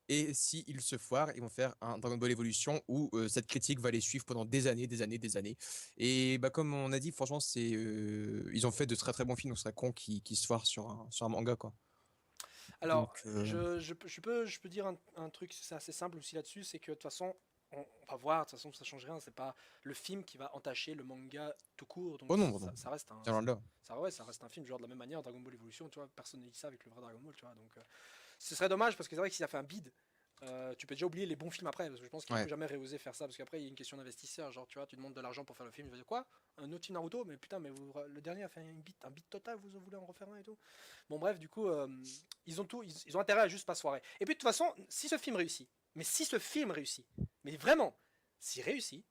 Et s'ils se foirent, ils vont faire un Dragon Ball Evolution où cette critique va les suivre pendant des années, des années, des années. Et bah, comme on a dit, franchement, ils ont fait de très très bons films, donc ce serait con qu'ils se foirent sur un manga, quoi. Alors, Donc, je peux dire un truc, c'est assez simple aussi là-dessus, c'est que de toute façon, on va voir, de toute façon, ça change rien, c'est pas le film qui va entacher le manga tout court, donc oh non, non, ça reste un, bien loin de là. ça reste un film, genre de la même manière, Dragon Ball Evolution, tu vois, personne ne dit ça avec le vrai Dragon Ball, tu vois, donc ce serait dommage parce que c'est vrai que s'il a fait un bid, tu peux déjà oublier les bons films après, parce que je pense qu'il ne Ouais. faut jamais réoser faire ça, parce qu'après il y a une question d'investisseur, genre tu vois, tu demandes de l'argent pour faire le film, je vais dire quoi? Un autre film Naruto? Mais putain, mais le dernier a fait un bid total, vous voulez en refaire un et tout? Bon bref, du coup, ils ont intérêt à juste pas se foirer. Et puis de toute façon, si ce film réussit, mais vraiment, s'il réussit,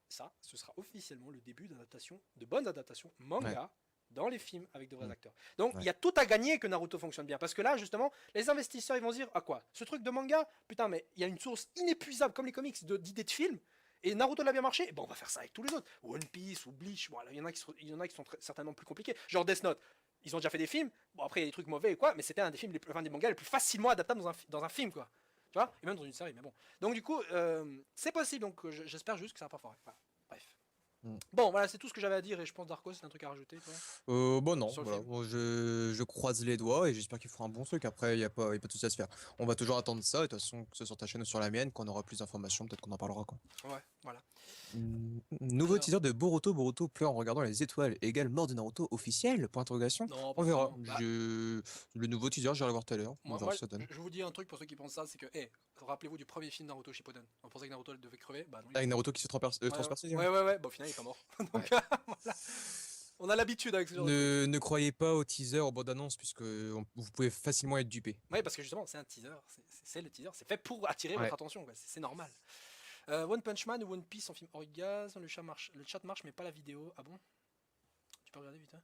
ça, ce sera officiellement le début de bonnes adaptations Ouais. manga dans les films avec de vrais Mm. acteurs. Donc il Ouais. y a tout à gagner que Naruto fonctionne bien. Parce que là, justement, les investisseurs ils vont se dire ah quoi, ce truc de manga, putain, mais il y a une source inépuisable comme les comics d'idées de films. Et Naruto l'a bien marché, bon on va faire ça avec tous les autres. One Piece ou Bleach, bon, il y en a qui sont certainement plus compliqués. Genre Death Note, ils ont déjà fait des films. Bon après il y a des trucs mauvais et quoi, mais c'était un des films des mangas les plus facilement adaptables dans un film quoi. Tu vois, et même dans une série, mais bon. Donc du coup, c'est possible. Donc j'espère juste que ça va pas foirer. Voilà. Bref. Mm. Bon, voilà, c'est tout ce que j'avais à dire et je pense Darko, c'est un truc à rajouter, toi, Bon non, sur le voilà. film. Bon, je croise les doigts et j'espère qu'il fera un bon truc. Après, il y a pas de souci à se faire. On va toujours attendre ça. Et de toute façon, que ce soit sur ta chaîne ou sur la mienne, quand on aura plus d'informations, peut-être qu'on en parlera, quoi. Ouais, voilà. Nouveau Alors, teaser de Boruto. Boruto pleure en regardant les étoiles. Égale mort de Naruto officiel? Point d'interrogation. non, pas On verra. forcément. Bah, Le nouveau teaser, j'irai le voir tout à l'heure. On moi, verra moi, ce que ça donne. je vous dis un truc pour ceux qui pensent ça, c'est que, rappelez-vous du premier film Naruto Shippuden. On pensait que Naruto devait crever, bah non, il est Avec mort. Naruto qui se Ouais, transperce. ouais, bah au final, il est pas mort. Donc, voilà. On a l'habitude avec ce genre de truc. Ne croyez pas au teaser, au bande-annonce, puisque vous pouvez facilement être dupé. Ouais, parce que justement, c'est un teaser. C'est le teaser. C'est fait pour attirer Ouais. votre attention, quoi. C'est normal. One Punch Man ou One Piece en film orgasme, le chat marche, mais pas la vidéo. Ah bon? Tu peux regarder vite, hein.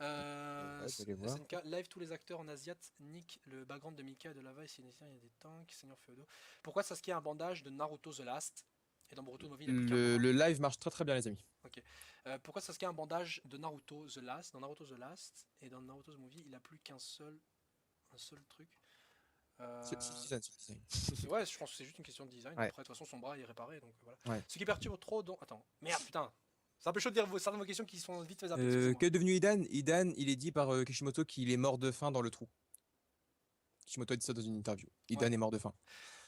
Ouais, je vais aller voir. SNK, live tous les acteurs en Asiat, Nick, le background de Mika et de Lava, il y a des tanks, Seigneur Féodo. Pourquoi Sasuke a un bandage de Naruto The Last et dans Boruto Movie il a plus qu'un bras. Le live marche très très bien, les amis. Ok. Pourquoi Sasuke a un bandage de Naruto The Last dans Naruto The Last et dans Naruto The Movie il a plus un seul truc. Ouais, je pense que c'est juste une question de design. Ouais. Après, de toute façon, son bras est réparé, donc voilà. Ouais. Ce qui perturbe trop. Attends, merde, putain. C'est un peu chaud de dire certaines de vos questions qui sont vite faisables. Qu'est devenu Idan? Idan, il est dit par Kishimoto qu'il est mort de faim dans le trou. Kishimoto a dit ça dans une interview. Idan Ouais. est mort de faim.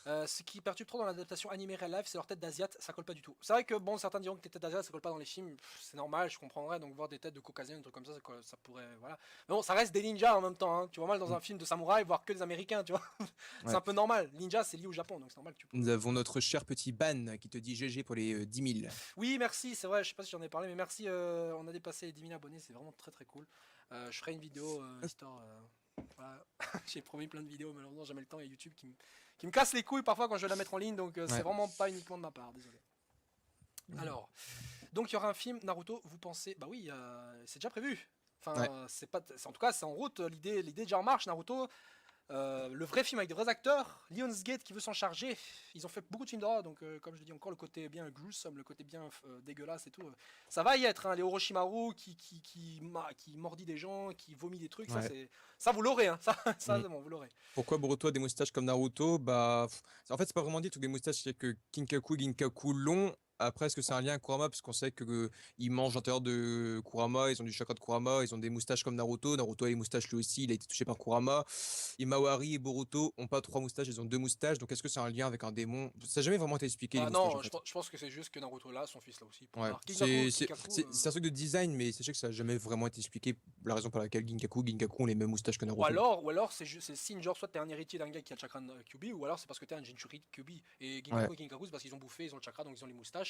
Ce qui perturbe trop dans l'adaptation animée real life, c'est leur tête d'Asiat, ça colle pas du tout. C'est vrai que bon, certains diront que les têtes d'Asiat ça colle pas dans les films, c'est normal, je comprendrais. Donc voir des têtes de caucasiens, des trucs comme ça pourrait, voilà. Mais bon, ça reste des ninjas en même temps. Hein. Tu vois mal dans un film de samouraï voir que des Américains, tu vois. C'est Ouais. un peu normal. Ninja, c'est lié au Japon, donc c'est normal que tu. Nous avons notre cher petit Ban qui te dit GG pour les 10 000. Oui, merci, c'est vrai. Je sais pas si j'en ai parlé, mais merci. On a dépassé les 10 000 abonnés, c'est vraiment très très cool. Je ferai une vidéo histoire. Voilà. J'ai promis plein de vidéos, malheureusement jamais le temps. Il y a YouTube qui me casse les couilles parfois quand je vais la mettre en ligne, donc c'est Ouais. vraiment pas uniquement de ma part, désolé. Alors, donc il y aura un film Naruto, vous pensez? Bah oui, c'est déjà prévu. Ouais. Enfin, en tout cas, c'est en route, l'idée déjà en marche, Naruto. Le vrai film avec de vrais acteurs, Lionsgate qui veut s'en charger. Ils ont fait beaucoup de films d'horreur, donc comme je le dis encore, le côté bien gruesome, le côté bien dégueulasse et tout, ça va y être. Hein, les Orochimaru qui mordit des gens, qui vomit des trucs, Ouais. ça vous l'aurez. Hein, ça Mm. c'est bon, vous l'aurez. Pourquoi Boruto a des moustaches comme Naruto? Bah, en fait, c'est pas vraiment dit, tous les moustaches, c'est que Kinkaku et Ginkaku l'ont. Après, est-ce que c'est un lien avec Kurama? Parce qu'on sait que ils mangent à l'intérieur de Kurama, ils ont du chakra de Kurama, ils ont des moustaches comme Naruto. Naruto a des moustaches lui aussi, il a été touché par Kurama. Imawari et Boruto ont pas trois moustaches, ils ont deux moustaches. Donc, est-ce que c'est un lien avec un démon? Ça n'a jamais vraiment été expliqué, les Ah moustaches, en non, fait. je pense que c'est juste que Naruto là, son fils là aussi. Point Ouais, barre. Kinkaku, c'est un truc de design, mais sachez que ça n'a jamais vraiment été expliqué la raison pour laquelle Ginkaku ont les mêmes moustaches que Naruto. ou alors c'est le signe, genre, soit t'es un héritier d'un gars qui a le chakra de Kyuubi, ou alors c'est parce que t'es un Jinchuriki de Kyuubi. Et Ouais. Ginkaku et Kinkaku, c'est parce qu'ils ont bouffé, ils ont le chakra, donc ils ont les moustaches.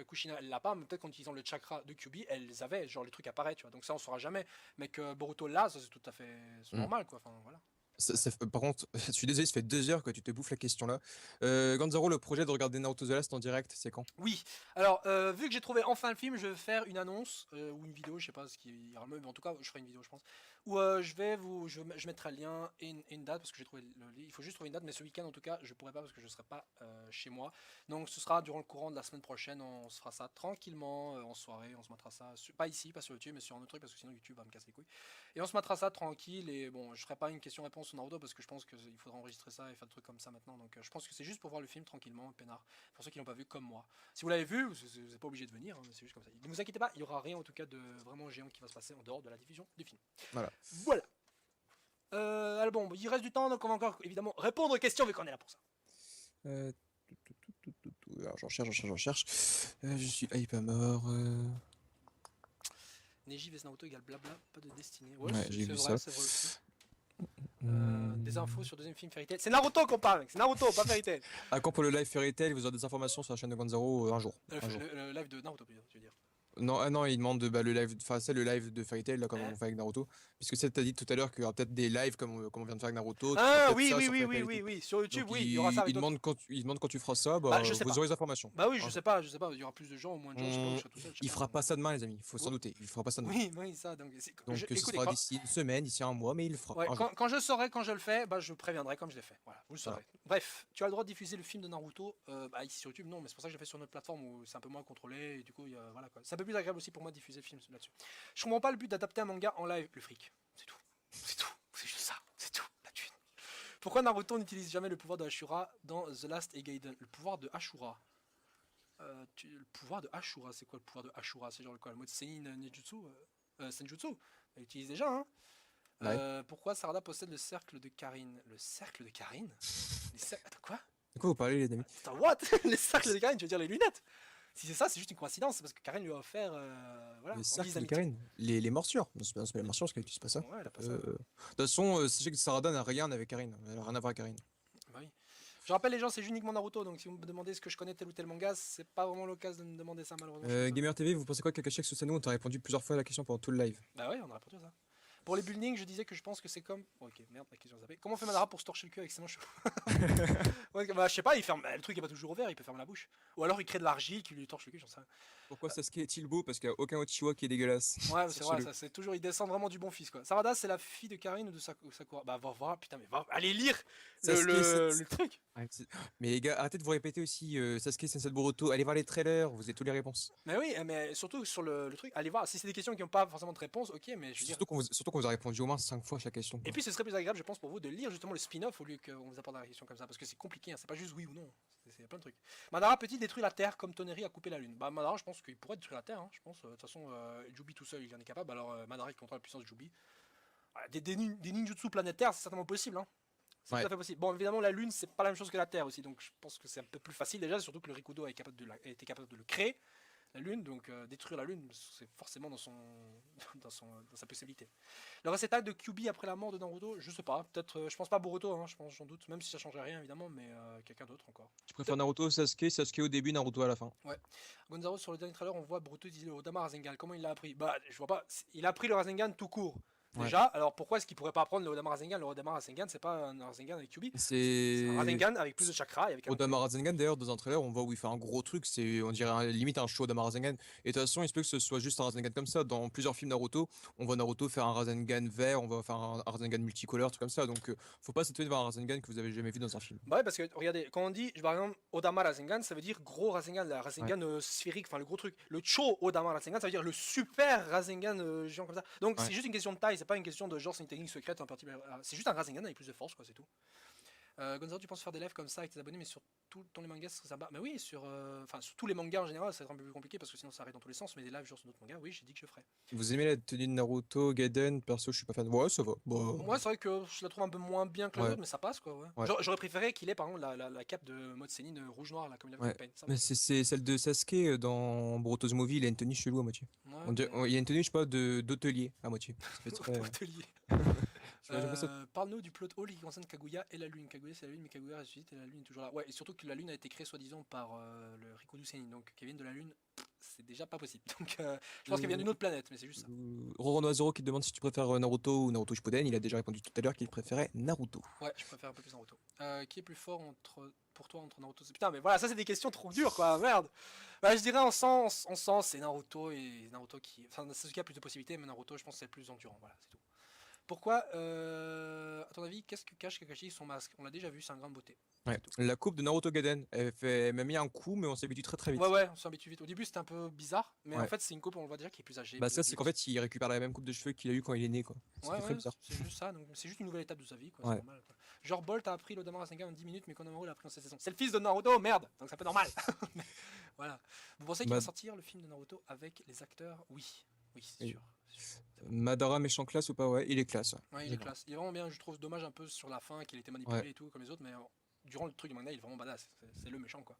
Kushina, elle l'a pas, mais peut-être quand ils ont le chakra de Kyuubi, elles avaient, genre, les trucs apparaissent, tu vois. Donc ça, on saura jamais. Mais que Boruto là, ça c'est tout à fait c'est Mm. normal, quoi. Enfin, voilà. Par contre, je suis désolé, ça fait 2 heures que tu te bouffes la question là. Ganzaro, le projet de regarder Naruto The Last en direct, c'est quand? Oui, alors vu que j'ai trouvé enfin le film, je vais faire une annonce ou une vidéo, je sais pas ce qui ira mieux, mais en tout cas je ferai une vidéo je pense, où je mettrai le lien et une date parce que j'ai trouvé il faut juste trouver une date, mais ce week-end en tout cas je pourrai pas parce que je serai pas chez moi, donc ce sera durant le courant de la semaine prochaine, on se fera ça tranquillement en soirée, on se mettra ça, pas ici, pas sur YouTube, mais sur un autre truc parce que sinon YouTube va me casser les couilles, et on se mettra ça tranquille, et bon je ferai pas une question-réponse sur Naruto parce que je pense qu'il faudra enregistrer ça et faire des trucs comme ça maintenant, donc je pense que c'est juste pour voir le film tranquillement, peinard, pour ceux qui l'ont pas vu comme moi. Si vous l'avez vu, vous n'êtes pas obligé de venir, hein, c'est juste comme ça. Ne vous inquiétez pas, il n'y aura rien en tout cas de vraiment géant qui va se passer en dehors de la diffusion du film. Voilà. Voilà. Alors bon, il reste du temps, donc on va encore évidemment répondre aux questions vu qu'on est là pour ça. Euh, Alors j'en cherche. Je suis hype à mort. Neji vs Naruto égale blabla, pas de destinée. Ouais, Ouais, j'ai vu vrai, ça. c'est vrai aussi. Des Hmm. infos sur deuxième film Fairy Tail. C'est Naruto qu'on parle, mec. C'est Naruto, pas Fairy Tail. À quand pour le live Fairy Tail, vous aurez des informations sur la chaîne de Ganzaro un jour. Un jour. Le live de Naruto, tu veux dire. Non, ah non, il demande le live, enfin c'est le live de Fairy Tail là comme Hein? on fait avec Naruto. Puisque c'est t'as dit tout à l'heure qu'il y aura peut-être des lives comme on vient de faire avec Naruto. Tu feras Ah peut-être oui, ça oui, sur oui, Fairy oui, Tail et oui, tout. oui. Sur YouTube, Donc oui, il y aura ça avec d'autres. il demande quand tu feras ça, Bah, bah je sais vous pas. aurez les informations. Bah oui, Un je sais jour. pas, il y aura plus de gens ou moins de gens, je sais pas, je serai tout seul. Je sais Il pas. fera pas ça demain les amis, il faut s'en Oh. douter. Il fera pas ça demain. Oui, oui, ça. Donc, Donc ce écoutez, sera d'ici une semaine, d'ici un mois, mais il le fera ouais, un jour. quand je saurai, quand je le fais, bah, je préviendrai comme je l'ai fait. Voilà, vous le Voilà. saurez. Bref, tu as le droit de diffuser le film de Naruto. Bah, ici sur YouTube, non, mais c'est pour ça que je l'ai fait sur notre plateforme où c'est un peu moins contrôlé. Et du coup, voilà, quoi. C'est un peu plus agréable aussi pour moi de diffuser le film là-dessus. Je comprends pas le but d'adapter un manga en live, le fric. C'est tout. C'est tout. C'est juste ça. C'est tout. La thune. Pourquoi Naruto n'utilise jamais le pouvoir de Ashura dans The Last et Gaiden? Le pouvoir de Ashura. Le pouvoir de Ashura, c'est quoi le pouvoir de Ashura? C'est genre quoi? Le mode Senin Ninjutsu Senjutsu? Il utilise déjà, hein? Ouais. Pourquoi Sarada possède le cercle de Karine? Le cercle de Karine? Attends, quoi? De quoi vous parlez les amis? Attends, what? Les cercles de Karine, tu veux dire les lunettes? Si c'est ça, c'est juste une coïncidence, c'est parce que Karine lui a offert. Voilà, Les en cercles guise de d'amitié. Karine. Les morsures. Non, c'est pas les morsures parce qu'elle utilise pas ça. Ouais, elle a pas ça. De toute façon, sachez que Sarada n'a rien avec Karine. Elle a rien à voir avec Karine. Bah oui. Je rappelle les gens, c'est uniquement Naruto, donc si vous me demandez ce que je connais tel ou tel manga, c'est pas vraiment l'occasion de me demander ça malheureusement. Gamer TV, vous pensez quoi que Kakashi avec Susanoo? On t'a répondu plusieurs fois à la question pendant tout le live. Bah ouais, on a répondu à ça. Pour les buildings, je disais que je pense que c'est comme. Ok, merde, la question zappée. Comment fait Madara pour se torcher le cul avec ses mains cheveux? Ouais, bah, je sais pas, il ferme. Le truc est pas toujours ouvert, il peut fermer la bouche. Ou alors il crée de l'argile qui lui torche le cul, j'en sais rien. Pourquoi Sasuke est-il beau? Parce qu'il n'y a aucun Uchiwa qui est dégueulasse. Ouais, c'est vrai, Sachez-le. ça c'est toujours. Il descend vraiment du bon fils quoi. Sarada, c'est la fille de Karine ou de Sakura? Bah, va voir, putain, mais va. Allez lire Sasuke, le truc! Mais les gars, arrêtez de vous répéter aussi Sasuke, Sensei Boruto. Allez voir les trailers, vous avez toutes les réponses. Mais oui, mais surtout sur le truc, allez voir. Si c'est des questions qui n'ont pas forcément de réponse, ok, mais je veux dire. Surtout qu'on vous a répondu au moins 5 fois à chaque question. Et puis ce serait plus agréable, je pense, pour vous de lire justement le spin-off au lieu qu'on vous apporte la question comme ça, parce que c'est compliqué, hein, c'est pas juste oui ou non, c'est plein de trucs. Madara peut-il détruire la Terre comme Toneri a coupé la Lune? Bah Madara, je pense qu'il pourrait détruire la Terre, hein, je pense. De toute façon, Jubi tout seul, il en est capable, alors Madara il contrôle la puissance de Jubi. Voilà, des ninjutsu planétaires, c'est certainement possible, hein. C'est Ouais. tout à fait possible. Bon, évidemment, la Lune, c'est pas la même chose que la Terre aussi, donc je pense que c'est un peu plus facile déjà, surtout que le Rikudo a été capable de le créer, la Lune, donc détruire la Lune, c'est forcément dans dans sa possibilité. Le récital de Kyuubi après la mort de Naruto, je sais pas, peut-être, je pense pas Boruto, hein, je pense, j'en doute, même si ça changerait rien évidemment, mais quelqu'un d'autre encore. Tu préfères Naruto, Sasuke au début, Naruto à la fin. Ouais. Gonzalo, sur le dernier trailer, on voit Boruto utiliser le Odama Rasengan, comment il l'a appris? Bah, je vois pas, il a appris le Rasengan tout court. Ouais. Déjà, alors pourquoi est-ce qu'il pourrait pas apprendre le Odama Rasengan? Le Odama Rasengan, c'est pas un Rasengan avec Kyuubi. C'est un C'est Rasengan avec plus de chakra et avec un Odama Rasengan d'ailleurs dans un trailer on voit où il fait un gros truc, c'est on dirait limite un show Odama Rasengan. Et de toute façon il se peut que ce soit juste un Rasengan comme ça. Dans plusieurs films Naruto, on voit Naruto faire un Rasengan vert, on va faire un Rasengan multicolore, tout comme ça. Donc faut pas s'étonner de voir un Rasengan que vous avez jamais vu dans un film. Bah ouais, parce que regardez, quand on dit par exemple Odama Rasengan, ça veut dire gros Rasengan, la Ouais. Rasengan sphérique, enfin le gros truc. Le Cho Odama Rasengan, ça veut dire le super Rasengan géant comme ça. Donc Ouais. c'est juste une question de taille, c'est pas une question de genre c'est une technique secrète en particulier. C'est juste un Rasengan avec plus de force, quoi, c'est tout. Gonzalo, tu penses faire des lives comme ça avec tes abonnés, mais sur tous les mangas, ça va. Mais oui, sur tous les mangas en général, ça va être un peu plus compliqué parce que sinon ça arrête dans tous les sens. Mais des lives genre sur d'autres mangas, oui, j'ai dit que je ferais. Vous aimez la tenue de Naruto, Gaiden? Perso je suis pas fan. Ouais ça va. Bah, Moi, c'est vrai que je la trouve un peu moins bien que les ouais. autres, mais ça passe quoi. Ouais. Ouais. J'aurais préféré qu'il ait par exemple la cape de mode Sénine rouge-noir, là, comme il avait Ouais. avec Pain. Ça, Mais c'est celle de Sasuke dans Boruto's Movie, il a une tenue chelou à moitié. ouais, mais... Il a une tenue, je sais pas, d'hôtelier à moitié. Ça fait très... Hôtelier. J'aime pas ça. Parle-nous du plot hole qui concerne Kaguya et la lune. Kaguya c'est la lune, mais Kaguya ressuscite et la lune est toujours là. Ouais, et surtout que la lune a été créée soi-disant par le Rikudo Senin. Donc Kevin de la lune, c'est déjà pas possible. Donc je pense qu'elle vient d'une autre planète, mais c'est juste ça. Roronoa Zoro qui te demande si tu préfères Naruto ou Naruto Shippuden, il a déjà répondu tout à l'heure qu'il préférait Naruto. Ouais, je préfère un peu plus Naruto. Qui est plus fort pour toi entre Naruto? Putain, mais voilà, ça c'est des questions trop dures quoi, merde. Bah, je dirais en sens c'est Naruto et Naruto qui. Enfin, Sasuke a plus de possibilités, mais Naruto, je pense que c'est le plus endurant. Voilà, c'est tout. Pourquoi, à ton avis, qu'est-ce que cache Kakashi son masque? On l'a déjà vu, c'est un grain de beauté. Ouais. La coupe de Naruto Gaiden, elle m'a mis un coup, mais on s'habitue très très vite. Ouais, on s'habitue vite. Au début, c'était un peu bizarre, mais en Ouais. fait, c'est une coupe, on le voit déjà, qui est plus âgée. Bah plus ça c'est qu'en adulte. fait il récupère la même coupe de cheveux qu'il a eu quand il est né quoi. Ça Ouais, fait très bizarre. c'est juste ça, donc c'est juste une nouvelle étape de sa vie, quoi, Ouais. c'est normal. Quoi. Genre, Bolt a appris l'Odama Rasengan en 10 minutes, mais Konohamaru l'a appris en 7 saisons. C'est le fils de Naruto, merde! Donc c'est un peu normal. Mais voilà. Vous pensez qu'il Bah- va sortir le film de Naruto avec les acteurs? Oui. Oui, c'est Oui. sûr. C'est sûr. Madara méchant classe ou pas? Ouais, il est classe. Ouais, il est classe. Il est vraiment bien, je trouve dommage un peu sur la fin qu'il ait été manipulé et tout, comme les autres, mais durant le truc du manga, il est vraiment badass. C'est le méchant, quoi.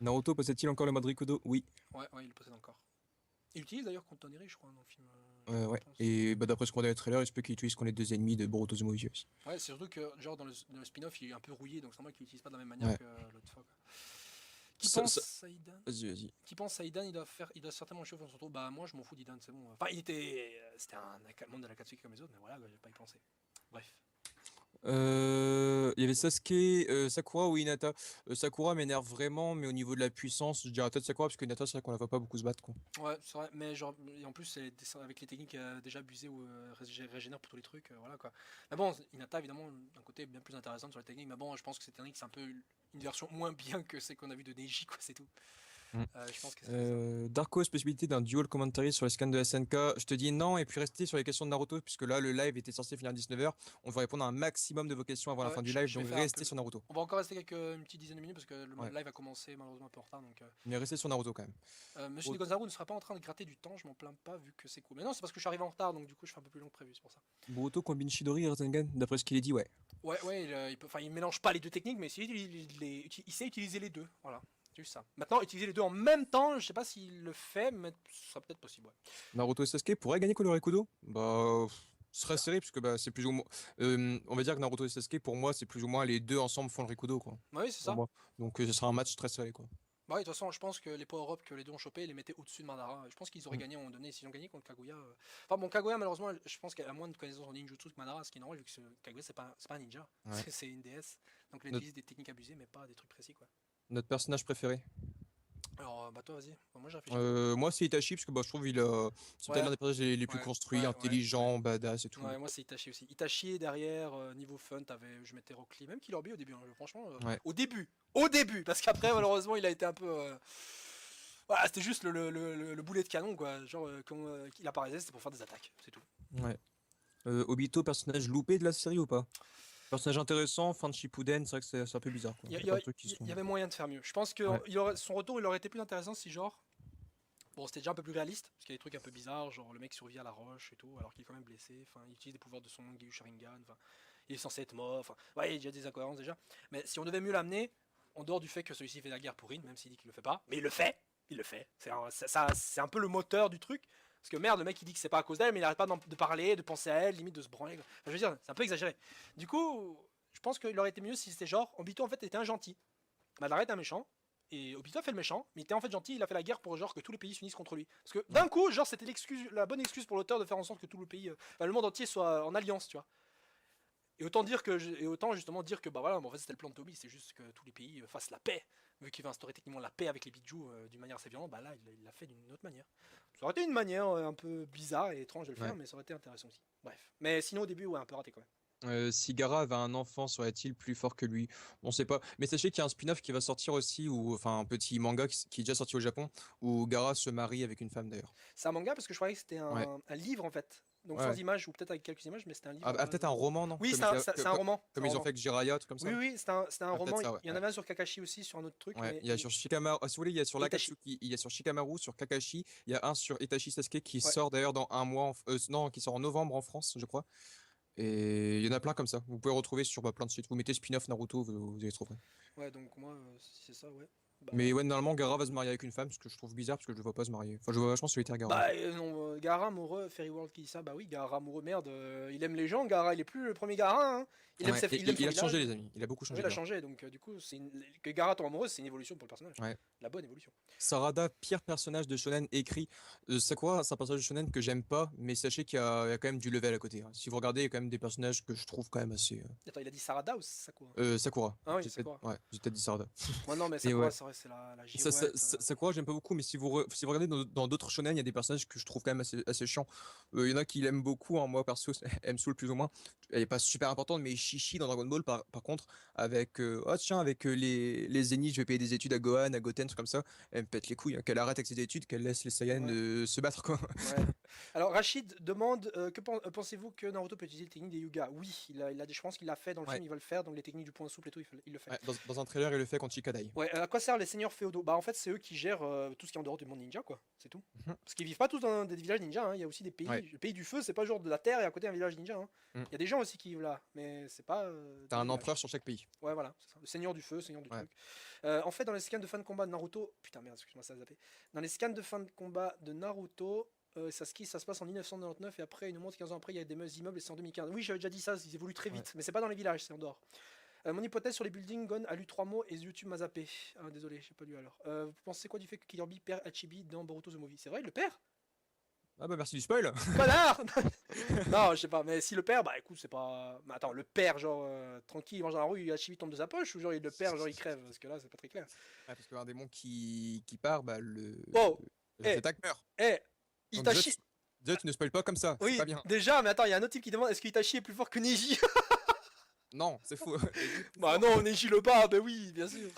Naruto possède-t-il encore le mode Rikudo? Oui. Ouais, il le possède encore. Il utilise d'ailleurs contre Toneri, je crois, dans le film. Ouais. Je pense. Et bah, d'après ce qu'on a dans les trailers, il se peut qu'il utilise qu'on est deux ennemis de Boruto's Movie aussi. Ouais, c'est surtout que, genre, dans le spin-off, il est un peu rouillé, donc c'est normal qu'il l'utilise pas de la même manière Ouais. que l'autre fois. Quoi. Qui Ça- pense ça- Saïdan Vas-y. Qui pense Saïdan, il doit certainement chauffer son tour. Bah, moi, je m'en fous d'Idan, c'est bon. Enfin, c'était un monde de la Katsuki comme les autres, mais voilà, j'ai pas y pensé. Bref. Il y avait Sasuke, Sakura ou Hinata. Sakura m'énerve vraiment, mais au niveau de la puissance, je dirais peut-être Sakura, parce que Hinata, c'est vrai qu'on la voit pas beaucoup se battre, quoi. Ouais, c'est vrai, mais genre, et en plus, avec les techniques déjà abusées ou régénère pour tous les trucs, voilà quoi. Mais bon, Hinata, évidemment, d'un côté bien plus intéressant sur les techniques, mais bon, je pense que cette technique, c'est un peu une version moins bien que celle qu'on a vu de Neji, quoi, c'est tout. Mm. Je pense que c'est Darkos, possibilité d'un dual commentary sur les scans de SNK. Je te dis non, et puis restez sur les questions de Naruto, puisque là, le live était censé finir à 19h. On va répondre à un maximum de vos questions avant la Ouais, fin du je live, vais donc faire un restez peu- sur Naruto. On va encore rester une petite dizaine de minutes parce que le Ouais. live a commencé malheureusement un peu en retard. Donc, Mais restez sur Naruto quand même. Monsieur de Gonzalo ne sera pas en train de gratter du temps, je m'en plains pas vu que c'est cool. Mais non, c'est parce que je suis arrivé en retard, donc du coup je fais un peu plus long que prévu, c'est pour ça. Boruto combine Chidori et Rasengan, d'après ce qu'il est dit, ouais. Ouais, il mélange pas les deux techniques, mais il sait utiliser les deux. Voilà, c'est juste ça. Maintenant, utiliser les deux en même temps, je sais pas s'il le fait, mais ce sera peut-être possible. Ouais. Naruto et Sasuke pourraient gagner Kolorekudo? Bah, ce serait serré, puisque bah, c'est plus ou moins. On va dire que Naruto et Sasuke, pour moi, c'est plus ou moins les deux ensemble font le Rikudo, quoi. Oui, c'est Pour ça. moi. Donc ce sera un match très serré, quoi. Bah oui, de toute façon, je pense que les power-up que les deux ont chopé, ils les mettaient au-dessus de Madara. Je pense qu'ils auraient Mm. gagné à un moment donné. S'ils ont gagné contre Kaguya. Enfin, bon, Kaguya, malheureusement, je pense qu'elle a moins de connaissances en ninjutsu que Madara, ce qui est normal vu que Kaguya, c'est pas un ninja. Ouais. C'est une déesse. Donc, elle Notre- utilise des techniques abusées, mais pas des trucs précis, quoi. Notre personnage préféré? Alors, bah, toi, vas-y. Bon, moi, j'ai réfléchi. Moi, c'est Itachi, parce que bah, je trouve qu'il c'est Ouais. peut-être l'un des personnages les plus Ouais, construits, ouais, intelligents, badass et tout. Ouais, moi, c'est Itachi aussi. Itachi, derrière, niveau fun, je mettais Rock Lee, même Killer Bee au début. Hein, franchement, Ouais. au début, parce qu'après, malheureusement, il a été un peu. Voilà, c'était juste le boulet de canon, quoi. Genre, quand il apparaissait, c'était pour faire des attaques, c'est tout. Ouais. Obito, personnage loupé de la série ou pas? Personnage intéressant, fin de Shippuden, c'est vrai que c'est un peu bizarre, quoi. Il y, a- Il il y y a a- plein de trucs qui il sont... y avait moyen de faire mieux. Je pense que Ouais. son retour, il aurait été plus intéressant si, genre. Bon, c'était déjà un peu plus réaliste, parce qu'il y a des trucs un peu bizarres, genre le mec survit à la roche et tout, alors qu'il est quand même blessé. Enfin, il utilise des pouvoirs de son Mangekyou Sharingan. Enfin, il est censé être mort. Enfin, ouais, il y a déjà des incohérences déjà. Mais si on devait mieux l'amener, en dehors du fait que celui-ci fait la guerre pour Rin, même s'il dit qu'il le fait pas, mais il le fait. Il le fait. C'est un peu le moteur du truc. Parce que merde, le mec il dit que c'est pas à cause d'elle, mais il arrête pas de parler, de penser à elle, limite de se branler. Enfin, je veux dire, c'est un peu exagéré. Du coup, je pense qu'il aurait été mieux si c'était genre, Obito en fait était un gentil. Madara est un méchant, Et Obito a fait le méchant, mais il était en fait gentil, il a fait la guerre pour genre que tous les pays s'unissent contre lui. Parce que d'un coup, genre c'était la bonne excuse pour l'auteur de faire en sorte que tout le pays, le monde entier soit en alliance, tu vois. Et autant justement dire que bah voilà, en fait c'était le plan de Toby, c'est juste que tous les pays fassent la paix. Vu qu'il va instaurer techniquement la paix avec les Biju d'une manière assez violente, bah là il l'a fait d'une autre manière. Ça aurait été une manière un peu bizarre et étrange de le faire, Ouais. mais ça aurait été intéressant aussi. Bref. Mais sinon au début, ouais, un peu raté quand même. Si Gaara avait un enfant, serait-il plus fort que lui? On sait pas. Mais sachez qu'il y a un spin-off qui va sortir aussi, ou enfin un petit manga qui est déjà sorti au Japon, où Gaara se marie avec une femme d'ailleurs. C'est un manga parce que je croyais que c'était Ouais, un livre en fait. Donc ouais, sans ouais. images ou peut-être avec quelques images, mais c'était un livre Ah, à la ah, base. peut-être un roman, non? Oui, Comme, c'est un roman. C'est comme un ils ont roman. fait avec Jiraiya, tout comme Oui, ça? oui, c'est un Ah, peut-être roman. ça, ouais. Il y en avait un sur Kakashi aussi, sur un autre truc, Ouais, mais il y a sur Shikamaru, ah, si vous voulez, il y a sur Itachi. l'Akatsuki, il y a sur Shikamaru, sur Kakashi, il y a un sur Itachi Sasuke qui Ouais. sort d'ailleurs dans un mois, non, qui sort en novembre en France, je crois. Et il y en a plein comme ça. Vous pouvez retrouver sur plein de sites. Vous mettez spin-off Naruto, vous allez trouver. Ouais, donc moi, si c'est ça, ouais. Bah, Mais ouais, normalement, Gaara va se marier avec une femme, ce que je trouve bizarre parce que je le vois pas se marier. Enfin, je vois vachement solitaire Gaara en bah fait. non, Gaara amoureux, Fairy World qui dit ça, bah oui, Gaara amoureux, merde, il aime les gens, Gaara, il est plus le premier Gaara, hein. Ouais, et Il aime son il a changé village. les amis, il a beaucoup Oui, changé il a Gaara. changé, donc du coup, que Gaara tombe amoureux, c'est une évolution pour le personnage. Ouais. La bonne évolution. Sarada, pire personnage de shonen écrit. Sakura, c'est un personnage de shonen que j'aime pas, mais sachez qu'il y a quand même du level à côté, hein. Si vous regardez, il y a quand même des personnages que je trouve quand même assez. Attends, il a dit Sarada ou Sakura? Sakura. Ah oui, Sakura. Ouais, j'ai peut-être dit Sarada. Ouais, non, mais Mais Sakura, ouais. c'est vrai, c'est la girouette. Sakura, j'aime pas beaucoup, mais si vous regardez dans d'autres shonen, il y a des personnages que je trouve quand même assez chiants. Il y en a qui l'aiment beaucoup, hein, moi perso, elle me saoule plus ou moins. Elle est pas super importante, mais Shishi dans Dragon Ball, par contre, avec, oh tiens, avec les Zenith, je vais payer des études à Gohan, à Goten, trucs comme ça, elle me pète les couilles, hein, qu'elle arrête avec ses études, qu'elle laisse les Saiyans Ouais. se battre, quoi. Ouais. Alors Rachid demande pensez-vous que Naruto peut utiliser les techniques des Yuga? Oui, je pense qu'il l'a fait dans le Ouais. film, il va le faire, donc les techniques du point souple et tout, il le fait. Ouais, dans un trailer, il le fait quand Chikadai. Ouais, à quoi servent les seigneurs féodaux? Bah en fait c'est eux qui gèrent tout ce qui est en dehors du monde ninja quoi, c'est tout. Mhm. Parce qu'ils vivent pas tous dans des villages ninja, hein. Il y a aussi des pays, Ouais. le pays du feu c'est pas genre de la terre et à côté un village ninja, hein. Mm. Il y a des gens aussi qui vivent là, mais c'est pas T'as des un villages. empereur sur chaque pays. Ouais voilà, c'est ça. Le seigneur du feu, seigneur du Ouais. truc. En fait dans les scans de fin de combat de Naruto, putain merde excuse-moi ça a zappé. Dans les scans de fin de combat de Naruto, Sasuke, ça se passe en 1999 et après, il nous montre 15 ans après, il y a des immeubles et c'est en 2015. Oui, j'avais déjà dit ça, ils évoluent très vite, Ouais. mais c'est pas dans les villages, c'est en dehors. Mon hypothèse sur les buildings, Gon a lu 3 mots et YouTube m'a zappé. Ah, désolé, j'ai pas lu alors. Vous pensez quoi du fait que Kirby perd Hachibi dans Boruto The Movie? C'est vrai, il le perd? Ah bah merci du spoil. Connard. Non, je sais pas, mais si le perd, bah écoute, c'est pas. Mais attends, le perd, genre tranquille, il mange dans la rue, Hachibi tombe de sa poche ou genre il le perd, genre il crève? Parce que là, c'est pas très clair. Ouais, parce qu'un démon qui part, bah Oh, le eh, attaque meurt. eh, Donc déjà, Itachi. déjà, tu ne spoil pas comme ça, c'est Oui, pas bien. déjà, mais attends, il y a un autre type qui demande est-ce que Itachi est plus fort que Neji? Non, c'est faux. Bah non, Neji le bat, bah oui, bien sûr.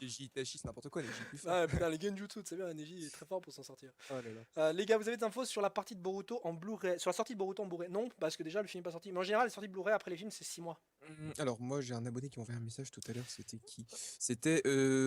Neji Itachi, c'est n'importe quoi, Neji est plus fort. Ah putain, les genjutsu, c'est bien, Neji est très fort pour s'en sortir. Oh là là. Les gars, vous avez des infos sur la partie de Boruto en Blu-ray, sur la sortie de Boruto en Blu-ray? Non, parce que déjà le film n'est pas sorti. Mais en général, les sorties de Blu-ray après les films, c'est 6 mois. Alors moi j'ai un abonné qui m'a envoyé un message tout à l'heure, c'était qui? C'était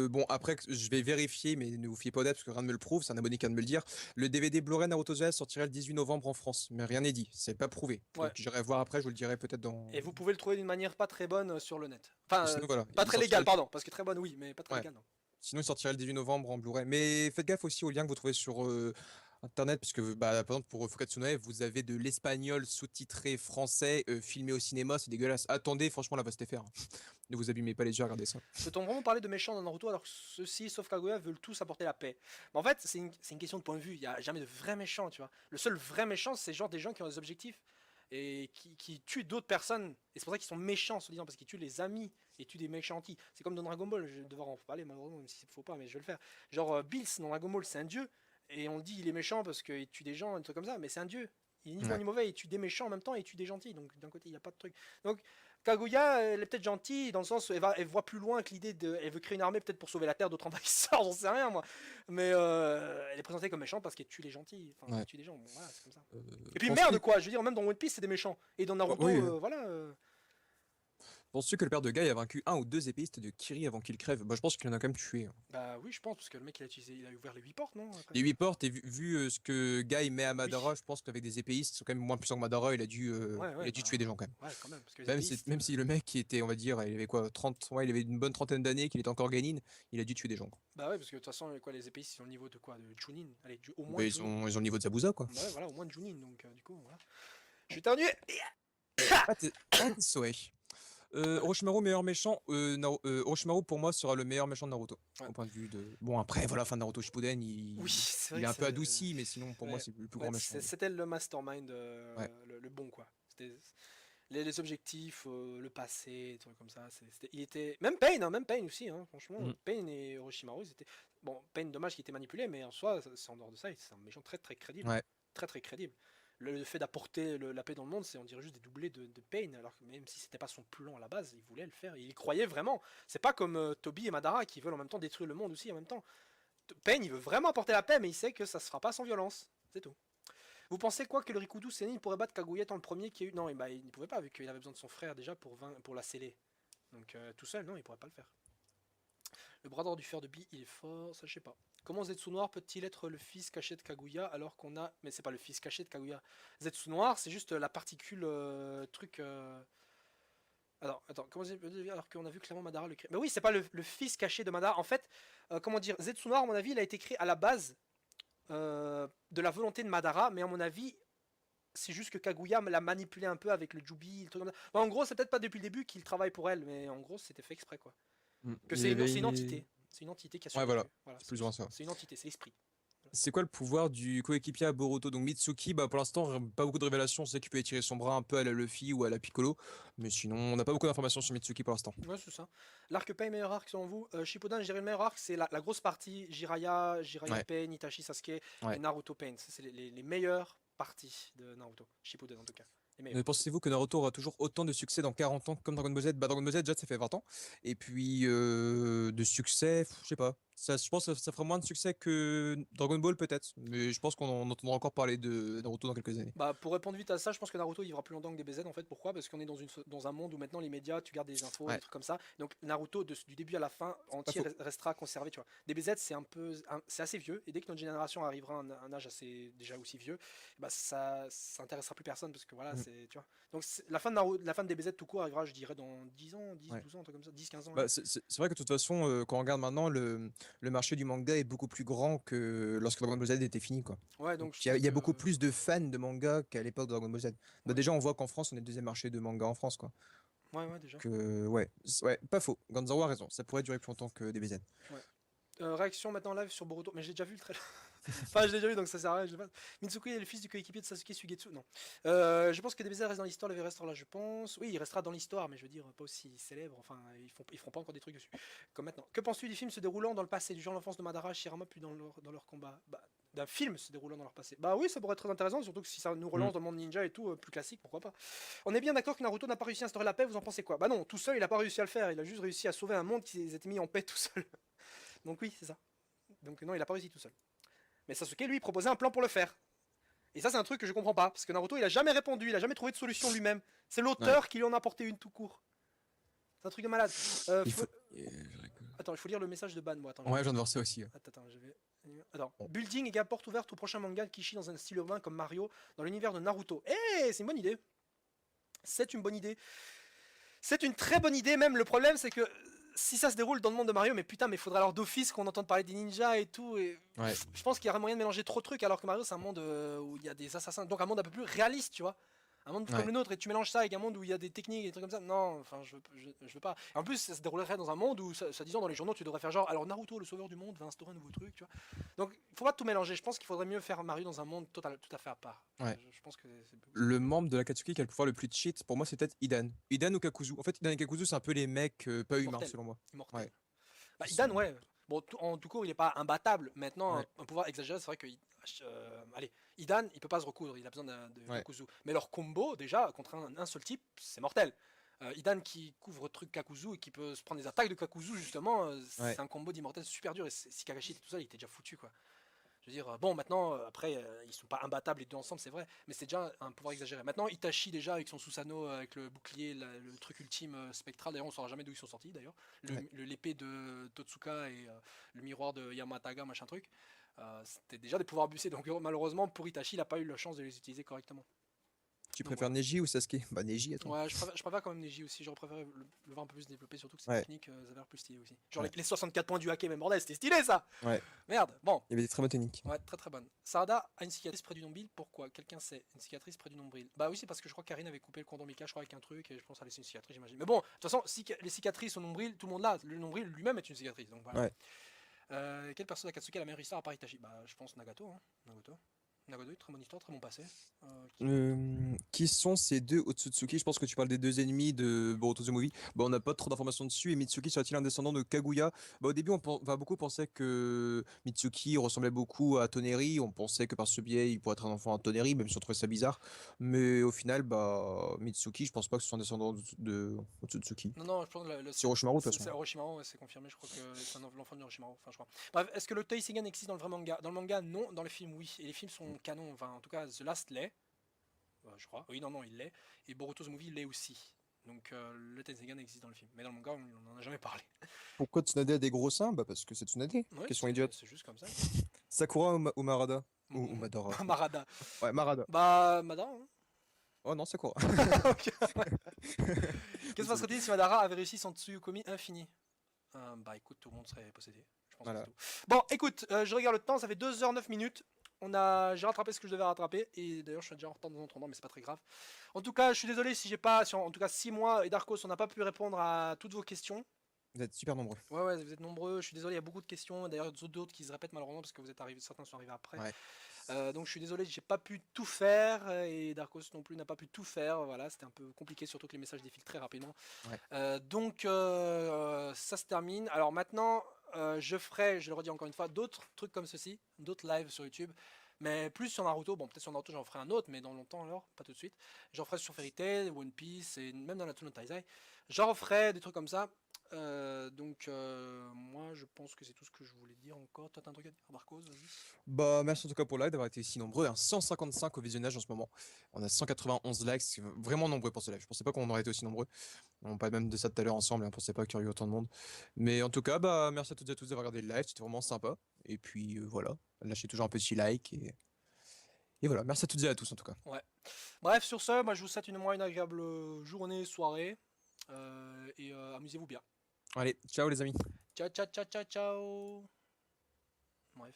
bon après je vais vérifier mais ne vous fiez pas au date parce que rien ne me le prouve, c'est un abonné qui vient de me le dire. Le DVD Blu-ray Naruto Z sortirait le 18 novembre en France, mais rien n'est dit, c'est pas prouvé. Ouais. Donc j'irai voir après, je vous le dirai peut-être dans. Et vous pouvez le trouver d'une manière pas très bonne sur le net. Enfin, Sinon, voilà, pas il très sortirait- légale, pardon, parce que très bonne, oui, mais pas très Ouais. légale, non. Sinon il sortirait le 18 novembre en Blu-ray. Mais faites gaffe aussi aux liens que vous trouvez sur internet, parce que bah, par exemple pour Fukatsu no Ue, vous avez de l'espagnol sous-titré français filmé au cinéma, c'est dégueulasse. Attendez, franchement là va se faire. Ne vous abîmez pas les yeux à regarder ça. Peut-on vraiment parler de méchants dans Naruto alors que ceux-ci, sauf Kaguya, veulent tous apporter la paix? Mais en fait, c'est une question de point de vue. Il n'y a jamais de vrais méchants, tu vois. Le seul vrai méchant, c'est genre des gens qui ont des objectifs et qui tuent d'autres personnes. Et c'est pour ça qu'ils sont méchants, soi-disant, parce qu'ils tuent les amis et tuent des méchantis. C'est comme dans Dragon Ball, je vais devoir en parler malheureusement, même si c'est faux pas, mais je vais le faire. Genre, Bills dans Dragon Ball, c'est un dieu. Et on dit il est méchant parce qu'il tue des gens, un truc comme ça, mais c'est un dieu. Il est ni bon Ouais. ni mauvais, il tue des méchants en même temps et il tue des gentils. Donc d'un côté, il n'y a pas de truc. Donc Kaguya, elle est peut-être gentille dans le sens où elle voit plus loin que l'idée de. Elle veut créer une armée peut-être pour sauver la terre d'autres envahisseurs, j'en sais rien moi. Mais elle est présentée comme méchante parce qu'elle tue les gentils. Enfin, Ouais. elle tue des gens, bon, voilà, c'est comme ça. Et puis Penses-tu merde quoi, je veux dire, même dans One Piece, c'est des méchants. Et dans Naruto, oui. voilà. Penses-tu que le père de Guy a vaincu un ou deux épéistes de Kiri avant qu'il crève? Bah je pense qu'il en a quand même tué, hein. Bah oui, je pense, parce que le mec il a ouvert les 8 portes, non après Les 8 portes, et vu ce que Guy met à Madara, je pense qu'avec des épéistes, ils sont quand même moins puissants que Madara, il a dû tuer des gens quand même. Ouais, quand même. Parce que les Même épéistes, même si le mec qui était, on va dire, il avait quoi, 30, ouais, il avait une bonne trentaine d'années, qu'il était encore Genin, il a dû tuer des gens, quoi. Bah ouais, parce que de toute façon, quoi, les épéistes, ils sont au niveau de quoi? De Chunin. Allez, au moins Bah, Chunin. ils ont le niveau de Zabuza, quoi. Bah ouais, voilà, au moins de Chunin, donc du coup, voilà. Je suis éternué. Ah, t'es souhait. Orochimaru, meilleur méchant. Orochimaru, pour moi, sera le meilleur méchant de Naruto. Ouais. Au point de vue de. Bon, après, voilà, fin de Naruto Shippuden, Oui, c'est vrai il est que un peu c'est. adouci, mais sinon, pour moi, Ouais, c'est le plus ouais, grand méchant. Lui. c'était le mastermind, Ouais. le bon quoi. C'était les objectifs, le passé, des trucs comme ça. Il était même Pain, hein, même Pain aussi, hein, franchement. Mhm. Pain et Orochimaru, ils étaient bon. Pain, dommage qu'il était manipulé, mais en soi, c'est en dehors de ça, c'est un méchant très très crédible, Ouais. très très crédible. Le fait d'apporter la paix dans le monde, c'est on dirait juste des doublés de Pain, alors que même si c'était pas son plan à la base, il voulait le faire, il y croyait vraiment. C'est pas comme Toby et Madara qui veulent en même temps détruire le monde aussi en même temps. Pain, il veut vraiment apporter la paix, mais il sait que ça se fera pas sans violence. C'est tout. Vous pensez quoi que le Rikudo Senin pourrait battre Kaguya étant le premier qui a eu. Non, bah, il ne pouvait pas, vu qu'il avait besoin de son frère déjà pour la sceller. Donc tout seul, non, il pourrait pas le faire. Le bras d'or du fer de Bi, il est fort, ça je sais pas. Comment Zetsu Noir peut-il être le fils caché de Kaguya alors qu'on a. Mais c'est pas le fils caché de Kaguya. Zetsu Noir, c'est juste la particule truc. Alors, attends, comment alors qu'on a vu clairement Madara le créer. Mais oui, c'est pas le fils caché de Madara. En fait, comment dire, Zetsu Noir, à mon avis, il a été créé à la base de la volonté de Madara, mais à mon avis, c'est juste que Kaguya l'a manipulé un peu avec le Jubi, le truc comme ça. Bon, en gros, c'est peut-être pas depuis le début qu'il travaille pour elle, mais en gros, c'était fait exprès, quoi. Que Il y avait. c'est une entité. C'est une entité qui a Ouais, voilà. survécu. Voilà, C'est plus ou moins ça. c'est une entité, c'est l'esprit. Voilà. C'est quoi le pouvoir du coéquipier à Boruto? Donc Mitsuki, bah pour l'instant, pas beaucoup de révélations. On sait qu'il peut étirer son bras un peu à la Luffy ou à la Piccolo. Mais sinon, on n'a pas beaucoup d'informations sur Mitsuki pour l'instant. Ouais, c'est ça. L'arc Pain, meilleur arc selon vous. Shippuden, je dirais le meilleur arc, c'est la grosse partie Jiraiya Ouais, Pain, Itachi Sasuke et ouais. Naruto Pain. Ça, c'est les meilleures parties de Naruto. Shippuden, en tout cas. Les meilleures. Pensez-vous que Naruto aura toujours autant de succès dans 40 ans comme Dragon Ball Z? Bah, Dragon Ball Z, déjà, ça fait 20 ans. Et puis, de succès, je sais pas. Je pense que ça fera moins de succès que Dragon Ball, peut-être. Mais je pense qu'on en entendra encore parler de Naruto dans quelques années. Bah, pour répondre vite à ça, je pense que Naruto il vivra plus longtemps que DBZ en fait. Pourquoi? Parce qu'on est dans un monde où maintenant les médias, tu gardes des infos, des Ouais, trucs comme ça. Donc Naruto, du début à la fin, c'est pas entier faux. restera conservé, tu vois. DBZ, c'est assez vieux. Et dès que notre génération arrivera à un âge assez déjà aussi vieux, bah ça intéressera plus personne parce que voilà, Mm, c'est, tu vois. Donc la fin de Naruto, la fin de DBZ tout court arrivera, je dirais, dans 10 ans, 10, ouais. 12 ans, un truc comme ça, 10, 15 ans, Bah, allez. c'est vrai que de toute façon, quand on regarde maintenant, le marché du manga est beaucoup plus grand que lorsque Dragon Ball Z était fini, quoi. Ouais, Donc donc je il pense y a que. beaucoup plus de fans de manga qu'à l'époque de Dragon Ball Z. Bah, Ouais, déjà, on voit qu'en France, on est le deuxième marché de manga en France, quoi. ouais, déjà. Que ouais, ouais, pas faux. Ganzaro a raison. Ça pourrait durer plus longtemps que DBZ. Ouais. Réaction maintenant live sur Boruto, mais j'ai déjà vu le trailer. Enfin, je l'ai déjà vu, donc ça sert à rien. Je sais pas. Mitsuki est le fils du coéquipier de Sasuke Suigetsu. Non. Je pense que DBZ reste dans l'histoire, le V restera là, je pense. Oui, il restera dans l'histoire, mais je veux dire, pas aussi célèbre. Enfin, ils feront pas encore des trucs dessus. Comme maintenant. Que penses-tu du film se déroulant dans le passé, du genre l'enfance de Madara, Shirama, puis dans leur combat? Bah, d'un film se déroulant dans leur passé. Bah oui, ça pourrait être très intéressant, surtout que si ça nous Mm. relance dans le monde ninja et tout, plus classique, pourquoi pas. On est bien d'accord que Naruto n'a pas réussi à instaurer la paix, vous en pensez quoi? Bah non, tout seul, il a pas réussi à le faire, il a juste réussi à sauver un monde qui s'était mis en paix tout seul. Donc oui, c'est ça. Donc non, il a pas réussi tout seul. Mais Sasuke, lui, proposait un plan pour le faire. Et ça, c'est un truc que je comprends pas. Parce que Naruto, il a jamais répondu, il a jamais trouvé de solution lui-même. C'est Ouais. l'auteur qui lui en a apporté une tout court. C'est un truc de malade. Il faut. Attends, il faut lire le message de Ban, moi. Attends, Ouais, je viens de voir ça aussi. Ouais. attends, je vais. Attends. Bon. Building égale porte ouverte au prochain manga de Kishi dans un style urbain comme Mario dans l'univers de Naruto. Eh, c'est une bonne idée. C'est une bonne idée. C'est une très bonne idée, même. Le problème, c'est que si ça se déroule dans le monde de Mario, mais putain, mais il faudrait alors d'office qu'on entende parler des ninjas et tout. Et Ouais. je pense qu'il y aurait moyen de mélanger trop de trucs, alors que Mario, c'est un monde où il y a des assassins. Donc un monde un peu plus réaliste, tu vois. Un monde comme Ouais. le nôtre, et tu mélanges ça avec un monde où il y a des techniques et des trucs comme ça. Non, enfin, je veux pas. En plus, ça se déroulerait dans un monde où, ça disant dans les journaux, tu devrais faire genre, alors Naruto, le sauveur du monde, va instaurer un nouveau truc, tu vois. Donc, il faut pas tout mélanger. Je pense qu'il faudrait mieux faire Mario dans un monde tout à fait à part. Ouais. Je pense que c'est Le membre de l'Akatsuki qui a le pouvoir le plus cheat, pour moi, c'est peut-être Idan. Idan ou Kakuzu. En fait, Idan et Kakuzu, c'est un peu les mecs pas humains, immortel. selon moi. Immortel. Ouais. Bah, Ils Idan, sont. ouais. Bon, en tout cas, il est pas imbattable. Maintenant, Ouais. un pouvoir exagéré, c'est vrai que. Allez, Idan, il peut pas se recoudre, il a besoin de Ouais. Kakuzu. Mais leur combo, déjà, contre un seul type, c'est mortel. Idan qui couvre truc Kakuzu et qui peut se prendre des attaques de Kakuzu, justement, Ouais. c'est un combo d'immortel super dur. Et si Kakashi était tout seul, il était déjà foutu, quoi. Je veux dire, bon, maintenant, après, ils sont pas imbattables les deux ensemble, c'est vrai, mais c'est déjà un pouvoir exagéré. Maintenant, Itachi, déjà, avec son Susanoo, avec le bouclier, le truc ultime spectral, d'ailleurs, on saura jamais d'où ils sont sortis, d'ailleurs. Ouais. L'épée de Totsuka et le miroir de Yamataga, machin truc, c'était déjà des pouvoirs abusés, donc malheureusement, pour Itachi, il a pas eu la chance de les utiliser correctement. Tu Donc, préfères voilà. Neji ou Sasuke? Bah Neji, attends. Ouais, je préfère quand même Neji aussi. J'aurais préféré le voir un peu plus développé, surtout que ses Ouais, techniques, ça a l'air plus stylé aussi. Genre ouais, les 64 points du hacké, même bordel, c'était stylé ça! ouais. Merde, bon. Il y avait des très bonnes techniques. Ouais, très très bonne. Sarada a une cicatrice près du nombril. Pourquoi? Quelqu'un sait. Une cicatrice près du nombril. Bah oui, c'est parce que je crois que Karine avait coupé le cordon ombilical, je crois, avec un truc, et je pense qu'elle a laissé une cicatrice, j'imagine. Mais bon, de toute façon, les cicatrices au nombril, tout le monde l'a. Le nombril lui-même est une cicatrice, donc voilà. Ouais. Quelle personne d'Akatsuki a la meilleure histoire à part Itachi? Bah, je pense Nagato, hein. Nagato, très bonne histoire, très bon passé. Qui d'autre? Qui sont ces deux Otsutsuki? Je pense que tu parles des deux ennemis de Boruto The Movie. Bah, on n'a pas trop d'informations dessus. Et Mitsuki serait-il un descendant de Kaguya? Bah, au début, va beaucoup penser que Mitsuki ressemblait beaucoup à Toneri. On pensait que par ce biais, il pourrait être un enfant à Toneri, même si on trouvait ça bizarre. Mais au final, bah, Mitsuki, je pense pas que ce soit un descendant de Otsutsuki. Non, non, je pense que C'est Orochimaru, de toute c'est façon. Orochimaru, ouais, c'est confirmé, je crois que c'est l'enfant d'Orochimaru, enfin je crois. Bref, est-ce que le Teisengan existe dans le vrai manga? Dans le manga, non, dans les films, oui. Et les films sont canons, enfin en tout cas, The Last l'est, je crois. Oui, non, non, il l'est. Et Boruto The Movie l'est aussi. Donc le Teisengan existe dans le film. Mais dans le manga, on n'en a jamais parlé. Pourquoi Tsunade a des gros seins? Bah, parce que c'est Tsunade. Ouais, Question idiote. c'est juste comme ça. Sakura ou Marada? Ou Madara. Marada. Ouais, Marada. Bah, Madara, hein. Oh non, Sakura. Ok, ouais. Que se Désolé. passerait-il si Madara avait réussi son Tsuyokomi infini? Bah écoute, tout le monde serait possédé. Je pense que c'est Voilà. tout. Bon, écoute, je regarde le temps, ça fait 2h09 minutes. J'ai rattrapé ce que je devais rattraper. Et d'ailleurs, je suis déjà en retard dans un tournant, mais c'est pas très grave. En tout cas, je suis désolé si j'ai pas. En tout cas, si moi et Darkos, on n'a pas pu répondre à toutes vos questions. Vous êtes super nombreux. Ouais, ouais, vous êtes nombreux. Je suis désolé, il y a beaucoup de questions. D'ailleurs, d'autres qui se répètent malheureusement parce que vous êtes arrivés, certains sont arrivés après. Ouais. Donc je suis désolé, j'ai pas pu tout faire et Darkos non plus n'a pas pu tout faire. Voilà, c'était un peu compliqué, surtout que les messages défilent très rapidement. Ouais. Donc ça se termine. Alors maintenant, je ferai, je le redis encore une fois, d'autres trucs comme ceci, d'autres lives sur YouTube. Mais plus sur Naruto, bon peut-être sur Naruto j'en ferai un autre, mais dans longtemps alors, pas tout de suite. J'en ferai sur Fairy Tail, One Piece et même dans la no Taizai. J'en referai des trucs comme ça. Donc moi je pense que c'est tout ce que je voulais dire encore. Toi t'as un truc à dire, Darkos, vas-y. Bah, merci en tout cas pour l'aide, d'avoir été si nombreux. 155 au visionnage en ce moment. On a 191 likes, c'est vraiment nombreux pour ce live. Je pensais pas qu'on aurait été aussi nombreux. On parlait même de ça tout à l'heure ensemble, et on pensait pas qu'il y aurait eu autant de monde. Mais en tout cas, bah, merci à toutes et à tous d'avoir regardé le live, c'était vraiment sympa. Et puis voilà, lâchez toujours un petit like. Et voilà, merci à toutes et à tous en tout cas. Ouais. Bref, sur ce, moi je vous souhaite une agréable journée, soirée. Et amusez-vous bien. Allez, ciao les amis. Ciao, ciao, ciao, ciao, ciao. Bref.